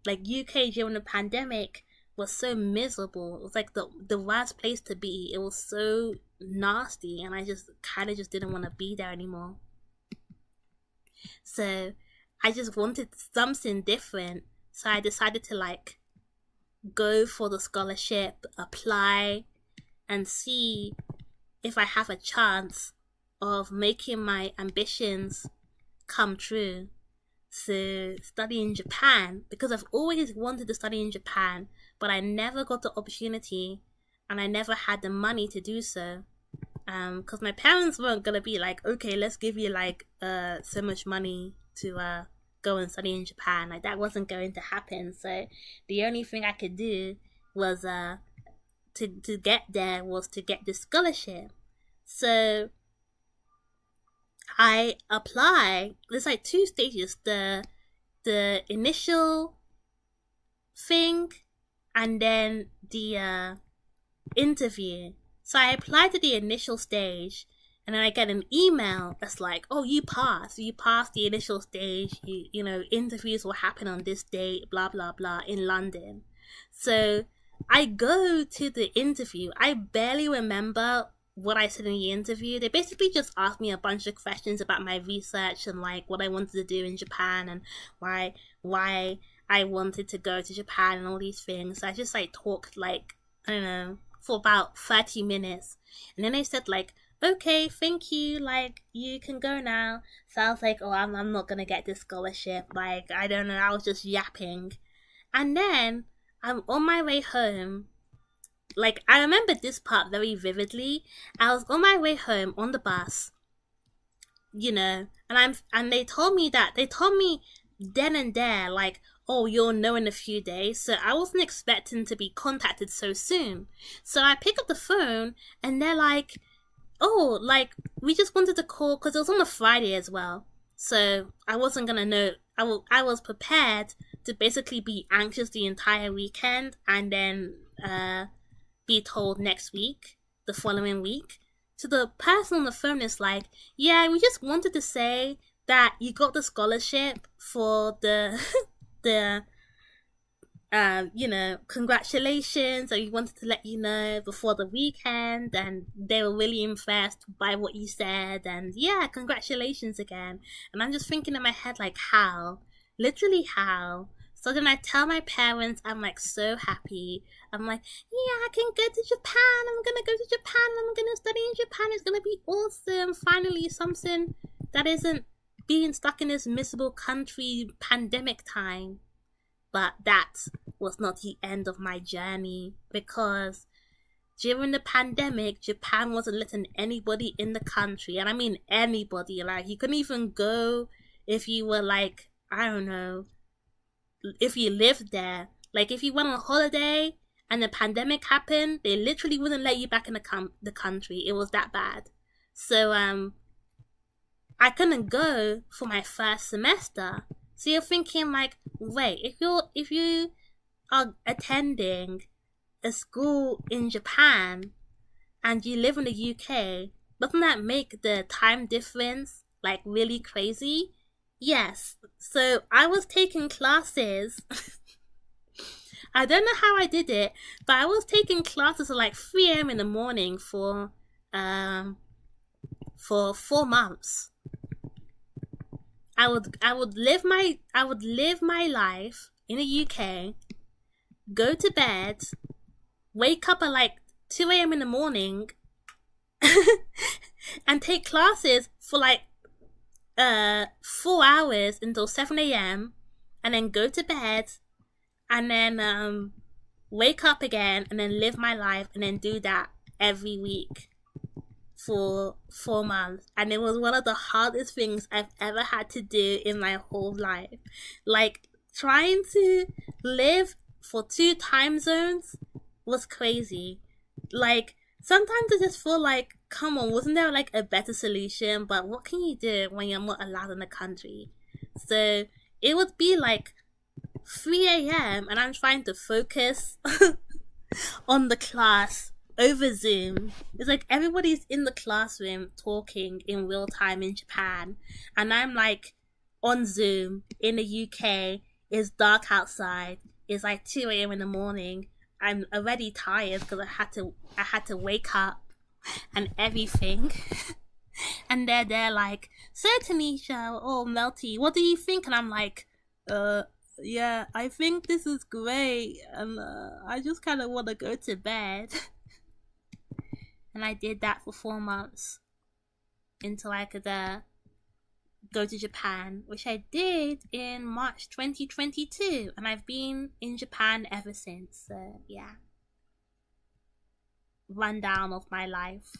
during the pandemic was so miserable. It was like the worst place to be. It was so nasty, and I just kind of just didn't want to be there anymore. So I just wanted something different. So I decided to like go for the scholarship, apply, and see if I have a chance of making my ambitions come true. So study in Japan, because I've always wanted to study in Japan, but I never got the opportunity and I never had the money to do so. Because my parents weren't gonna be like, okay, let's give you like so much money to go and study in Japan. Like that wasn't going to happen. So the only thing I could do was to get there was to get this scholarship. So I apply. There's like two stages: the initial thing, and then the interview. So I applied to the initial stage, and then I get an email that's like, "Oh, you passed. You passed the initial stage. You know, interviews will happen on this date. Blah blah blah in London." So I go to the interview. I barely remember what I said in the interview. They basically just asked me a bunch of questions about my research and like what I wanted to do in Japan and why I wanted to go to Japan and all these things. So I just like talked like, I don't know, for about 30 minutes. And then they said like, okay, thank you, like you can go now. So I was like, oh, I'm not gonna get this scholarship. Like, I don't know, I was just yapping. And then I'm on my way home. Like, I remember this part very vividly. I was on my way home on the bus, you know, and they told me then and there, like, oh, you'll know in a few days. So I wasn't expecting to be contacted so soon. So I pick up the phone and they're like, oh, like, we just wanted to call because it was on a Friday as well. So I wasn't gonna know. I was prepared to basically be anxious the entire weekend and then be told next week, the following week. So the person on the phone is like, yeah, we just wanted to say that you got the scholarship for the you know, congratulations, and we wanted to let you know before the weekend, and they were really impressed by what you said, and yeah, congratulations again. And I'm just thinking in my head, like, how? Literally how? So then I tell my parents, I'm like so happy. I'm like, yeah, I can go to Japan. I'm gonna go to Japan. I'm gonna study in Japan. It's gonna be awesome. Finally, something that isn't being stuck in this miserable country pandemic time. But that was not the end of my journey, because during the pandemic, Japan wasn't letting anybody in the country. And I mean anybody. Like, you couldn't even go if you were like, I don't know, if you lived there. Like, if you went on holiday and the pandemic happened, they literally wouldn't let you back in the country. It was that bad. So I couldn't go for my first semester. So you're thinking like, wait, if you are attending a school in Japan and you live in the UK, doesn't that make the time difference like really crazy? Yes. So I was taking classes. I don't know how I did it, but I was taking classes at like 3 a.m. in the morning for 4 months. I would live my life in the UK, go to bed, wake up at like 2 a.m. in the morning, and take classes for like 4 hours until 7 a.m. and then go to bed and then wake up again and then live my life and then do that every week for 4 months. And it was one of the hardest things I've ever had to do in my whole life. Like, trying to live for 2 time zones was crazy. Like, sometimes I just feel like, come on, wasn't there like a better solution? But what can you do when you're not allowed in the country? So it would be like 3 a.m. and I'm trying to focus on the class over Zoom. It's like everybody's in the classroom talking in real time in Japan, and I'm like on Zoom in the UK. It's dark outside. It's like 2 a.m. in the morning. I'm already tired because I had to wake up and everything. And they're like, so Tanisha or Melty, what do you think? And I'm like, yeah, I think this is great, and I just kind of want to go to bed. And I did that for 4 months until I could go to Japan, which I did in March 2022, and I've been in Japan ever since. So yeah, rundown of my life,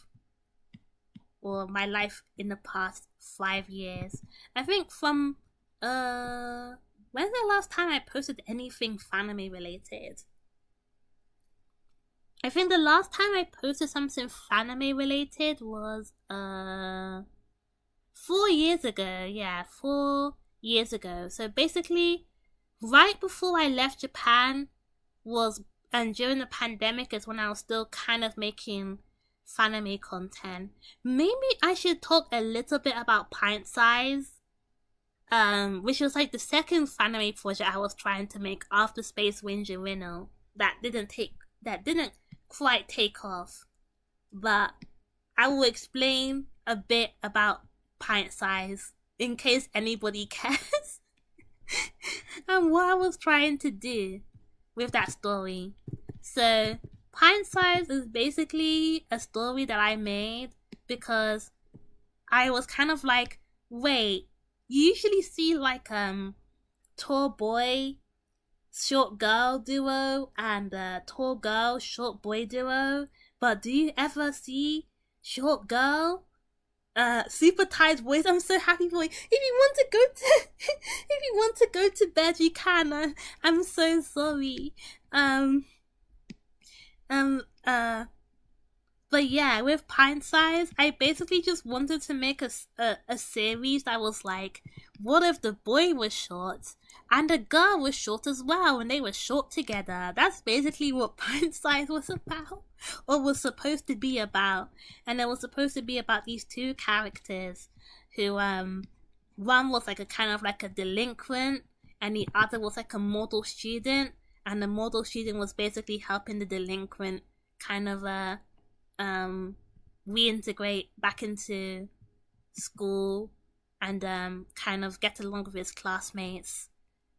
or my life in the past 5 years. I think from when's the last time I posted anything fanime related? I think the last time I posted something fanime related was 4 years ago. Yeah, 4 years ago. So basically, right before I left Japan and during the pandemic is when I was still kind of making fanime content. Maybe I should talk a little bit about Pint Size, which was like the second fanime project I was trying to make after Space Winja Rino that didn't quite take off. But I will explain a bit about Pint Size in case anybody cares and what I was trying to do with that story. So Pint Size is basically a story that I made because I was kind of like, wait, you usually see like tall boy short girl duo and tall girl short boy duo, but do you ever see short girl super tired boys? I'm so happy for you. If you want to go to bed, you can. I'm so sorry. But yeah, with Pint Size, I basically just wanted to make a series that was like, what if the boy was short and the girl was short as well, and they were short together? That's basically what Pint Size was about, or was supposed to be about. And it was supposed to be about these 2 characters who, one was like a kind of like a delinquent, and the other was like a model student, and the model student was basically helping the delinquent kind of reintegrate back into school and kind of get along with his classmates.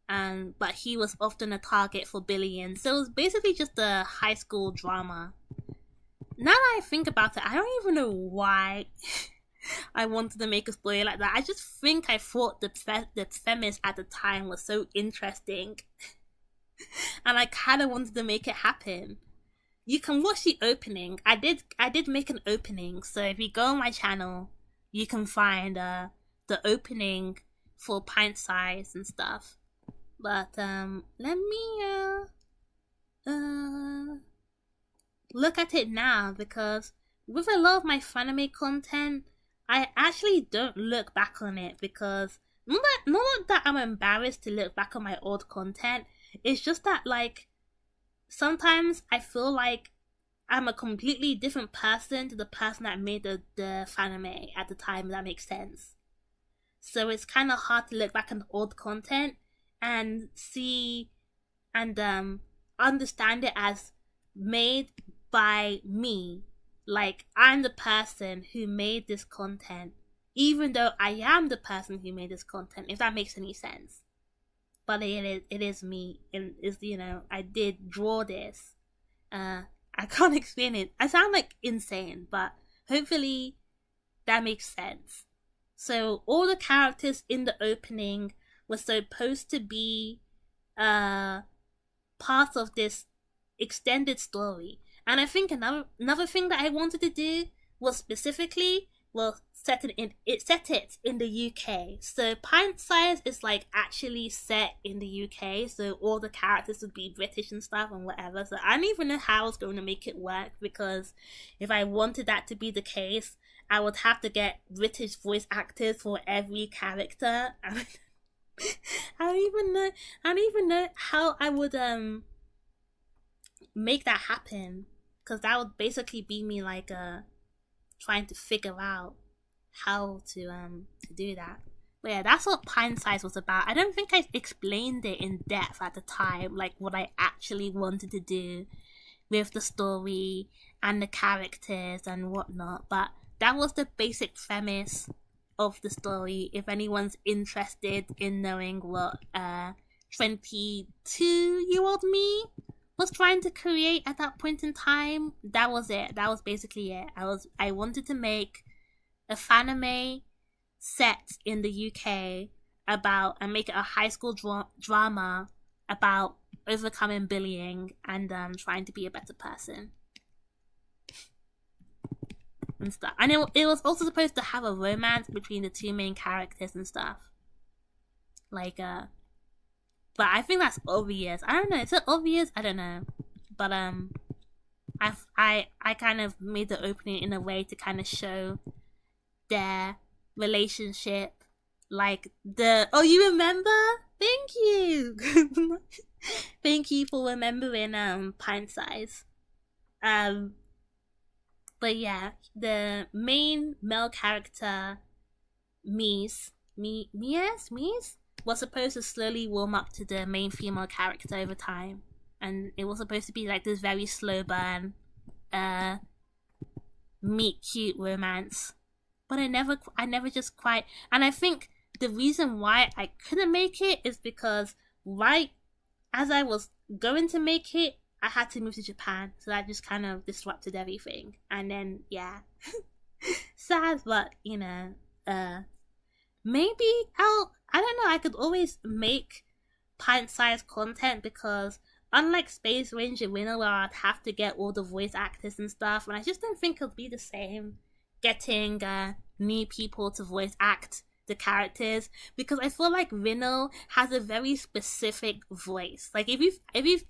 But he was often a target for bullying. So it was basically just a high school drama. Now that I think about it, I don't even know why I wanted to make a story like that. I just think I thought the premise at the time was so interesting. And I kind of wanted to make it happen. You can watch the opening. I did make an opening, so if you go on my channel, you can find the opening for Pint Size and stuff. But let me look at it now, because with a lot of my fanime content, I actually don't look back on it, because not that I'm embarrassed to look back on my old content. It's just that, like, sometimes I feel like I'm a completely different person to the person that made the fanime at the time, if that makes sense. So it's kind of hard to look back on old content and see and understand it as made by me. Like, I'm the person who made this content, even though I am the person who made this content, if that makes any sense. But it is me, and is, you know, I did draw this. I can't explain it. I sound like insane, but Hopefully that makes sense. So all the characters in the opening were supposed to be part of this extended story. And I think another thing that I wanted to do was specifically set it in the UK. So Pint Size is like actually set in the UK, so all the characters would be British and stuff and whatever. So I don't even know how I was going to make it work, because if I wanted that to be the case, I would have to get British voice actors for every character. I don't even know how I would make that happen, because that would basically be me like trying to figure out how to do that. But yeah, that's what Pine Size was about. I don't think I explained it in depth at the time, like what I actually wanted to do with the story and the characters and whatnot, but that was the basic premise of the story. If anyone's interested in knowing what 22-year-old me was trying to create at that point in time, that was it. That was basically it. I wanted to make a fanime set in the UK and make it a high school drama about overcoming bullying and trying to be a better person and stuff. And it was also supposed to have a romance between the two main characters and stuff. Like but I think that's obvious. I don't know. Is it obvious? I don't know. But I kind of made the opening in a way to kind of show their relationship. Like you remember? Thank you. Thank you for remembering Pint Size. But yeah, the main male character, Mies, was supposed to slowly warm up to the main female character over time, and it was supposed to be like this very slow burn, meet cute romance. But I never just quite. And I think the reason why I couldn't make it is because right as I was going to make it, I had to move to Japan, so that just kind of disrupted everything. And then yeah, sad, but you know, maybe I don't know, I could always make pint-sized content, because unlike Space Ranger Winner, where I'd have to get all the voice actors and stuff, and I just don't think it'll be the same getting new people to voice act the characters, because I feel like Rino has a very specific voice. Like if you've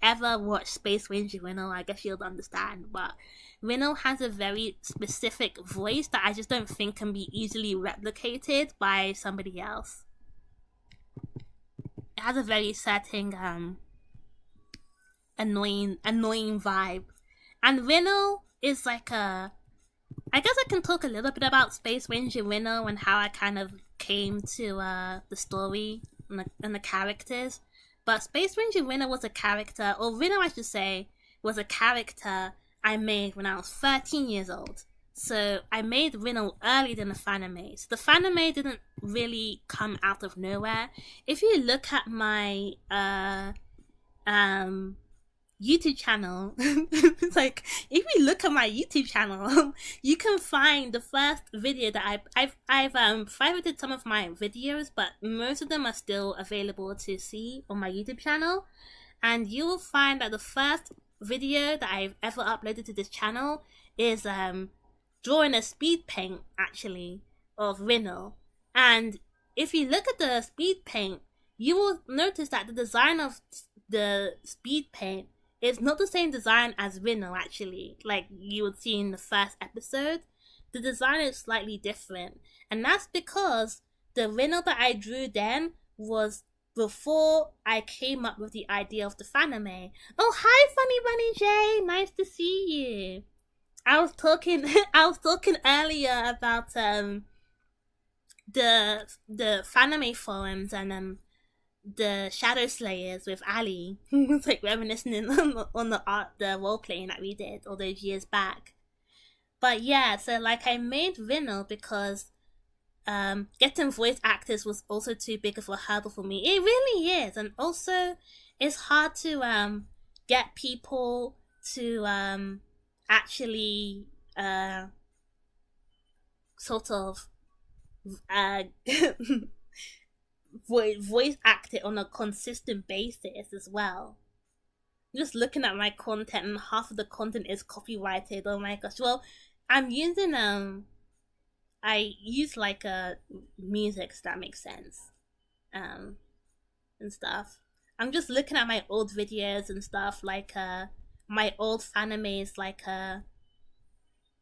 ever watched Space Ranger Rino, I guess you'll understand, but Rino has a very specific voice that I just don't think can be easily replicated by somebody else. It has a very certain annoying vibe. And Rino is like I guess I can talk a little bit about Space Ranger Rino and how I kind of came to the story and the characters. But Space Ranger Rino was a character, or Rino I should say, was a character I made when I was 13 years old. So I made Rino earlier than the fanime. So the fanime didn't really come out of nowhere. If you look at my YouTube channel, it's like if you look at my YouTube channel, you can find the first video that I've privated some of my videos, but most of them are still available to see on my YouTube channel, and you will find that the first video that I've ever uploaded to this channel is drawing a speed paint actually of Rino. And if you look at the speed paint, you will notice that the design of the speed paint is not the same design as Rino actually, like you would see in the first episode. The design is slightly different, and that's because the Rino that I drew then was before I came up with the idea of the fanime. Oh, hi Funny Bunny J, nice to see you. I was talking earlier about the fanime forums and the Shadow Slayers with Ali. It's like reminiscing on the role playing that we did all those years back. But yeah, so like I made Rino because getting voice actors was also too big of a hurdle for me. It really is, and also it's hard to get people to actually sort of uh voice act it on a consistent basis as well. Just looking at my content, and half of the content is copyrighted. Oh my gosh. Well, I'm using I use like music, so that makes sense. And stuff. I'm just looking at my old videos and stuff, like my old animes, like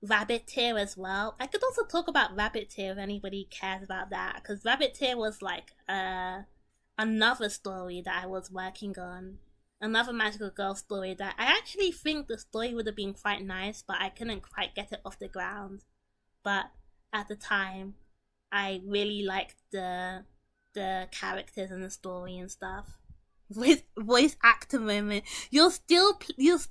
Rabbit Tear as well. I could also talk about Rabbit Tear if anybody cares about that, because Rabbit Tear was like another story that I was working on, another magical girl story that I actually think the story would have been quite nice, but I couldn't quite get it off the ground. But at the time, I really liked the characters and the story and stuff. With voice actor moment, you're still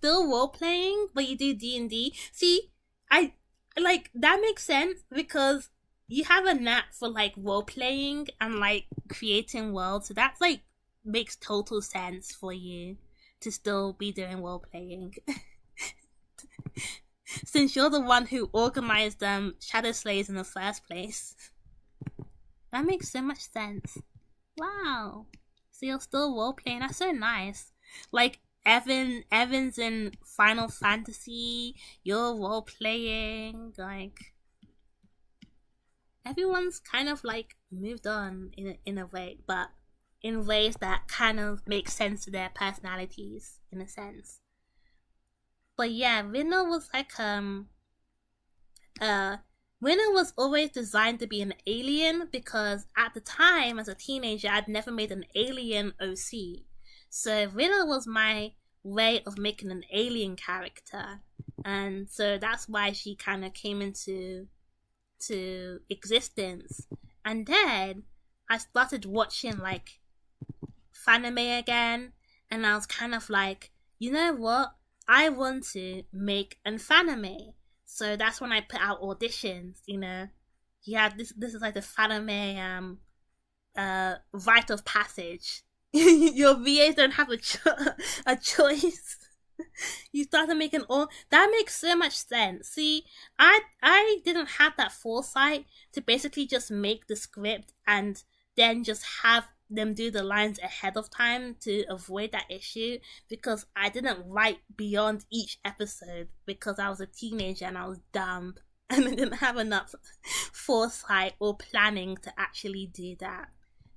role playing, but you do D&D. See, I like that makes sense because you have a knack for like role playing and like creating worlds, so that's like makes total sense for you to still be doing role playing. Since you're the one who organized Shadow Slayers in the first place. That makes so much sense. Wow. So you're still role playing. That's so nice. Like Evan's in Final Fantasy. You're role playing. Like everyone's kind of like moved on in a way, but in ways that kind of make sense to their personalities in a sense. But yeah, Rina was like Winner was always designed to be an alien because at the time, as a teenager, I'd never made an alien OC. So Winner was my way of making an alien character. And so that's why she kind of came into existence. And then I started watching like fanime again. And I was kind of like, you know what? I want to make an fanime. So that's when I put out auditions, you know. Yeah, this is like the fanime rite of passage. Your VAs don't have a choice. You started making all that makes so much sense. See, I didn't have that foresight to basically just make the script and then just have them do the lines ahead of time to avoid that issue, because I didn't write beyond each episode because I was a teenager and I was dumb and I didn't have enough foresight or planning to actually do that.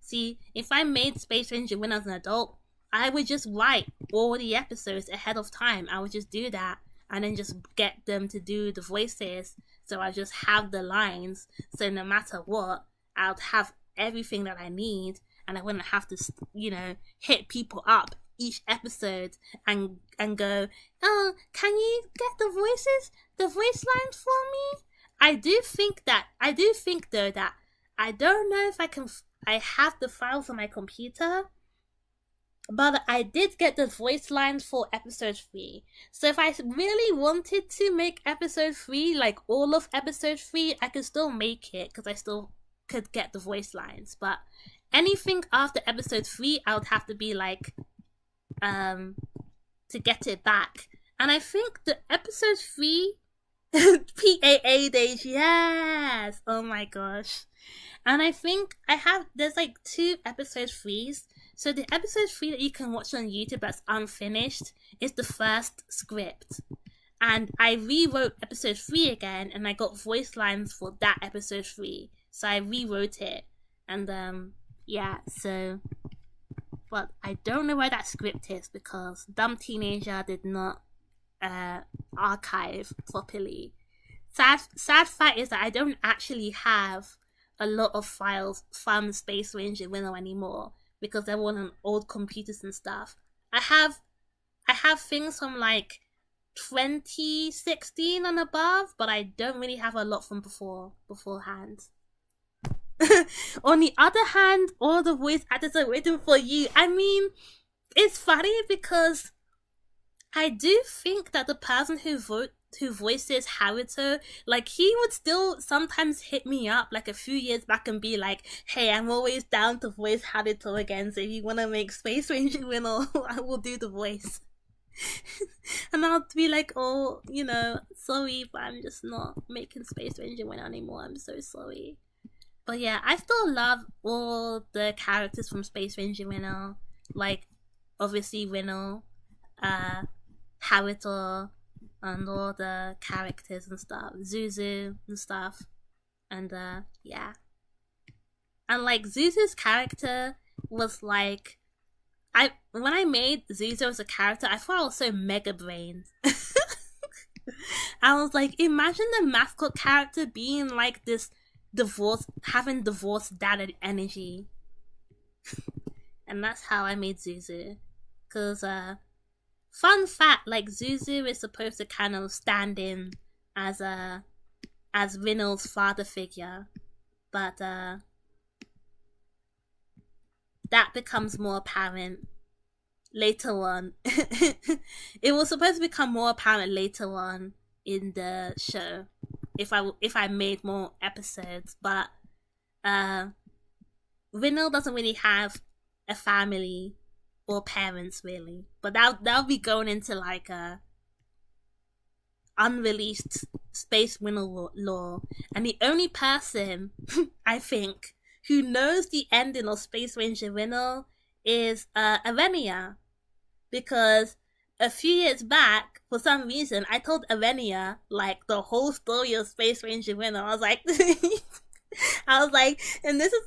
See, if I made Space Ranger when I was an adult, I would just write all the episodes ahead of time. I would just do that and then just get them to do the voices, so I just have the lines, so no matter what, I'll have everything that I need. And I wouldn't have to, you know, hit people up each episode and go, oh, can you get the voice lines for me? I do think though that I don't know if I have the files on my computer, but I did get the voice lines for episode 3. So if I really wanted to make episode 3, like all of episode 3, I could still make it because I still could get the voice lines, but anything after episode 3, I would have to be like, to get it back. And I think the episode 3, PAA days, yes! Oh my gosh. And I think there's like 2 episode 3s. So the episode 3 that you can watch on YouTube that's unfinished is the first script. And I rewrote episode 3 again, and I got voice lines for that episode 3. So I rewrote it. And yeah, so, but I don't know where that script is because dumb teenager did not archive properly. Sad fact is that I don't actually have a lot of files from Space Ranger Winnow anymore because they're all on old computers and stuff. I have things from like 2016 and above, but I don't really have a lot from beforehand. On the other hand, all the voice actors are waiting for you. I mean, it's funny because I do think that the person who voices Haruto, like, he would still sometimes hit me up like a few years back and be like, hey, I'm always down to voice Haruto again, so if you want to make Space Ranger Winnow, I will do the voice. And I'll be like, oh, sorry, but I'm just not making Space Ranger Winner anymore. I'm so sorry. But yeah, I still love all the characters from Space Ranger Winner. Like, obviously, Winner, Haruto, and all the characters and stuff. Zuzu and stuff. And yeah. And like, Zuzu's character was like, when I made Zuzu as a character, I thought I was so mega brained. I was like, imagine the mascot character being like this having divorced dad energy. And that's how I made Zuzu. Cause fun fact, like Zuzu is supposed to kind of stand in as Rinno's father figure, but that becomes more apparent later on. It was supposed to become more apparent later on in the show if I made more episodes, but Rinno doesn't really have a family or parents really, but that'll be going into like a unreleased Space Rinno lore, and the only person I think who knows the ending of Space Ranger Rinno is Arenia, because a few years back, for some reason, I told Arenia like the whole story of Space Ranger Rinno. I was like, and this is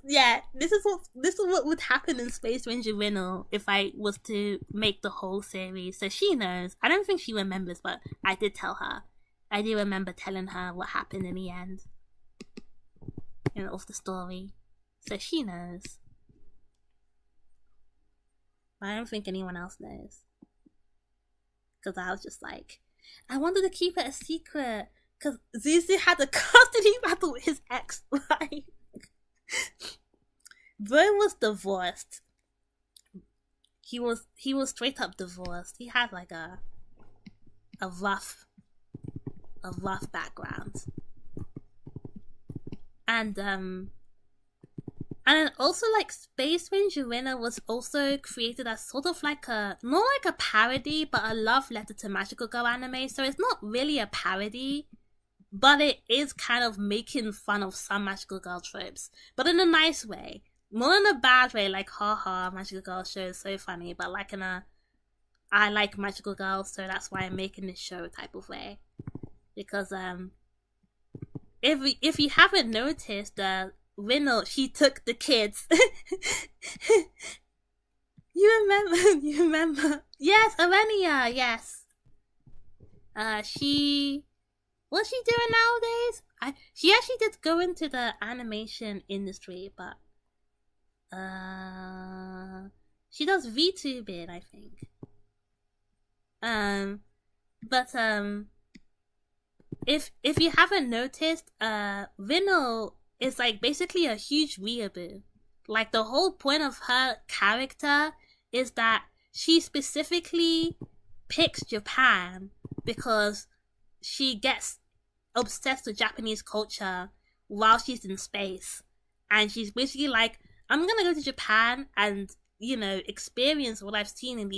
what would happen in Space Ranger Rinno if I was to make the whole series. So she knows. I don't think she remembers, but I did tell her. I do remember telling her what happened in the end, of the story. So she knows. But I don't think anyone else knows. Because I was just like, I wanted to keep it a secret. Because Zuzu had a custody battle with his ex-wife. Bro was divorced. He was straight up divorced. He had like a rough background. And also, like, Space Ranger Winner was also created as sort of like not like a parody, but a love letter to Magical Girl anime. So it's not really a parody, but it is kind of making fun of some Magical Girl tropes, but in a nice way. Not in a bad way, like, haha, Magical Girl show is so funny, but like in I like Magical Girls, so that's why I'm making this show type of way. Because, if you haven't noticed, Rinno, she took the kids. You remember? Yes, Arenia, yes. What's she doing nowadays? She actually did go into the animation industry, but she does VTubing, I think. If you haven't noticed, Rinno is like basically a huge weeaboo. Like, the whole point of her character is that she specifically picks Japan because she gets obsessed with Japanese culture while she's in space. And she's basically like, I'm gonna go to Japan and, experience what I've seen in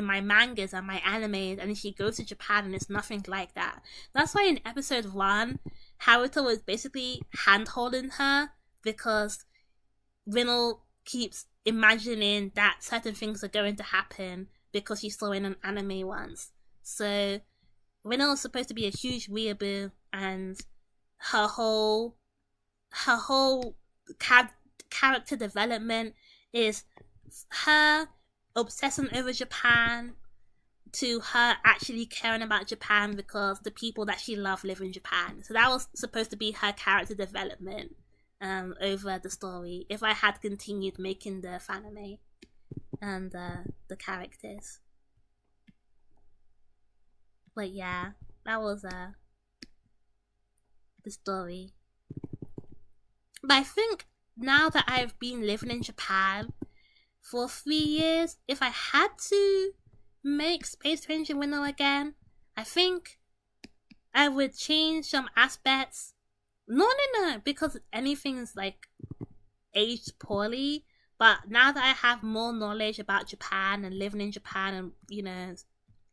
my mangas and my animes. And then she goes to Japan and it's nothing like that. That's why in episode 1, Haruto was basically hand-holding her because Rinno keeps imagining that certain things are going to happen because she saw in an anime once. So Rinno is supposed to be a huge weeaboo, and her whole character development is her obsessing over Japan to her actually caring about Japan because the people that she loved live in Japan. So that was supposed to be her character development over the story if I had continued making the fanime and the characters. But yeah, that was the story. But I think now that I've been living in Japan for 3 years, if I had to make Space Ranger Winnow again, I think I would change some aspects. Not because anything's like aged poorly, but now that I have more knowledge about Japan and living in Japan and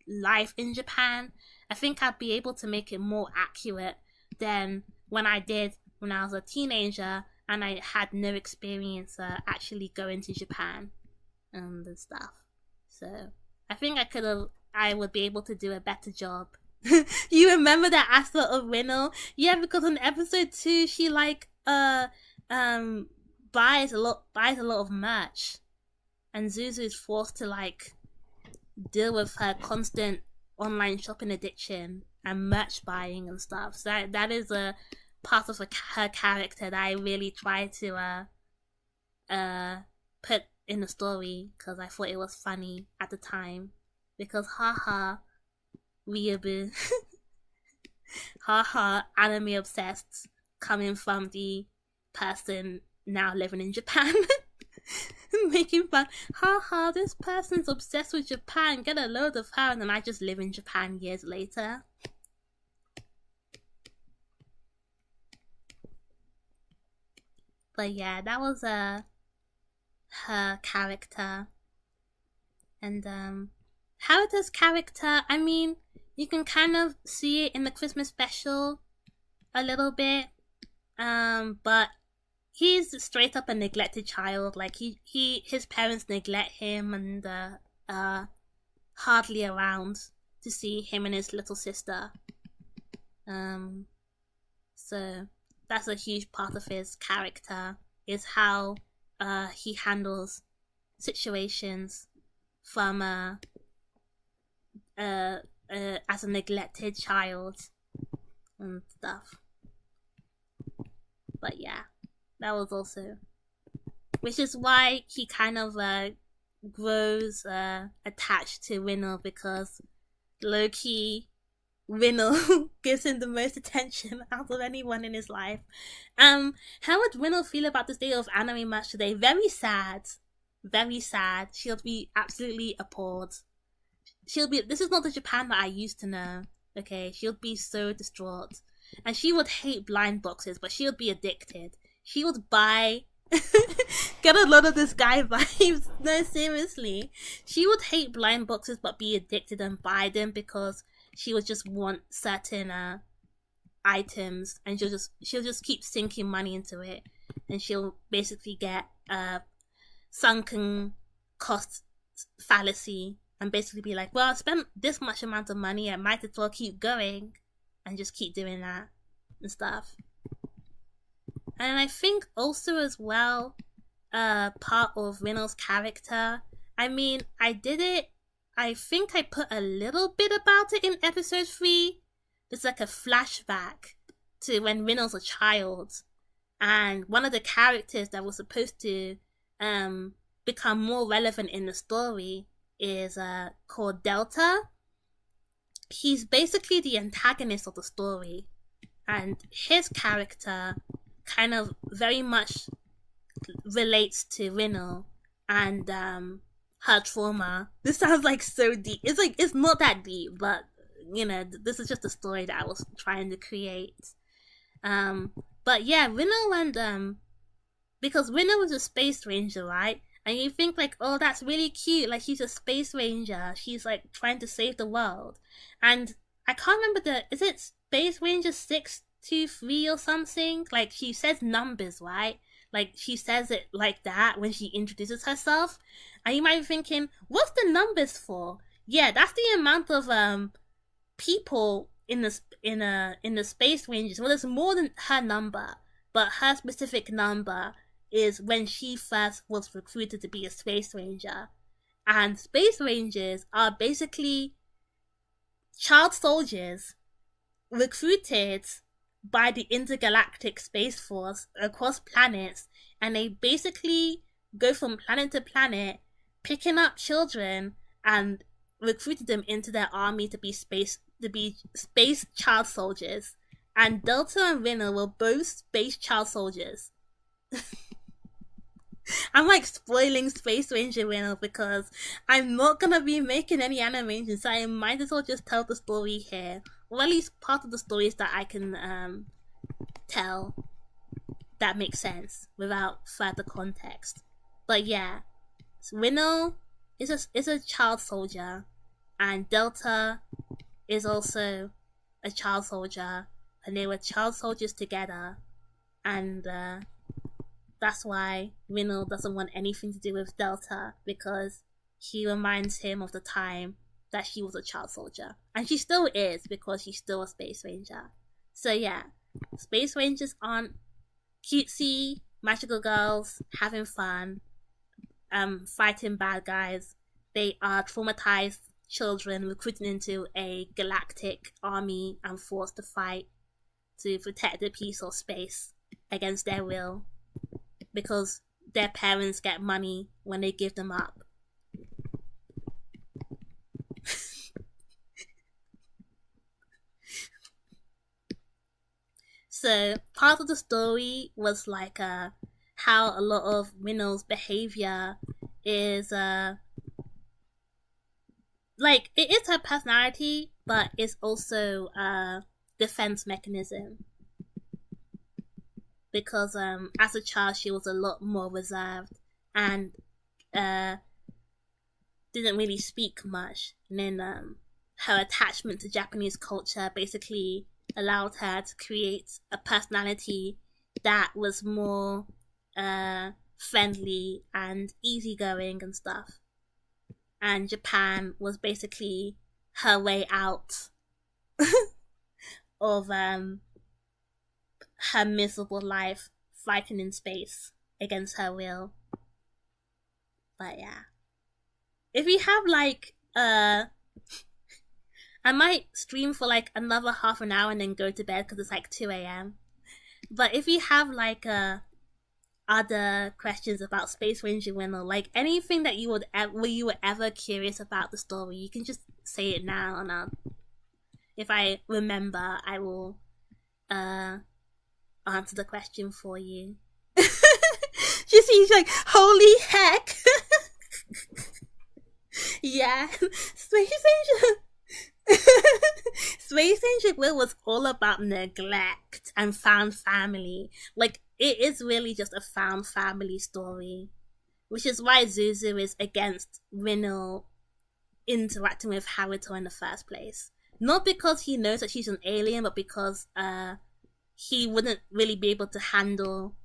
life in Japan, I think I'd be able to make it more accurate than when I did when I was a teenager and I had no experience actually going to Japan and stuff. So I think I would be able to do a better job. You remember that aspect of Winnow? Yeah, because in episode 2 she buys a lot of merch, and Zuzu is forced to deal with her constant online shopping addiction and merch buying and stuff. So that is a part of her character that I really try to put in the story because I thought it was funny at the time. Because haha, weeaboo, haha, anime obsessed, coming from the person now living in Japan. Making fun, haha, this person's obsessed with Japan, get a load of her, and then I just live in Japan years later. But yeah, that was her character. And Haruta's character, I mean, you can kind of see it in the Christmas special a little bit, but he's straight up a neglected child. Like his parents neglect him and hardly around to see him and his little sister. So that's a huge part of his character, is how he handles situations from as a neglected child and stuff. But yeah, that was also, which is why he kind of grows attached to Winnow, because low-key Winnow gives him the most attention out of anyone in his life. How would Winnow feel about the state of anime merch today? Very sad. Very sad. She'll be absolutely appalled. This is not the Japan that I used to know. Okay, she'll be so distraught. And she would hate blind boxes, but she would be addicted. She would buy get a lot of this guy vibes. No, seriously. She would hate blind boxes but be addicted and buy them because she would just want certain items, and she'll just keep sinking money into it, and she'll basically get sunken cost fallacy and basically be like, well, I spent this much amount of money, I might as well keep going and just keep doing that and stuff. And I think also as well, part of Winnow's character, I mean, I think I put a little bit about it in episode 3. It's like a flashback to when Winnow's a child, and one of the characters that was supposed to become more relevant in the story is called Delta. He's basically the antagonist of the story, and his character kind of very much relates to Winnow and her trauma. This sounds like so deep. It's not that deep, but you know, this is just a story that I was trying to create. But yeah, Winnow and because Winnow was a space ranger, right? And you think like, oh, that's really cute. Like, she's a space ranger. She's like trying to save the world. And I can't remember is it Space Ranger 623 or something? Like, she says numbers, right? Like, she says it like that when she introduces herself. And you might be thinking, what's the numbers for? Yeah, that's the amount of people in the Space Rangers. Well, there's more than her number, but her specific number is when she first was recruited to be a Space Ranger. And Space Rangers are basically child soldiers recruited by the Intergalactic Space Force across planets, and they basically go from planet to planet picking up children and recruiting them into their army to be space child soldiers. And Delta and Winnow were both space child soldiers. I'm like spoiling Space Ranger Winnow because I'm not gonna be making any animations, so I might as well just tell the story here. Or at least part of the stories that I can tell that makes sense without further context. But yeah, Winnow is a child soldier, and Delta is also a child soldier, and they were child soldiers together, and that's why Rino doesn't want anything to do with Delta, because he reminds him of the time that she was a child soldier. And she still is, because she's still a Space Ranger. So yeah, Space Rangers aren't cutesy, magical girls having fun, fighting bad guys. They are traumatized children recruited into a galactic army and forced to fight to protect the peace of space against their will, because their parents get money when they give them up. So part of the story was like how a lot of Rino's behavior is like, it is her personality, but it's also a defense mechanism, because as a child she was a lot more reserved and didn't really speak much, and then her attachment to Japanese culture basically allowed her to create a personality that was more friendly and easygoing and stuff. And Japan was basically her way out of her miserable life fighting in space against her will. But yeah, if you have like I might stream for like another half an hour and then go to bed because it's like 2 a.m. But if you have like other questions about Space Ranger Winner, like anything that you were ever curious about the story, you can just say it now, and if I remember, I will answer the question for you. She's like, holy heck. Yeah, Space Ranger Space Ranger Will was all about neglect and found family. Like, it is really just a found family story, which is why Zuzu is against Rino interacting with Haruto in the first place. Not because he knows that she's an alien, but because he wouldn't really be able to handle,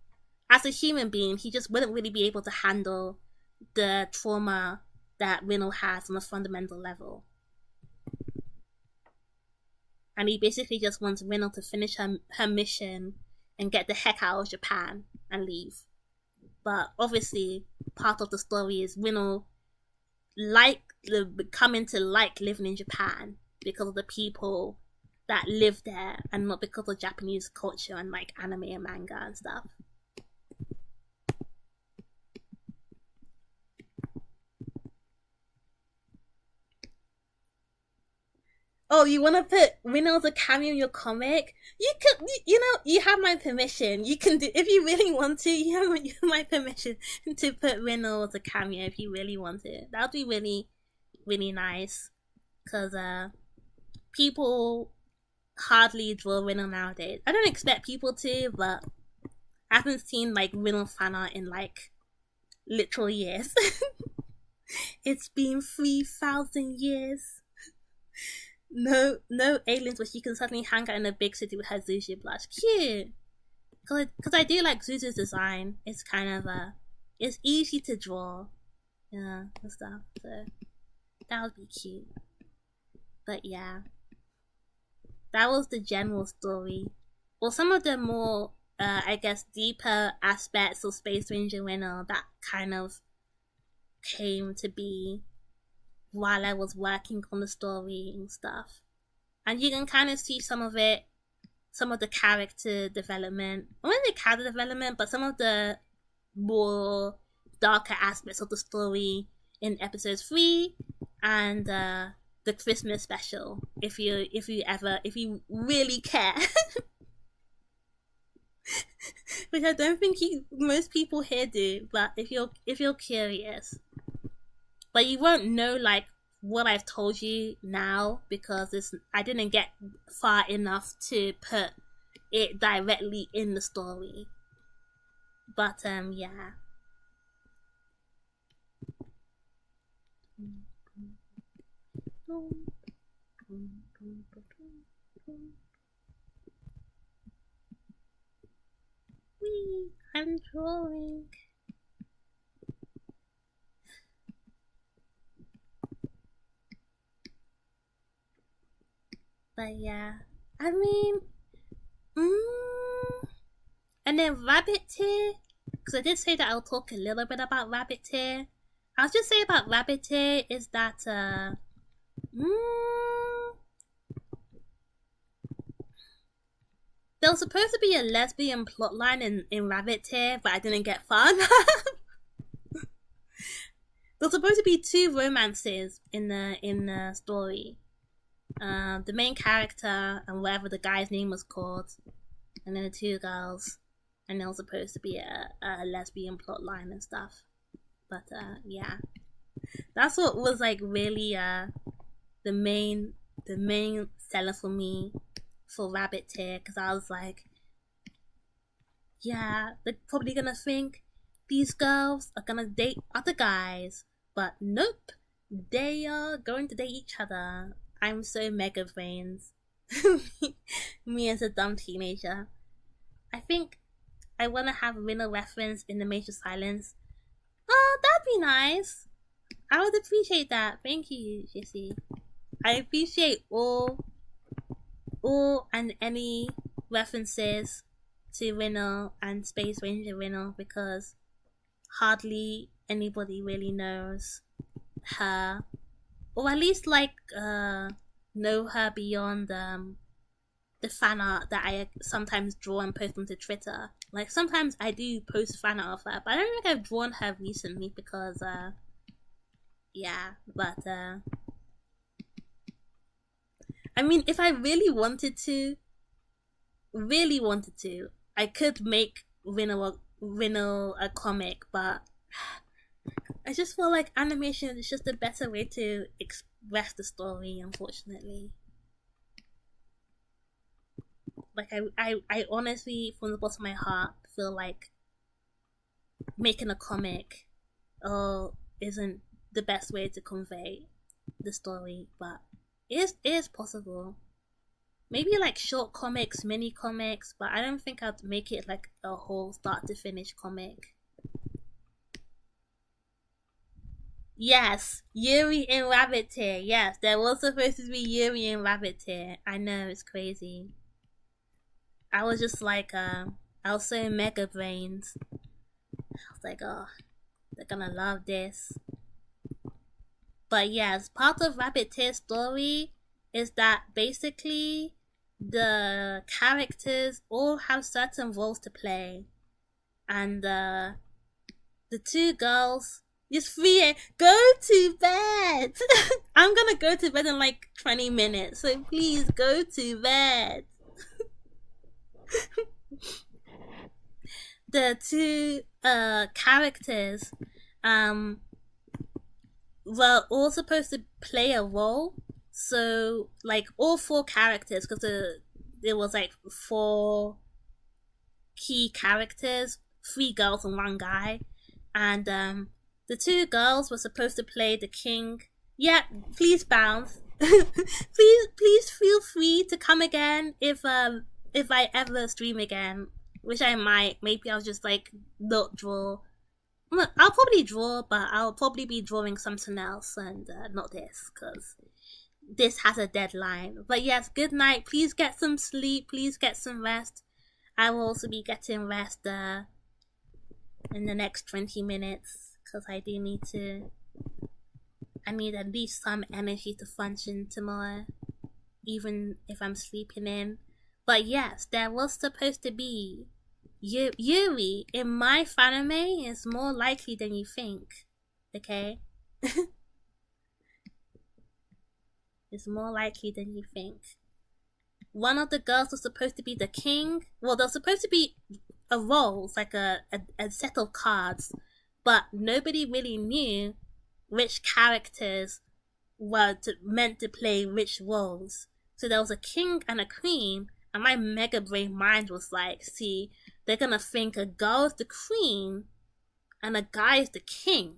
as a human being, he just wouldn't really be able to handle the trauma that Rino has on a fundamental level. And he basically just wants Rino to finish her mission and get the heck out of Japan and leave. But obviously, part of the story is Rino coming to like living in Japan because of the people that live there, and not because of Japanese culture and like anime and manga and stuff. Oh, you want to put Rino as a cameo in your comic? You could, you have my permission. You can do, if you really want to, you have my permission to put Rino as a cameo if you really want it. That would be really, really nice. Because people hardly draw Rino nowadays. I don't expect people to, but I haven't seen like Rino fan art in like literal years. It's been 3,000 years. No aliens, but she can suddenly hang out in a big city with her Zuzu blush. Cute! Because I do like Zuzu's design. It's kind of it's easy to draw. Yeah, and stuff. So, that would be cute. But yeah. That was the general story. Well, some of the more, I guess, deeper aspects of Space Ranger Winner that kind of came to be while I was working on the story and stuff. And you can kind of see some of it, some of the character development. I wouldn't say character development, but some of the more darker aspects of the story in episode 3 and the Christmas special. If you really care. Which I don't think most people here do, but if you're curious. But you won't know like what I've told you now because I didn't get far enough to put it directly in the story. But yeah. Wee, I'm drawing. But yeah, I mean, and then rabbit tear, because I did say that I'll talk a little bit about rabbit tear. I'll just say about rabbit tear is that there was supposed to be a lesbian plotline in rabbit tear, but I didn't get far enough. There's supposed to be 2 romances in the story. The main character and whatever the guy's name was called, and then the 2 girls, and there was supposed to be a lesbian plotline and stuff. But yeah, that's what was like really the main seller for me for rabbit tear, because I was like, yeah, they're probably gonna think these girls are gonna date other guys, but nope, they are going to date each other. I'm so mega brains. Me as a dumb teenager. I think I want to have Rino reference in the Major Silence. Oh, that'd be nice. I would appreciate that. Thank you, Jesse. I appreciate all and any references to Rino and Space Ranger Rino, because hardly anybody really knows her, or at least like know her beyond the fan art that I sometimes draw and post onto Twitter. Like sometimes I do post fan art of her, but I don't think I've drawn her recently because yeah, but I mean, if I really wanted to, I could make Rino a comic, but I just feel like animation is just a better way to express the story, unfortunately. Like, I honestly, from the bottom of my heart, feel like making a comic isn't the best way to convey the story, but it is possible. Maybe like short comics, mini comics, but I don't think I'd make it like a whole start to finish comic. Yes, Yuri in Rabbit Tear. Yes, there was supposed to be Yuri in Rabbit Tear. I know, it's crazy. I was just like, I was so mega brains. I was like, oh, they're gonna love this. But yes, part of Rabbit Tear's story is that basically the characters all have certain roles to play, and the 2 girls just free go to bed. I'm gonna go to bed in like 20 minutes, so please go to bed. The 2 characters were all supposed to play a role. So like all 4 characters, because there was like 4 key characters, 3 girls and 1 guy, and the 2 girls were supposed to play the king. Yeah, please bounce. please feel free to come again if I ever stream again, which I might. Maybe I'll just like not draw. I'll probably draw, but I'll probably be drawing something else and not this, because this has a deadline. But yes, good night. Please get some sleep. Please get some rest. I will also be getting rest in the next 20 minutes, because I do need to. I need at least some energy to function tomorrow, even if I'm sleeping in. But yes, there was supposed to be Yuri in my fanime is more likely than you think. Okay? It's more likely than you think. One of the girls was supposed to be the king. Well, there was supposed to be a role, it's like a set of cards, but nobody really knew which characters were meant to play which roles. So there was a king and a queen, and my mega brain mind was like, see, they're gonna think a girl is the queen and a guy is the king.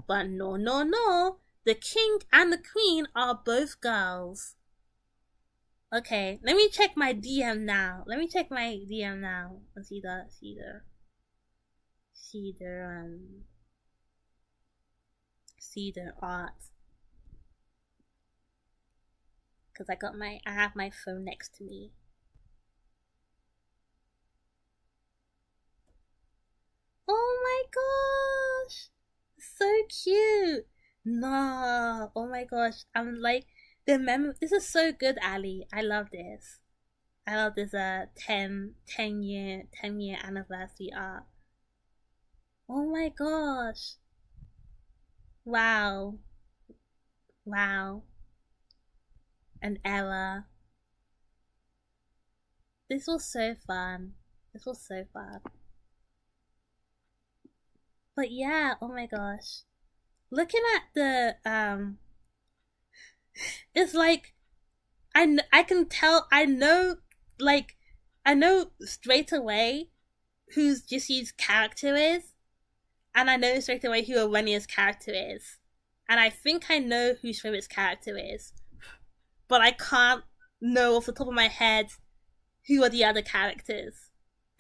But no. the king and the queen are both girls. Okay, let me check my DM now. Let me check my DM now and see the art. Cause I have my phone next to me. Oh my gosh, so cute. No, oh my gosh, I'm like this is so good, Ali. I love this. I love this 10 year anniversary art. Oh my gosh. Wow. Wow. An era. This was so fun. This was so fun. But yeah, oh my gosh. Looking at the it's like I can tell, I know straight away who's Jesse's character is, and I know straight away who Arenia's character is, and I think I know who Shrivet's character is, but I can't know off the top of my head who are the other characters.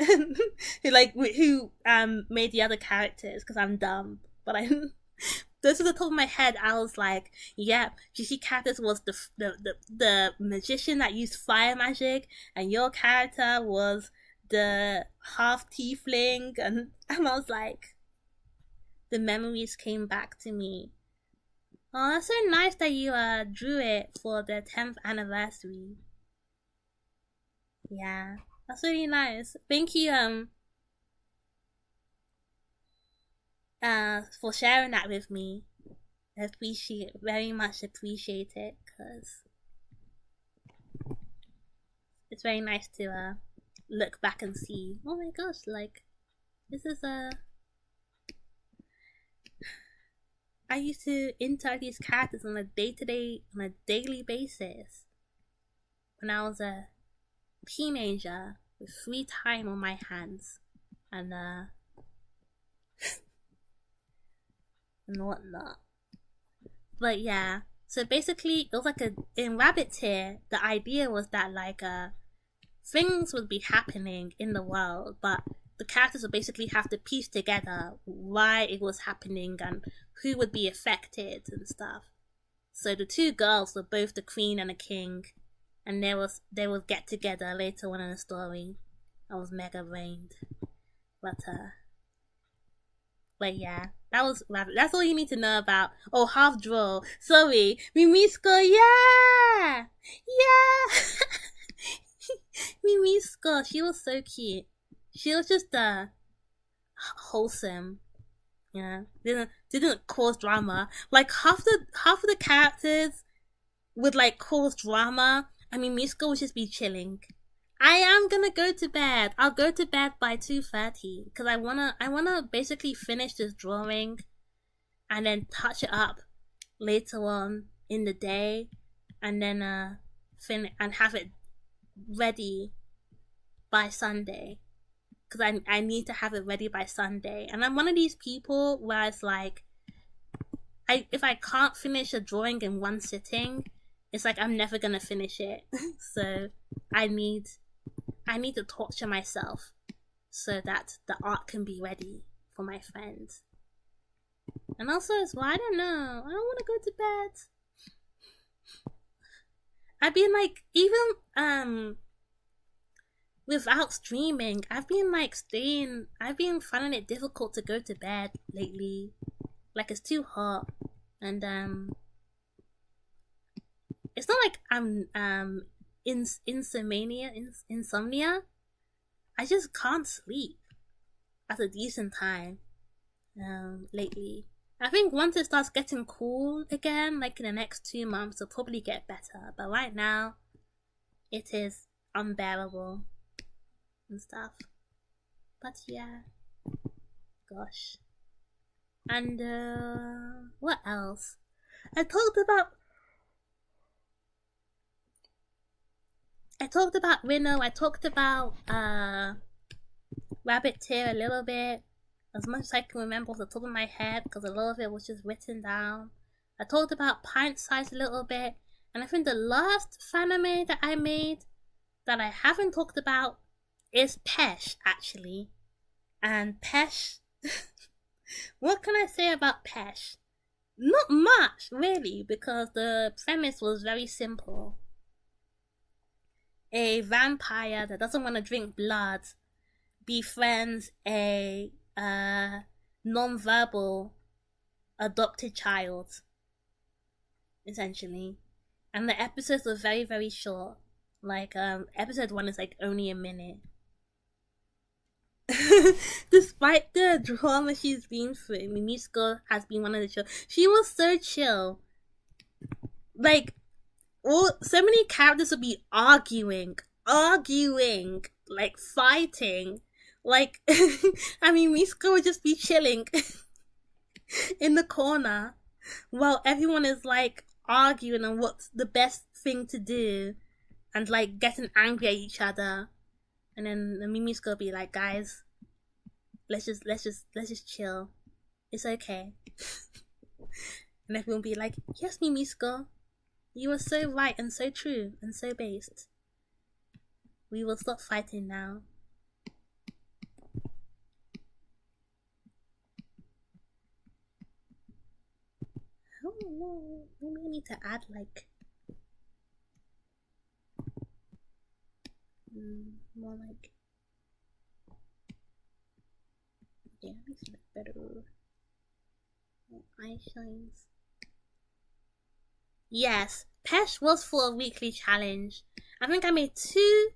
who made the other characters, because I'm dumb, but I those are the top of my head. I was like, yeah, GC characters was the magician that used fire magic, and your character was the half tiefling, and I was like, the memories came back to me. Oh, that's so nice that you drew it for the 10th anniversary. Yeah, that's really nice. Thank you for sharing that with me. I very much appreciate it, because it's very nice to look back and see, oh my gosh, like, this is I used to interact with these characters on a daily basis when I was a teenager with free time on my hands, and and whatnot. But yeah, so basically it was like in Rabbit Tier, the idea was that like things would be happening in the world, but the characters would basically have to piece together why it was happening and who would be affected and stuff. So the two girls were both the queen and the king, and they would get together later on in the story. I was mega brained, but yeah, that's all you need to know about. Oh, half draw. Sorry, Mimisko. Yeah. Mimisko. She was so cute. She was just wholesome. Yeah, didn't cause drama. Like half of the characters would like cause drama. I mean, Mimisko would just be chilling. I am gonna go to bed. I'll go to bed by 2:30 because I wanna basically finish this drawing, and then touch it up later on in the day, and then and have it ready by Sunday, because I need to have it ready by Sunday. And I'm one of these people where it's like, if I can't finish a drawing in one sitting, it's like I'm never gonna finish it. So I need to torture myself so that the art can be ready for my friends. And also as well, I don't know, I don't want to go to bed. I've been like, even without streaming, I've been finding it difficult to go to bed lately. Like, it's too hot, and it's not like I'm insomnia. I just can't sleep at a decent time lately. I think once it starts getting cool again, like in the next 2 months, it'll probably get better. But right now, it is unbearable and stuff. But yeah, gosh. And what else? I talked about Rhino. I talked about Rabbit Tier a little bit, as much as I can remember off the top of my head, because a lot of it was just written down. I talked about pint size a little bit, and I think the last fanime that I made that I haven't talked about is Pesh, actually. And Pesh, what can I say about Pesh? Not much, really, because the premise was very simple. A vampire that doesn't want to drink blood befriends a non-verbal adopted child, essentially. And the episodes were very, very short. Like, episode 1 is like only a minute. Despite the drama she's been through, Mimitsuko has been one of the chill. She was so chill. Like, so many characters would be arguing, like fighting. Like, I mean, Mizuko would just be chilling in the corner while everyone is like arguing on what's the best thing to do and like getting angry at each other. And then the Mizuko would be like, guys, let's just chill. It's okay. And everyone would be like, yes, Mizuko, you are so right and so true and so based. We will stop fighting now. I don't know. Maybe I need to add like more like. Yeah, makes it better. More eye shines. Yes, Pesh was for a weekly challenge. I think I made 2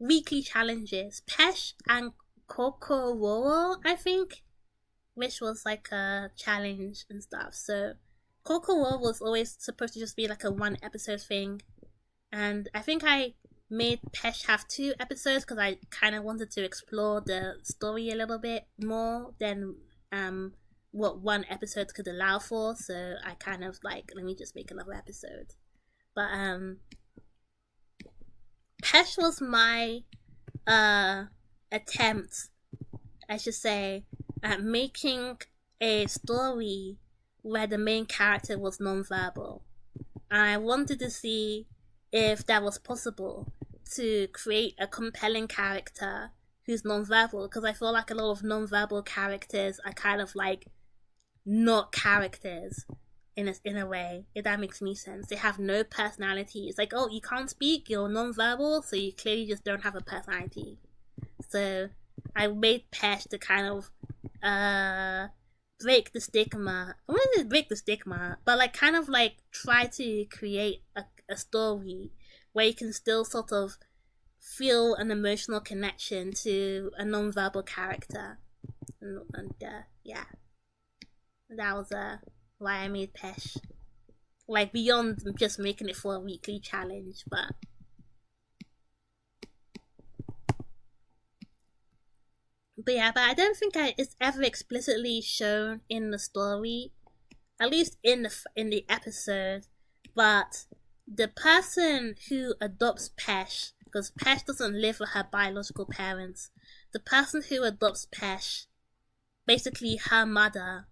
weekly challenges, Pesh and Kokoro, I think, which was like a challenge and stuff. So Kokoro was always supposed to just be like a 1 episode thing, and I think I made Pesh have 2 episodes because I kind of wanted to explore the story a little bit more than what 1 episode could allow for. So I kind of like, let me just make another episode. But Pesh was my attempt, I should say, at making a story where the main character was non-verbal. And I wanted to see if that was possible to create a compelling character who's non-verbal, because I feel like a lot of non-verbal characters are kind of like not characters in a way, if that makes any sense. They have no personality. It's like, oh, you can't speak, you're non-verbal, so you clearly just don't have a personality. So I made Pesh to kind of break the stigma. I wouldn't break the stigma, but like kind of like try to create a story where you can still sort of feel an emotional connection to a non-verbal character. And yeah, that was why I made Pesh. Like, beyond just making it for a weekly challenge, but yeah, but I don't think it's ever explicitly shown in the story, at least in the episode. But the person who adopts Pesh, because Pesh doesn't live with her biological parents, the person who adopts Pesh, basically her mother,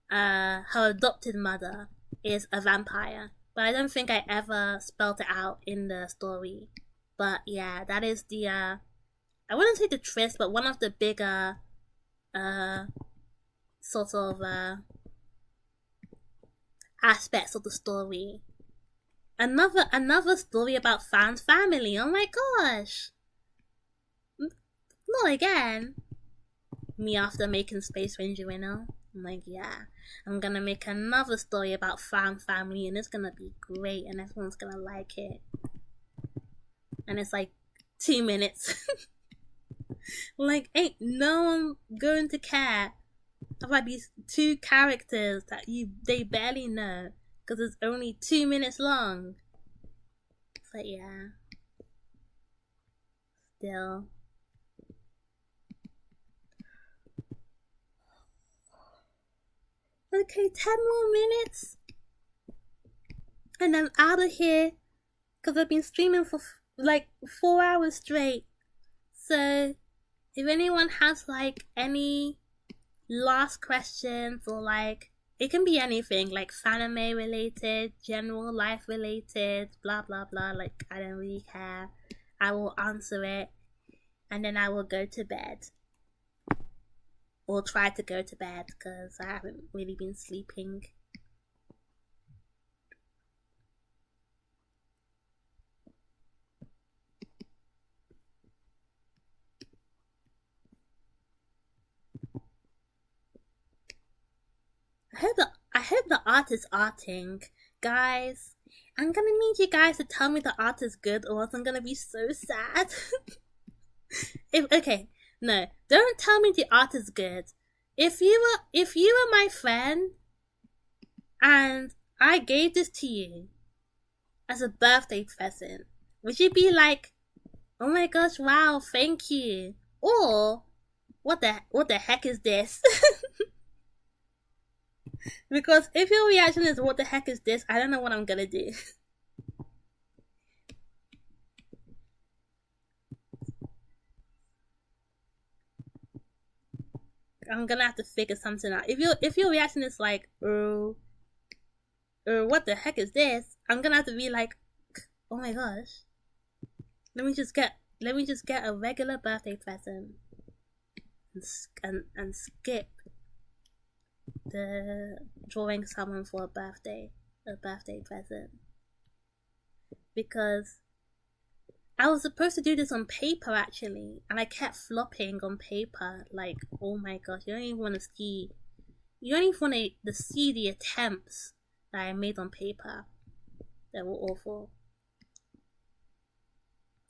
her adopted mother, is a vampire. But I don't think I ever spelled it out in the story. But yeah, that is the I wouldn't say the twist, but one of the bigger sort of aspects of the story. Another story about Fan's family. Oh my gosh. Not again. Me after making Space Ranger Winner. I'm like, yeah, I'm gonna make another story about Fan family, and it's gonna be great, and everyone's gonna like it. And it's like 2 minutes. Like, ain't no one going to care about these 2 characters that they barely know, because it's only 2 minutes long. But yeah, still. Okay, 10 more minutes and I'm out of here, because I've been streaming for like 4 hours straight. So if anyone has like any last questions, or like It can be anything, like anime related, general life related, blah blah blah. Like, I don't really care. I will answer it, and then I will go to bed. Or try to go to bed, because I haven't really been sleeping. I hope the art is arting. Guys, I'm gonna need you guys to tell me the art is good, or else I'm gonna be so sad. No, don't tell me the art is good. If you were my friend and I gave this to you as a birthday present, would you be like, oh my gosh, wow, thank you? Or what the heck is this? Because if your reaction is what the heck is this, I don't know what I'm gonna do. I'm gonna have to figure something out. If your reaction is like, what the heck is this? I'm gonna have to be like, oh my gosh. Let me just get a regular birthday present and skip the drawing someone for a birthday present, because I was supposed to do this on paper actually, and I kept flopping on paper. Like, oh my gosh, you don't even want to see the attempts that I made on paper. They were awful.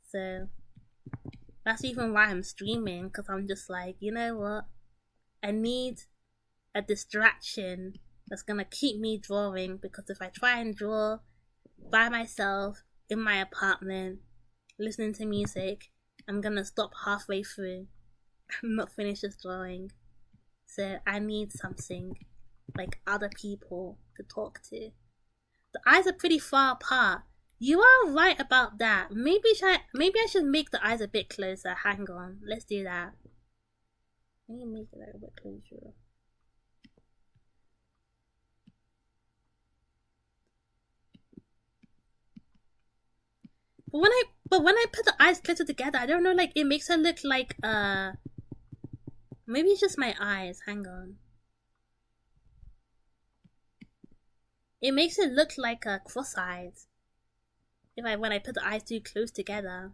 So that's even why I'm streaming, because I'm just like, you know what? I need a distraction that's gonna keep me drawing, because if I try and draw by myself in my apartment listening to music, I'm gonna stop halfway through and not finish this drawing. So I need something like other people to talk to. The eyes are pretty far apart. You are right about that. Maybe I should make the eyes a bit closer. Hang on, let's do that. Let me make it a bit closer. But when I put the eyes closer together, I don't know, like, it makes her look like maybe it's just my eyes. Hang on. It makes it look like a cross-eyed when I put the eyes too close together.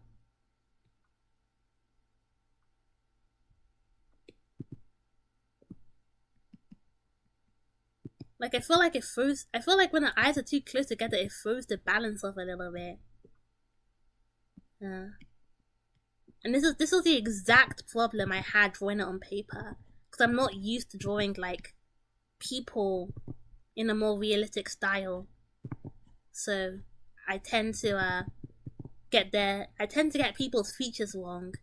Like, I feel like when the eyes are too close together, it throws the balance off a little bit. And this was the exact problem I had drawing it on paper, because I'm not used to drawing like people in a more realistic style. So I tend to get people's features wrong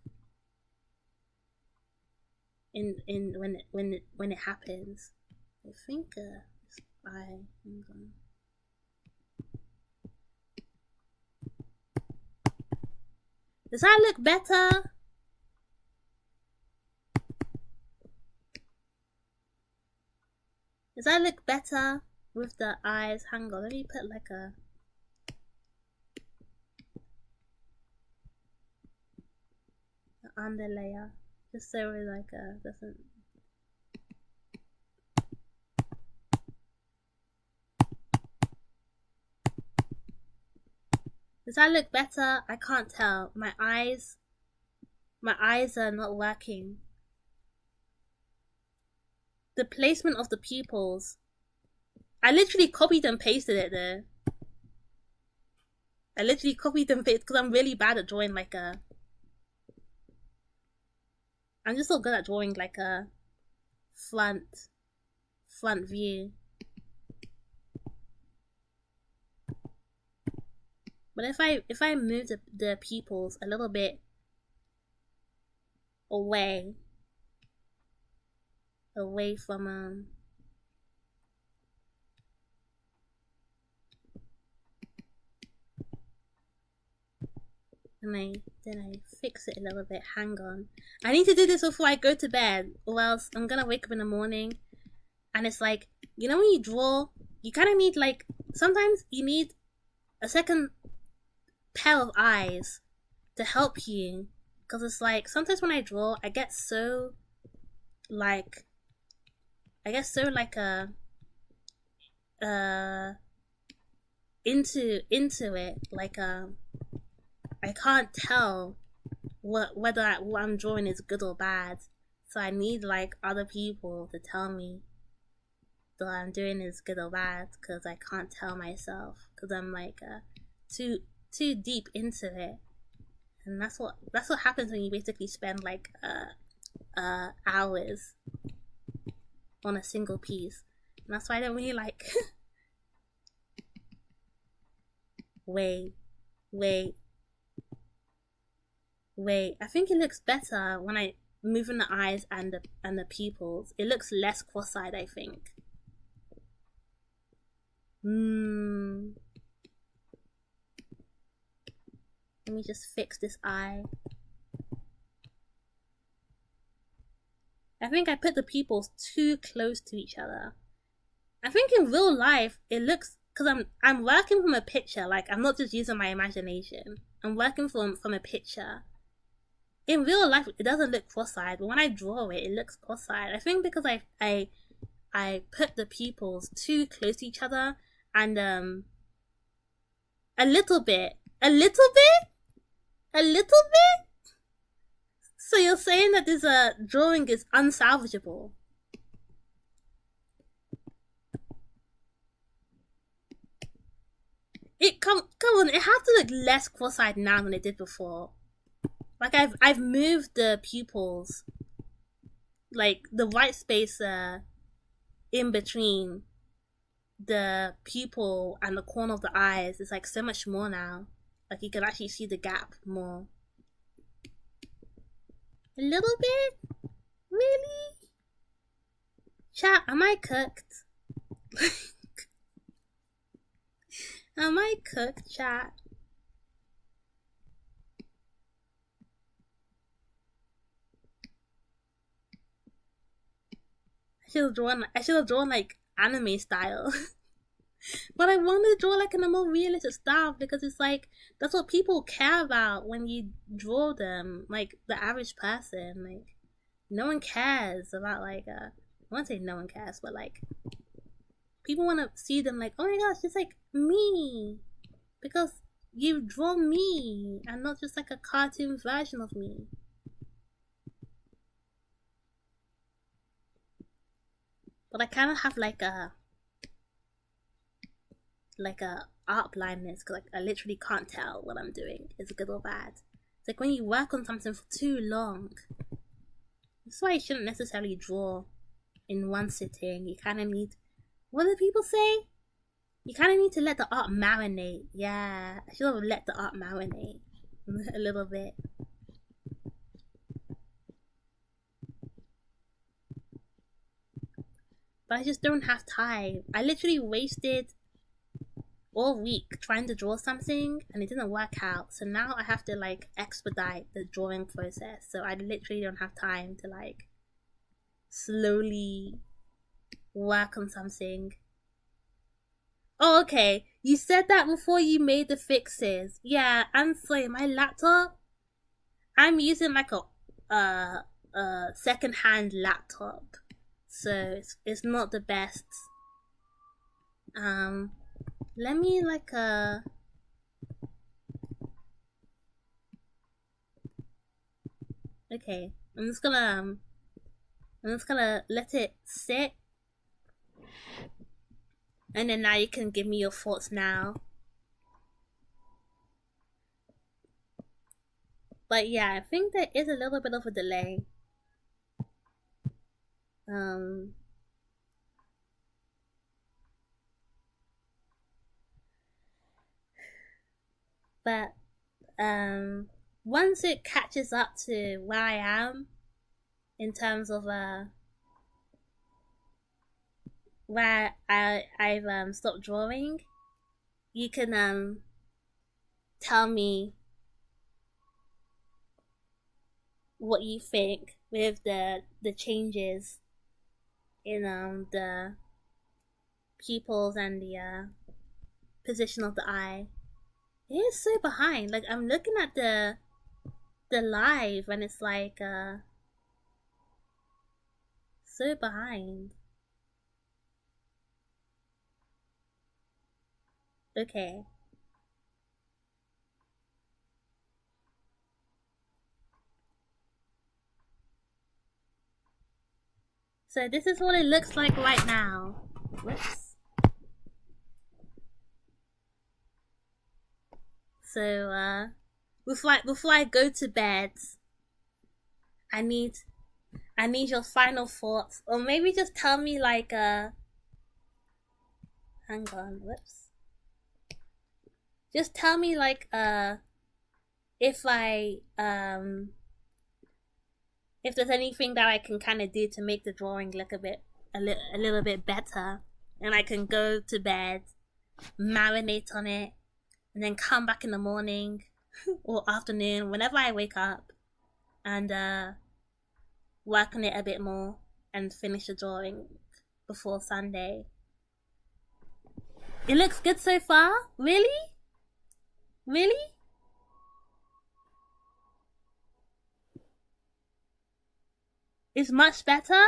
in when it happens. I think hang on. Does that look better? Does that look better with the eyes? Hang on, let me put like a under layer, just so it like doesn't. Does that look better? I can't tell. My eyes are not working. The placement of the pupils. I literally copied and pasted it there. I literally copied and pasted because I'm really bad at drawing like a. I'm just so good at drawing like a front view. But if I move the pupils a little bit away from and then I fix it a little bit. Hang on, I need to do this before I go to bed, or else I'm gonna wake up in the morning and it's like You know when you draw, you kind of need like sometimes you need a second pair of eyes to help you, because it's like sometimes when I draw, like I get so like uh into it, like I can't tell whether what I'm drawing is good or bad. So I need like other people to tell me that I'm doing is good or bad, because I can't tell myself, because I'm like too deep into it. And that's what happens when you basically spend like hours on a single piece. And that's why I don't really like wait, wait, wait. I think it looks better when I move in the eyes and the pupils. It looks less cross-eyed, I think. Let me just fix this eye. I think I put the pupils too close to each other. I think in real life it looks, because I'm working from a picture. Like I'm not just using my imagination. I'm working from a picture. In real life it doesn't look cross-eyed, but when I draw it, it looks cross-eyed. I think because I put the pupils too close to each other, and a little bit. So you're saying that this drawing is unsalvageable? Come on, it has to look less cross-eyed now than it did before. Like I've moved the pupils, like the white space in between the pupil and the corner of the eyes is like so much more now. Like you can actually see the gap more. A little bit? Really? Chat, am I cooked? Am I cooked, chat? I should have drawn like anime style. But I wanted to draw like in a more realistic style, because it's like that's what people care about when you draw them. Like the average person, like no one cares about like I won't say no one cares, but like people want to see them like, oh my gosh, it's like me, because you draw me and not just like a cartoon version of me. But I kind of have like a art blindness, because like I literally can't tell what I'm doing is good or bad. It's like when you work on something for too long. That's why you shouldn't necessarily draw in one sitting. You kind of need, what do people say? You kind of need to let the art marinate. Yeah, I should have let the art marinate a little bit. But I just don't have time. I literally wasted all week trying to draw something and it didn't work out. So now I have to like expedite the drawing process. So I literally don't have time to like slowly work on something. Oh, okay. You said that before you made the fixes. Yeah, I'm sorry. My laptop, I'm using like a second-hand laptop, so it's not the best. Let me like okay. I'm just gonna let it sit, and then now you can give me your thoughts now. But yeah, I think there is a little bit of a delay. But once it catches up to where I am in terms of where I've stopped drawing, you can tell me what you think with the changes in pupils and the position of the eye. It is so behind. Like I'm looking at the live and it's like so behind. Okay. So this is what it looks like right now. Whoops. So before I go to bed, I need your final thoughts, or maybe just tell me like hang on, whoops. Just tell me like if if there's anything that I can kind of do to make the drawing look a little bit better, and I can go to bed, marinate on it, and then come back in the morning or afternoon whenever I wake up, and work on it a bit more and finish the drawing before Sunday. It looks good so far? Really? Really? It's much better?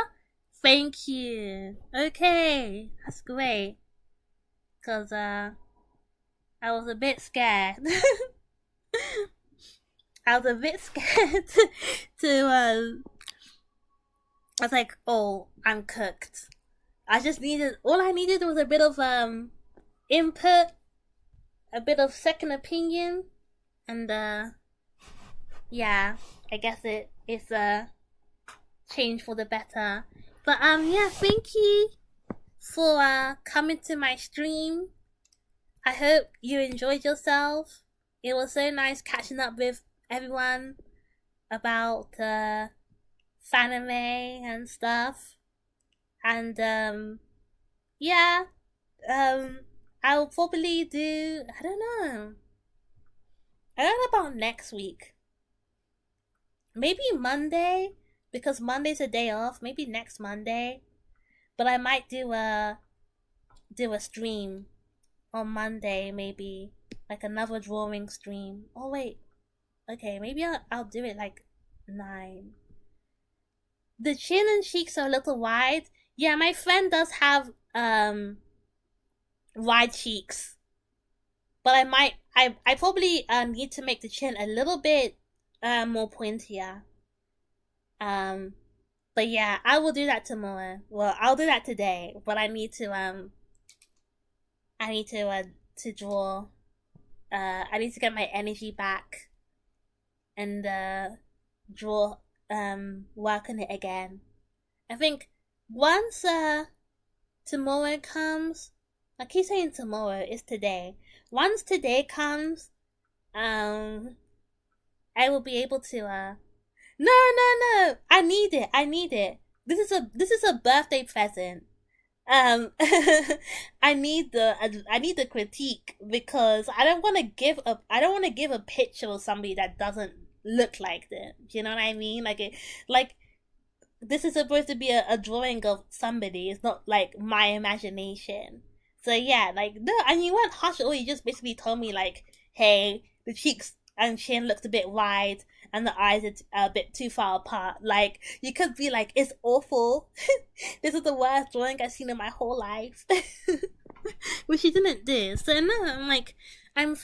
Thank you. Okay, that's great. Cause I was a bit scared. I was a bit scared to I was like, oh, I'm cooked. All I needed was a bit of input, a bit of second opinion, and yeah, I guess it's change for the better. But yeah, thank you for coming to my stream. I hope you enjoyed yourself. It was so nice catching up with everyone about anime and stuff. And yeah, I'll probably do, I don't know about next week. Maybe Monday, because Monday's a day off. Maybe next Monday, but I might do a stream on Monday. Maybe like another drawing stream. Oh wait, okay. Maybe I'll do it like 9. The chin and cheeks are a little wide. Yeah, my friend does have wide cheeks, but I probably need to make the chin a little bit more pointier. But yeah, I will do that tomorrow. Well, I'll do that today, but I need to to draw. I need to get my energy back and draw work on it again. I think once tomorrow comes, I keep saying tomorrow, it's today. Once today comes, I will be able to no. I need it. This is a birthday present. I need the critique, because I don't want to give a picture of somebody that doesn't look like them. Do you know what I mean? Like this is supposed to be a drawing of somebody. It's not like my imagination. So yeah, like no, and you weren't harsh at all. You just basically told me like, hey, the cheeks and chin looks a bit wide and the eyes are a bit too far apart. Like, you could be like, it's awful. This is the worst drawing I've seen in my whole life. Which you didn't do. So no, I'm